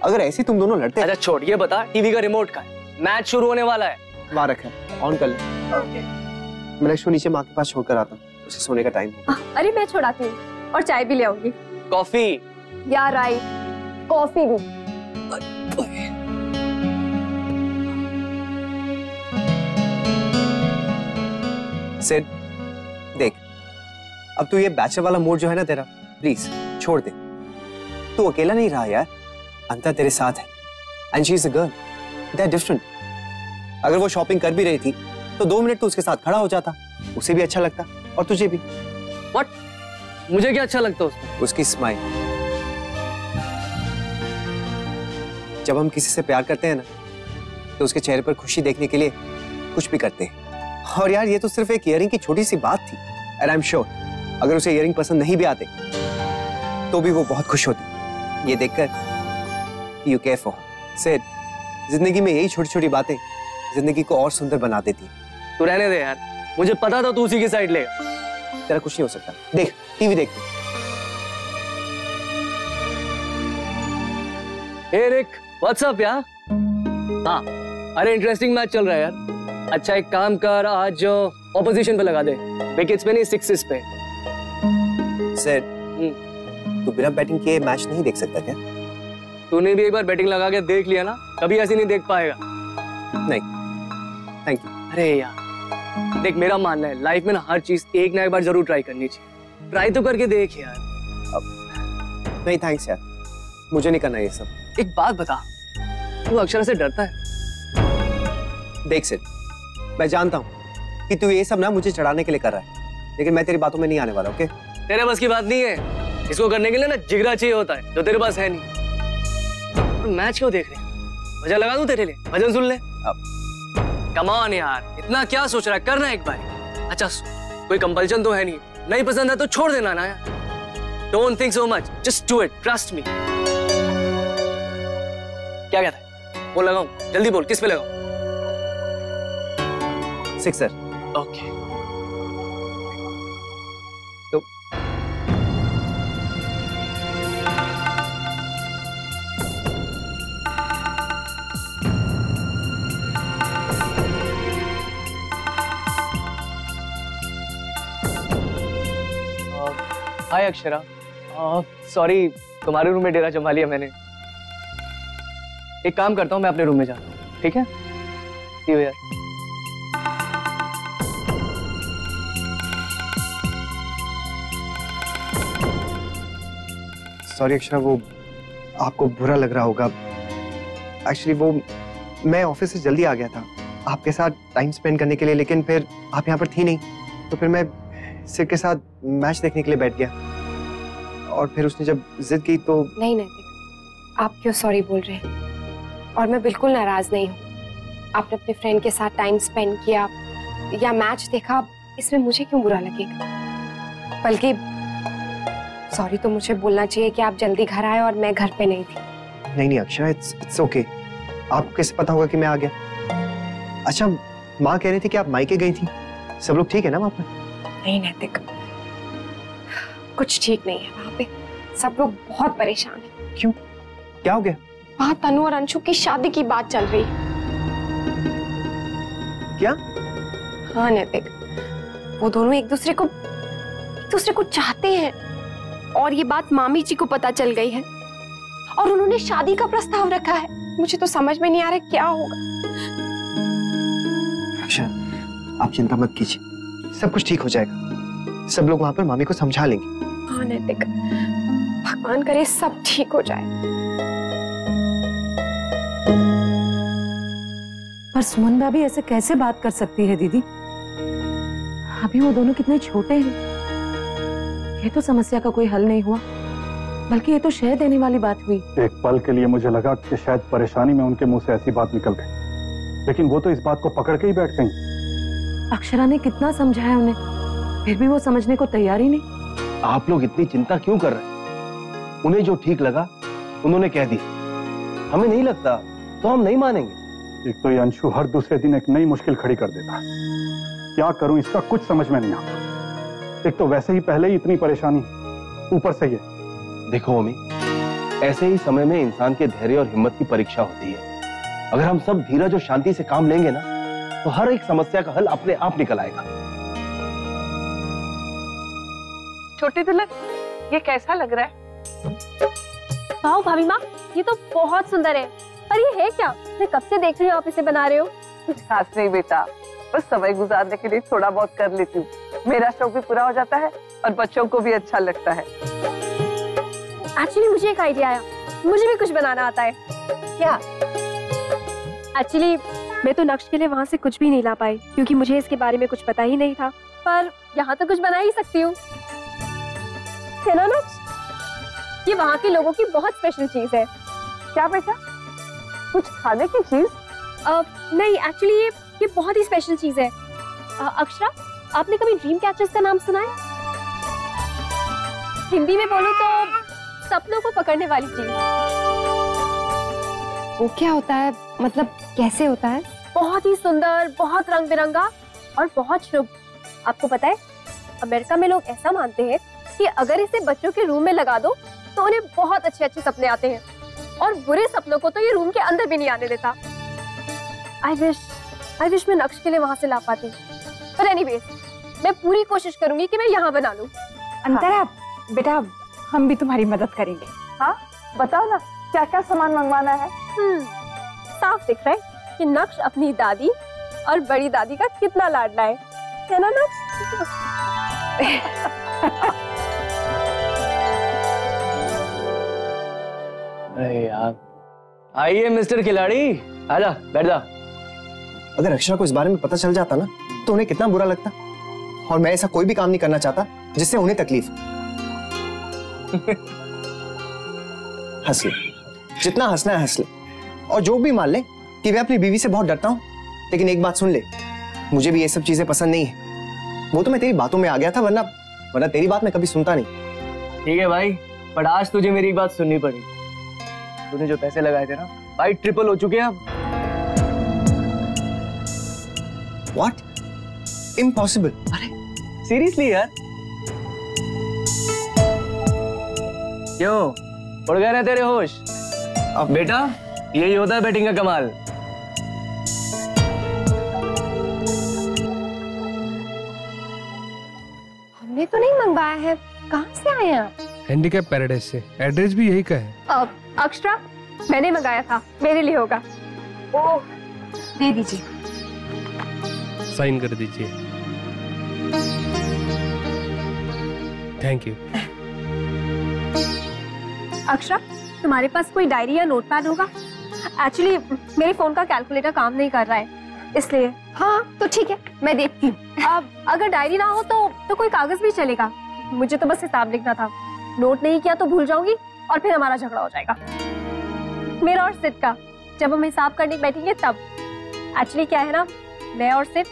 अगर ऐसे तुम दोनों लड़ते।
अच्छा छोड़, ये बता टीवी का रिमोट कहाँ है? मैच शुरू होने वाला है।
वहाँ रखा है, ऑन कर ले। मैं लक्ष्य नीचे माँ के पास छोड़कर आता हूँ, उसे सोने का टाइम हो।
अरे मैं छोड़ाती हूँ और चाय भी ले आऊंगी।
कॉफी?
यार राइट, कॉफी भी।
सिड, देख, अब तू ये बैचलर वाला मूड जो है ना तेरा, प्लीज छोड़ दे। तू अकेला नहीं रहा यार, अंता तेरे साथ है। And she is a girl, they are different. अगर वो शॉपिंग कर भी रही थी तो 2 मिनट तू उसके साथ खड़ा हो जाता, उसे भी अच्छा लगता और तुझे भी।
What? मुझे क्या अच्छा लगता उसको?
उसकी स्माइल। जब हम किसी से प्यार करते हैं ना, तो उसके चेहरे पर खुशी देखने के लिए कुछ भी करते हैं। और यार ये तो सिर्फ एक इयरिंग की छोटी सी बात थी, एंड आई एम श्योर अगर उसे इयरिंग पसंद नहीं भी आते तो भी वो बहुत खुश होती ये देखकर यू केयर फॉर। सिड, जिंदगी में यही छोटी छोटी बातें जिंदगी को और सुंदर बना देती है।
तू रहने दे यार, मुझे पता था तू उसी की साइड लेगा।
तेरा कुछ नहीं हो सकता। देख टीवी देख।
हे रिक, व्हाट्स अप यार? हाँ, अरे इंटरेस्टिंग मैच चल रहा है यार। अच्छा एक काम कर, आज ऑपोजिशन पे लगा दे, विकेट्स पे नहीं सिक्सेस पे।
सर, तू बिना बैटिंग किए मैच नहीं देख सकता क्या?
तूने भी एक बार बैटिंग लगा के देख लिया ना, कभी ऐसे नहीं देख पाएगा।
नहीं, थैंक यू।
अरे यार देख, मेरा मानना है लाइफ में ना हर चीज एक ना एक बार जरूर ट्राई करनी चाहिए। ट्राई तो करके देख यार।
नहीं थैंक्स यार, मुझे नहीं करना ये सब।
एक बात बता, तू अक्षरा से डरता है?
देख सिड, मैं जानता हूँ कि तू ये सब ना मुझे चढ़ाने के लिए कर रहा है, लेकिन मैं तेरी बातों में नहीं आने वाला। ओके?
तेरे बस की बात नहीं है, इसको करने के लिए ना जिगरा चाहिए होता है जो तेरे पास है नहीं। मैच क्यों देख रहे हैं? मजा लगा दूं तेरे लिए, भजन सुन ले। कम ऑन यार, इतना क्या सोच रहा है, करना एक बार। अच्छा कोई कंपल्शन तो है नहीं, नहीं पसंद है तो छोड़ देना ना यार। Don't think so much, just do it, trust me. क्या कहता है? वो लगाऊं? जल्दी बोल, किस पे लगाऊं?
सिक्सर।
ओके।
तो
हाय अक्षरा, सॉरी तुम्हारे रूम में डेरा जमा लिया मैंने। एक काम करता हूँ, मैं अपने रूम में जाता हूँ, ठीक है? See you यार।
सॉरी अक्षरा, वो आपको बुरा लग रहा होगा। एक्चुअली वो मैं ऑफिस से जल्दी आ गया था आपके साथ टाइम स्पेंड करने के लिए, लेकिन फिर आप यहाँ पर थी नहीं, तो फिर मैं सिर के साथ मैच देखने के लिए बैठ गया, और फिर उसने जब जिद की तो।
नहीं नैतिक, आप क्यों सॉरी बोल रहे हैं? और मैं बिल्कुल नाराज नहीं हूँ। आपने अपने फ्रेंड के साथ टाइम स्पेंड किया या मैच देखा, इसमें मुझे क्यों बुरा लगेगा? बल्कि सॉरी तो मुझे बोलना चाहिए कि आप जल्दी घर आए और मैं घर पे नहीं थी।
नहीं अक्षरा, इट्स ओके। आपको कैसे पता होगा कि मैं आ गया? अच्छा, माँ कह रही थी कि आप मायके गई थी, सब लोग ठीक है ना वहाँ पर?
नहीं नैतिक, कुछ ठीक नहीं है वहाँ पे, सब लोग बहुत परेशान हैं।
क्यों, क्या हो गया?
वहाँ तनु और अंशु की शादी की बात चल रही है।
क्या?
हाँ नैतिक, वो दोनों एक दूसरे को चाहते हैं, और ये बात मामी जी को पता चल गई है, और उन्होंने शादी का प्रस्ताव रखा है। मुझे तो समझ में नहीं आ रहा क्या होगा।
अक्षरा, आप चिंता मत कीजिए, सब कुछ ठीक हो जाएगा। सब लोग वहां पर मामी को समझा लेंगे।
हाँ नैतिक, भगवान करे सब ठीक हो जाए।
पर सुमन भाभी ऐसे कैसे बात कर सकती है दीदी? अभी वो दोनों कितने छोटे हैं। ये तो समस्या का कोई हल नहीं हुआ, बल्कि ये तो शह देने वाली बात हुई।
एक पल के लिए मुझे लगा कि शायद परेशानी में उनके मुंह से ऐसी बात निकल गई, लेकिन वो तो इस बात को पकड़ के ही बैठ गई।
अक्षरा ने कितना समझाया उन्हें, फिर भी वो समझने को तैयार ही नहीं।
आप लोग इतनी चिंता क्यों कर रहे हैं? उन्हें जो ठीक लगा उन्होंने कह दिया, हमें नहीं लगता तो हम नहीं मानेंगे।
एक तो ये अंशु हर दूसरे दिन एक नई मुश्किल खड़ी कर देता है, क्या करूं इसका कुछ समझ में नहीं आता। एक तो वैसे ही पहले ही इतनी परेशानी, ऊपर से ये।
देखो मम्मी, ऐसे ही समय में इंसान के धैर्य और हिम्मत की परीक्षा होती है। अगर हम सब धीरज और शांति से काम लेंगे ना, तो हर एक समस्या का हल अपने आप निकल आएगा।
छोटी दुल्हन, ये कैसा लग रहा है?
वाह भाभी माँ, ये तो बहुत सुंदर है। पर ये है क्या? मैं कब से देख रही हूँ आप इसे बना रहे हो।
कुछ खास नहीं बेटा, बस समय गुजारने के लिए थोड़ा बहुत कर लेती हूँ। मेरा शौक भी पूरा हो जाता है और बच्चों को भी अच्छा लगता है।
एक्चुअली मुझे एक आइडिया आया, मुझे भी कुछ बनाना आता है।
क्या?
एक्चुअली मैं तो नक्श के लिए वहाँ से कुछ भी नहीं ला पाई, क्योंकि मुझे इसके बारे में कुछ पता ही नहीं था। पर यहाँ तो कुछ बना ही सकती हूँ, है ना नक्श? ये वहाँ के लोगों की बहुत स्पेशल चीज है।
क्या बेटा, कुछ खाने की चीज?
नहीं, एक्चुअली ये बहुत ही स्पेशल चीज है। अक्षरा, आपने कभी ड्रीम कैचर्स का नाम सुना है? हिंदी में बोलो तो सपनों को पकड़ने वाली चीज।
वो क्या होता है, मतलब कैसे होता है?
बहुत ही सुंदर, बहुत रंग बिरंगा और बहुत शुभ। आपको पता है, अमेरिका में लोग ऐसा मानते हैं कि अगर इसे बच्चों के रूम में लगा दो तो उन्हें बहुत अच्छे अच्छे सपने आते हैं, और बुरे सपनों को तो ये रूम के अंदर भी नहीं आने देता। आई विश मैं नक्श के लिए वहां से ला पाती। पर एनीवेज, मैं पूरी कोशिश करूंगी कि मैं यहाँ बना लूं।
अंतरा, बेटा हम भी तुम्हारी मदद करेंगे।
हाँ बताओ ना, क्या क्या सामान मंगवाना है?
साफ दिख रहा है कि नक्श अपनी दादी और बड़ी दादी का कितना लाडला है ना नक्श?
अरे यार, आइए मिस्टर खिलाड़ी, आजा बैठ जा।
अगर अक्षरा को इस बारे में पता चल जाता ना तो उन्हें कितना बुरा लगता। और मैं ऐसा कोई भी काम नहीं करना चाहता जिससे उन्हें तकलीफ। हंस ले, जितना हंसना है हंस ले, और जो भी मान ले कि मैं अपनी बीवी से बहुत डरता हूं, लेकिन एक बात सुन ले, मुझे भी ये सब चीजें पसंद नहीं है। वो तो मैं तेरी बातों में आ गया था, वरना तेरी बात मैं कभी सुनता नहीं।
ठीक है भाई, पर आज तुझे मेरी एक बात सुननी पड़ी। तूने जो पैसे लगाए थे ना भाई, ट्रिपल हो चुके हैं अब।
What? Impossible.
अरे सीरियसली यार? क्यों, उड़ गए ना तेरे होश? अब बेटा यही होता है बैटिंग का कमाल।
हमने तो नहीं मंगवाया है, कहाँ से आए हैं आप?
हैंडीकैप पैराडाइज से, एड्रेस भी यही का है।
अक्षरा, मैंने मंगाया था, मेरे लिए होगा। ओह, दे दीजिए।
साइन कर दीजिए। Thank you.
अक्षरा, तुम्हारे पास कोई डायरी या नोटपैड होगा? एक्चुअली मेरे फोन का कैलकुलेटर काम नहीं कर रहा है, इसलिए। हाँ तो ठीक है, मैं देखती हूँ। अब अगर डायरी ना हो तो कोई कागज भी चलेगा। मुझे तो बस हिसाब लिखना था, नोट नहीं किया तो भूल जाऊंगी और फिर हमारा झगड़ा हो जाएगा, मेरा और सिड का। जब हम हिसाब करने बैठेंगे तब। एक्चुअली क्या है ना, मैं और सिड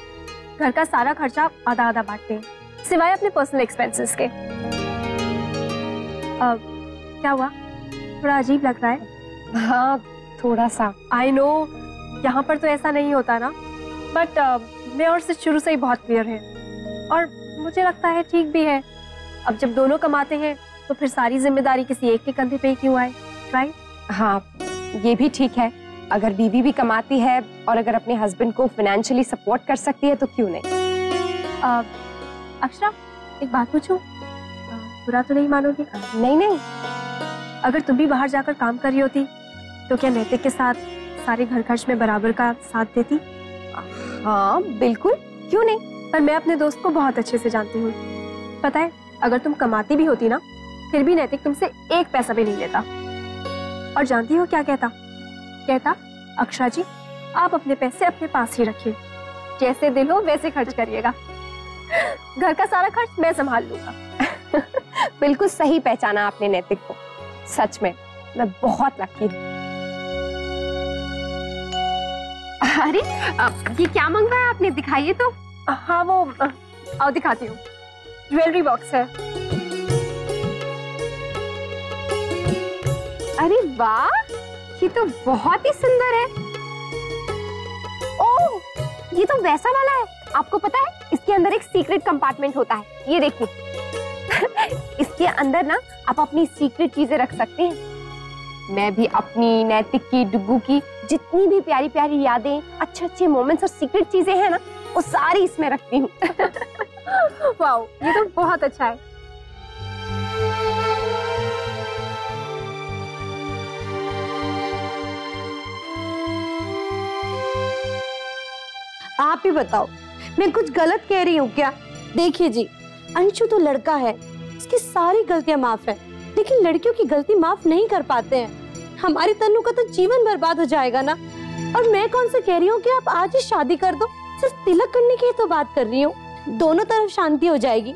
घर का सारा खर्चा आधा आधा बांटते हैं, सिवाय अपने पर्सनल एक्सपेंसेस के। क्या हुआ, थोड़ा अजीब लग रहा है? हाँ थोड़ा सा। आई नो, यहाँ पर तो ऐसा नहीं होता ना, बट मैं और सिड शुरू से ही बहुत क्लियर है, और मुझे लगता है ठीक भी है। अब जब दोनों कमाते हैं तो फिर सारी जिम्मेदारी किसी एक के कंधे पे क्यों आए, राइट?
हाँ ये भी ठीक है, अगर बीवी भी कमाती है और अगर अपने हस्बैंड को फाइनेंशियली सपोर्ट कर सकती है तो क्यों नहीं।
अक्षरा, एक बात पूछूं? बुरा तो नहीं मानोगी?
नहीं नहीं।
अगर तुम भी बाहर जाकर काम कर रही होती तो क्या नैतिक के साथ सारे घर खर्च में बराबर का साथ देती?
हाँ बिल्कुल, क्यों नहीं।
पर मैं अपने दोस्त को बहुत अच्छे से जानती हूँ, पता है अगर तुम कमाती भी होती ना फिर भी नैतिक तुमसे एक पैसा भी नहीं लेता। और जानती हो क्या कहता? कहता, अक्षरा जी आप अपने पैसे अपने पास ही रखिए, जैसे दिल हो वैसे खर्च करिएगा, घर का सारा खर्च मैं संभाल लूंगा।
बिल्कुल सही पहचाना आपने नैतिक को, सच में मैं बहुत लकी हूँ। अरे ये क्या मंगवाया आपने, दिखाइए तो।
हाँ वो आओ दिखाती हूँ, ज्वेलरी बॉक्स है।
अरे वाह, ये तो बहुत ही सुंदर है। ओह, ये तो वैसा वाला है, आपको पता है इसके अंदर एक सीक्रेट कंपार्टमेंट होता है, ये देखिए। इसके अंदर ना आप अपनी सीक्रेट चीजें रख सकते हैं। मैं भी अपनी, नैतिक की, डुग्गू की जितनी भी प्यारी प्यारी यादें, अच्छे अच्छे मोमेंट्स और सीक्रेट चीजें हैं ना, वो सारी इसमें रखती हूँ।
वाओ, ये तो बहुत अच्छा है।
आप ही बताओ, मैं कुछ गलत कह रही हूँ क्या? देखिए जी, अंशु तो लड़का है, उसकी सारी गलतियां माफ है, लेकिन लड़कियों की गलती माफ नहीं कर पाते हैं। हमारी तन्नू का तो जीवन बर्बाद हो जाएगा ना। और मैं कौन से कह रही हूँ कि आप आज ही शादी कर दो, सिर्फ तिलक करने की तो बात कर रही हूँ, दोनों तरफ शांति हो जाएगी।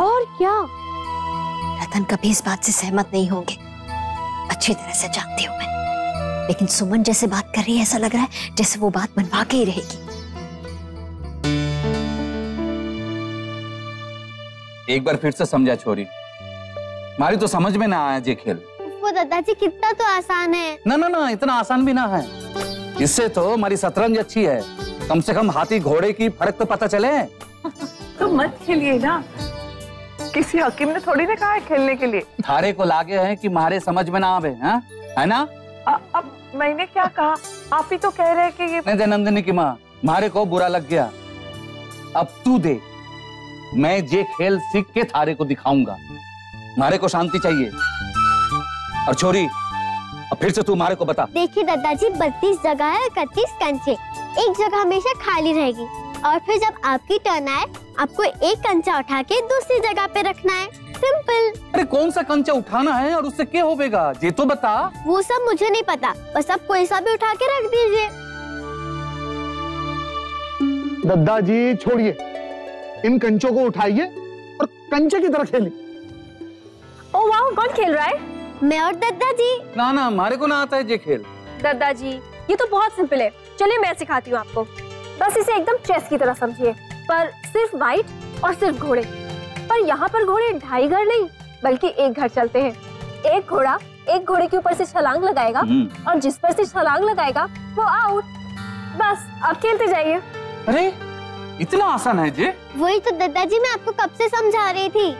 और क्या?
रतन कभी इस बात से सहमत नहीं होंगे, अच्छी तरह से जानती हूँ मैं, लेकिन सुमन जैसे बात कर रही है ऐसा लग रहा है जैसे वो बात मनवा के ही रहेगी।
एक बार फिर से समझा छोरी, हमारी तो समझ में ना आया ये खेल।
वो दादाजी कितना तो आसान है।
ना ना ना, इतना आसान भी ना है, इससे तो हमारी शतरंज अच्छी है, कम से कम हाथी घोड़े की फर्क तो पता चले।
तो मत खेलिए ना, किसी हकीम ने थोड़ी ना कहा है खेलने के लिए।
थारे को लागे हैं कि मारे समझ में ना आवे, है ना?
अब मैंने क्या कहा, आप ही तो कह रहे हैं कि ये
नहीं दे नंदिनी की माँ, मारे को बुरा लग गया, अब तू दे, मैं ये खेल सीख के थारे को दिखाऊंगा। मारे को शांति चाहिए। और छोरी, अब फिर से तू मारे को बता।
देखिए दादाजी, 32 जगह है, 31 कंचे, एक जगह हमेशा खाली रहेगी, और फिर जब आपकी टर्न आए आपको एक कंचा उठा के दूसरी जगह पे रखना है, सिंपल।
अरे कौन सा कंचा उठाना है और उससे क्या होगा, ये तो बता।
वो सब मुझे नहीं पता, बस आप कोई सा भी उठा के रख दीजिए।
दादाजी छोड़िए, इन कंचों को उठाइए और कंचे की तरह खेलिए।
ओ वाह, कौन खेल रहा है?
मैं और दादाजी।
ना ना, हमारे को ना आता है ये खेल।
दादाजी ये तो बहुत सिंपल है, चलिए मैं सिखाती हूँ आपको। बस इसे एकदम चेस की तरह समझिए, पर सिर्फ व्हाइट और सिर्फ घोड़े। पर यहाँ पर घोड़े 2.5 घर नहीं बल्कि 1 घर चलते हैं। एक घोड़ा एक घोड़े के ऊपर से छलांग लगाएगा और जिस पर से छलांग लगाएगा वो आउट। बस अब खेलते जाइए।
अरे इतना आसान है जी?
वही तो दादाजी मैं आपको कब से समझा रही थी।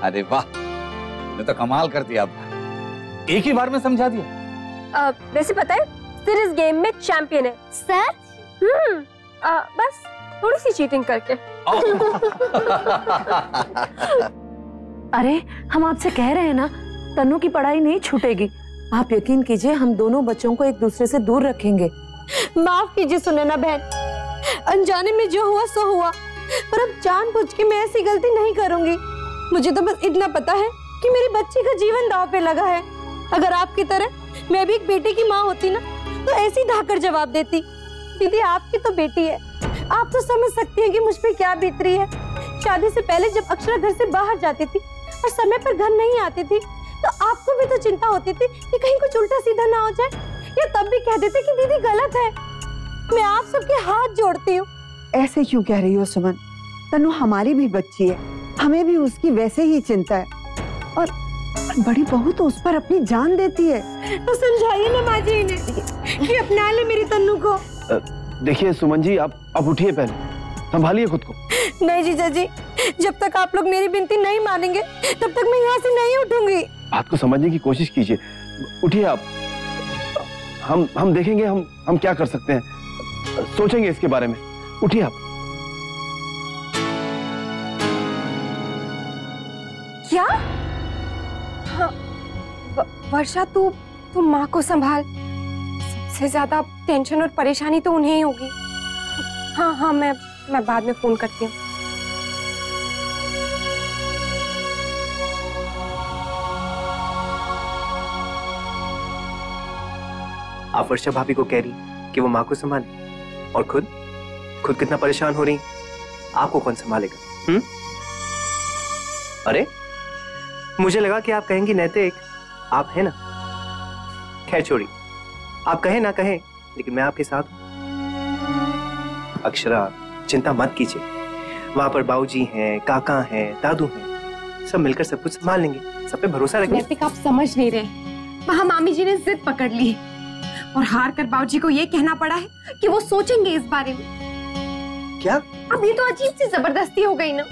अरे वाह, ये तो कमाल कर दिया आप, एक ही बार में समझा दिया।
वैसे पता है सिर इस गेम में चैंपियन है।
सर?
बस थोड़ी सी चीटिंग करके।
अरे हम आपसे कह रहे हैं ना, तन्नू की पढ़ाई नहीं छूटेगी। आप यकीन कीजिए, हम दोनों बच्चों को एक दूसरे से दूर रखेंगे।
माफ कीजिए सुनैना बहन, अनजाने में जो हुआ सो हुआ, पर अब जानबूझ के मैं ऐसी गलती नहीं करूंगी। मुझे तो बस इतना पता है कि मेरी बच्ची का जीवन दांव पे लगा है। अगर आपकी तरह मैं भी एक बेटे की माँ होती ना, तो ऐसी ढाकर जवाब देती। दीदी आपकी तो बेटी है, आप तो समझ सकती हैं कि मुझ पे क्या बीत रही है। शादी से पहले जब अक्षरा घर से बाहर जाती थी और समय पर घर नहीं आती थी, तो आपको भी तो चिंता होती थी कि कहीं कुछ उल्टा सीधा ना हो जाए, या तब भी कह देते कि दीदी गलत है। मैं आप सबके हाथ जोड़ती हूँ।
ऐसे क्यों कह रही हो सुमन? तनु हमारी भी बच्ची है, हमें भी उसकी वैसे ही चिंता है, और बड़ी बहू तो उस पर अपनी जान देती है।
तो समझाइए ना माँ जी इन्हें कि अपना ले मेरी तन्नू को।
देखिए सुमन जी, आप उठिए, पहले संभालिए खुद को।
नहीं जीजा जी, जब तक आप लोग मेरी विनती नहीं मानेंगे तब तक मैं यहाँ से नहीं उठूंगी।
बात को समझने की कोशिश कीजिए, उठिए आप। हम देखेंगे हम क्या कर सकते हैं, सोचेंगे इसके बारे में। उठिए आप।
क्या? हाँ, वर्षा तू माँ को संभाल। सबसे ज्यादा टेंशन और परेशानी तो उन्हें ही होगी। हाँ, मैं बाद में फोन करती हूँ।
आप वर्षा भाभी को कह रही कि वो माँ को संभाले, और खुद कितना परेशान हो रही, आपको कौन संभालेगा? अरे मुझे लगा कि आप कहेंगी नैतिक, आप है ना। खैर छोड़ी, आप कहें ना कहें, लेकिन मैं आपके साथ हूं। अक्षरा चिंता मत कीजिए, वहां पर बाबूजी हैं, काका हैं, दादू हैं, सब मिलकर सब कुछ संभाल लेंगे। सब पे भरोसा रखिए।
नैतिक आप समझ नहीं रहे, वहाँ मामी जी ने जिद पकड़ ली और हार कर बाबूजी को ये कहना पड़ा है कि वो सोचेंगे इस बारे में।
क्या?
अब ये तो अजीब सी जबरदस्ती हो गई ना।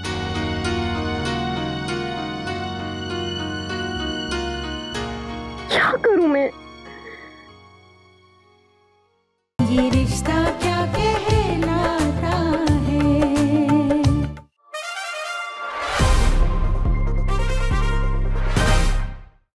क्या करूं मैं?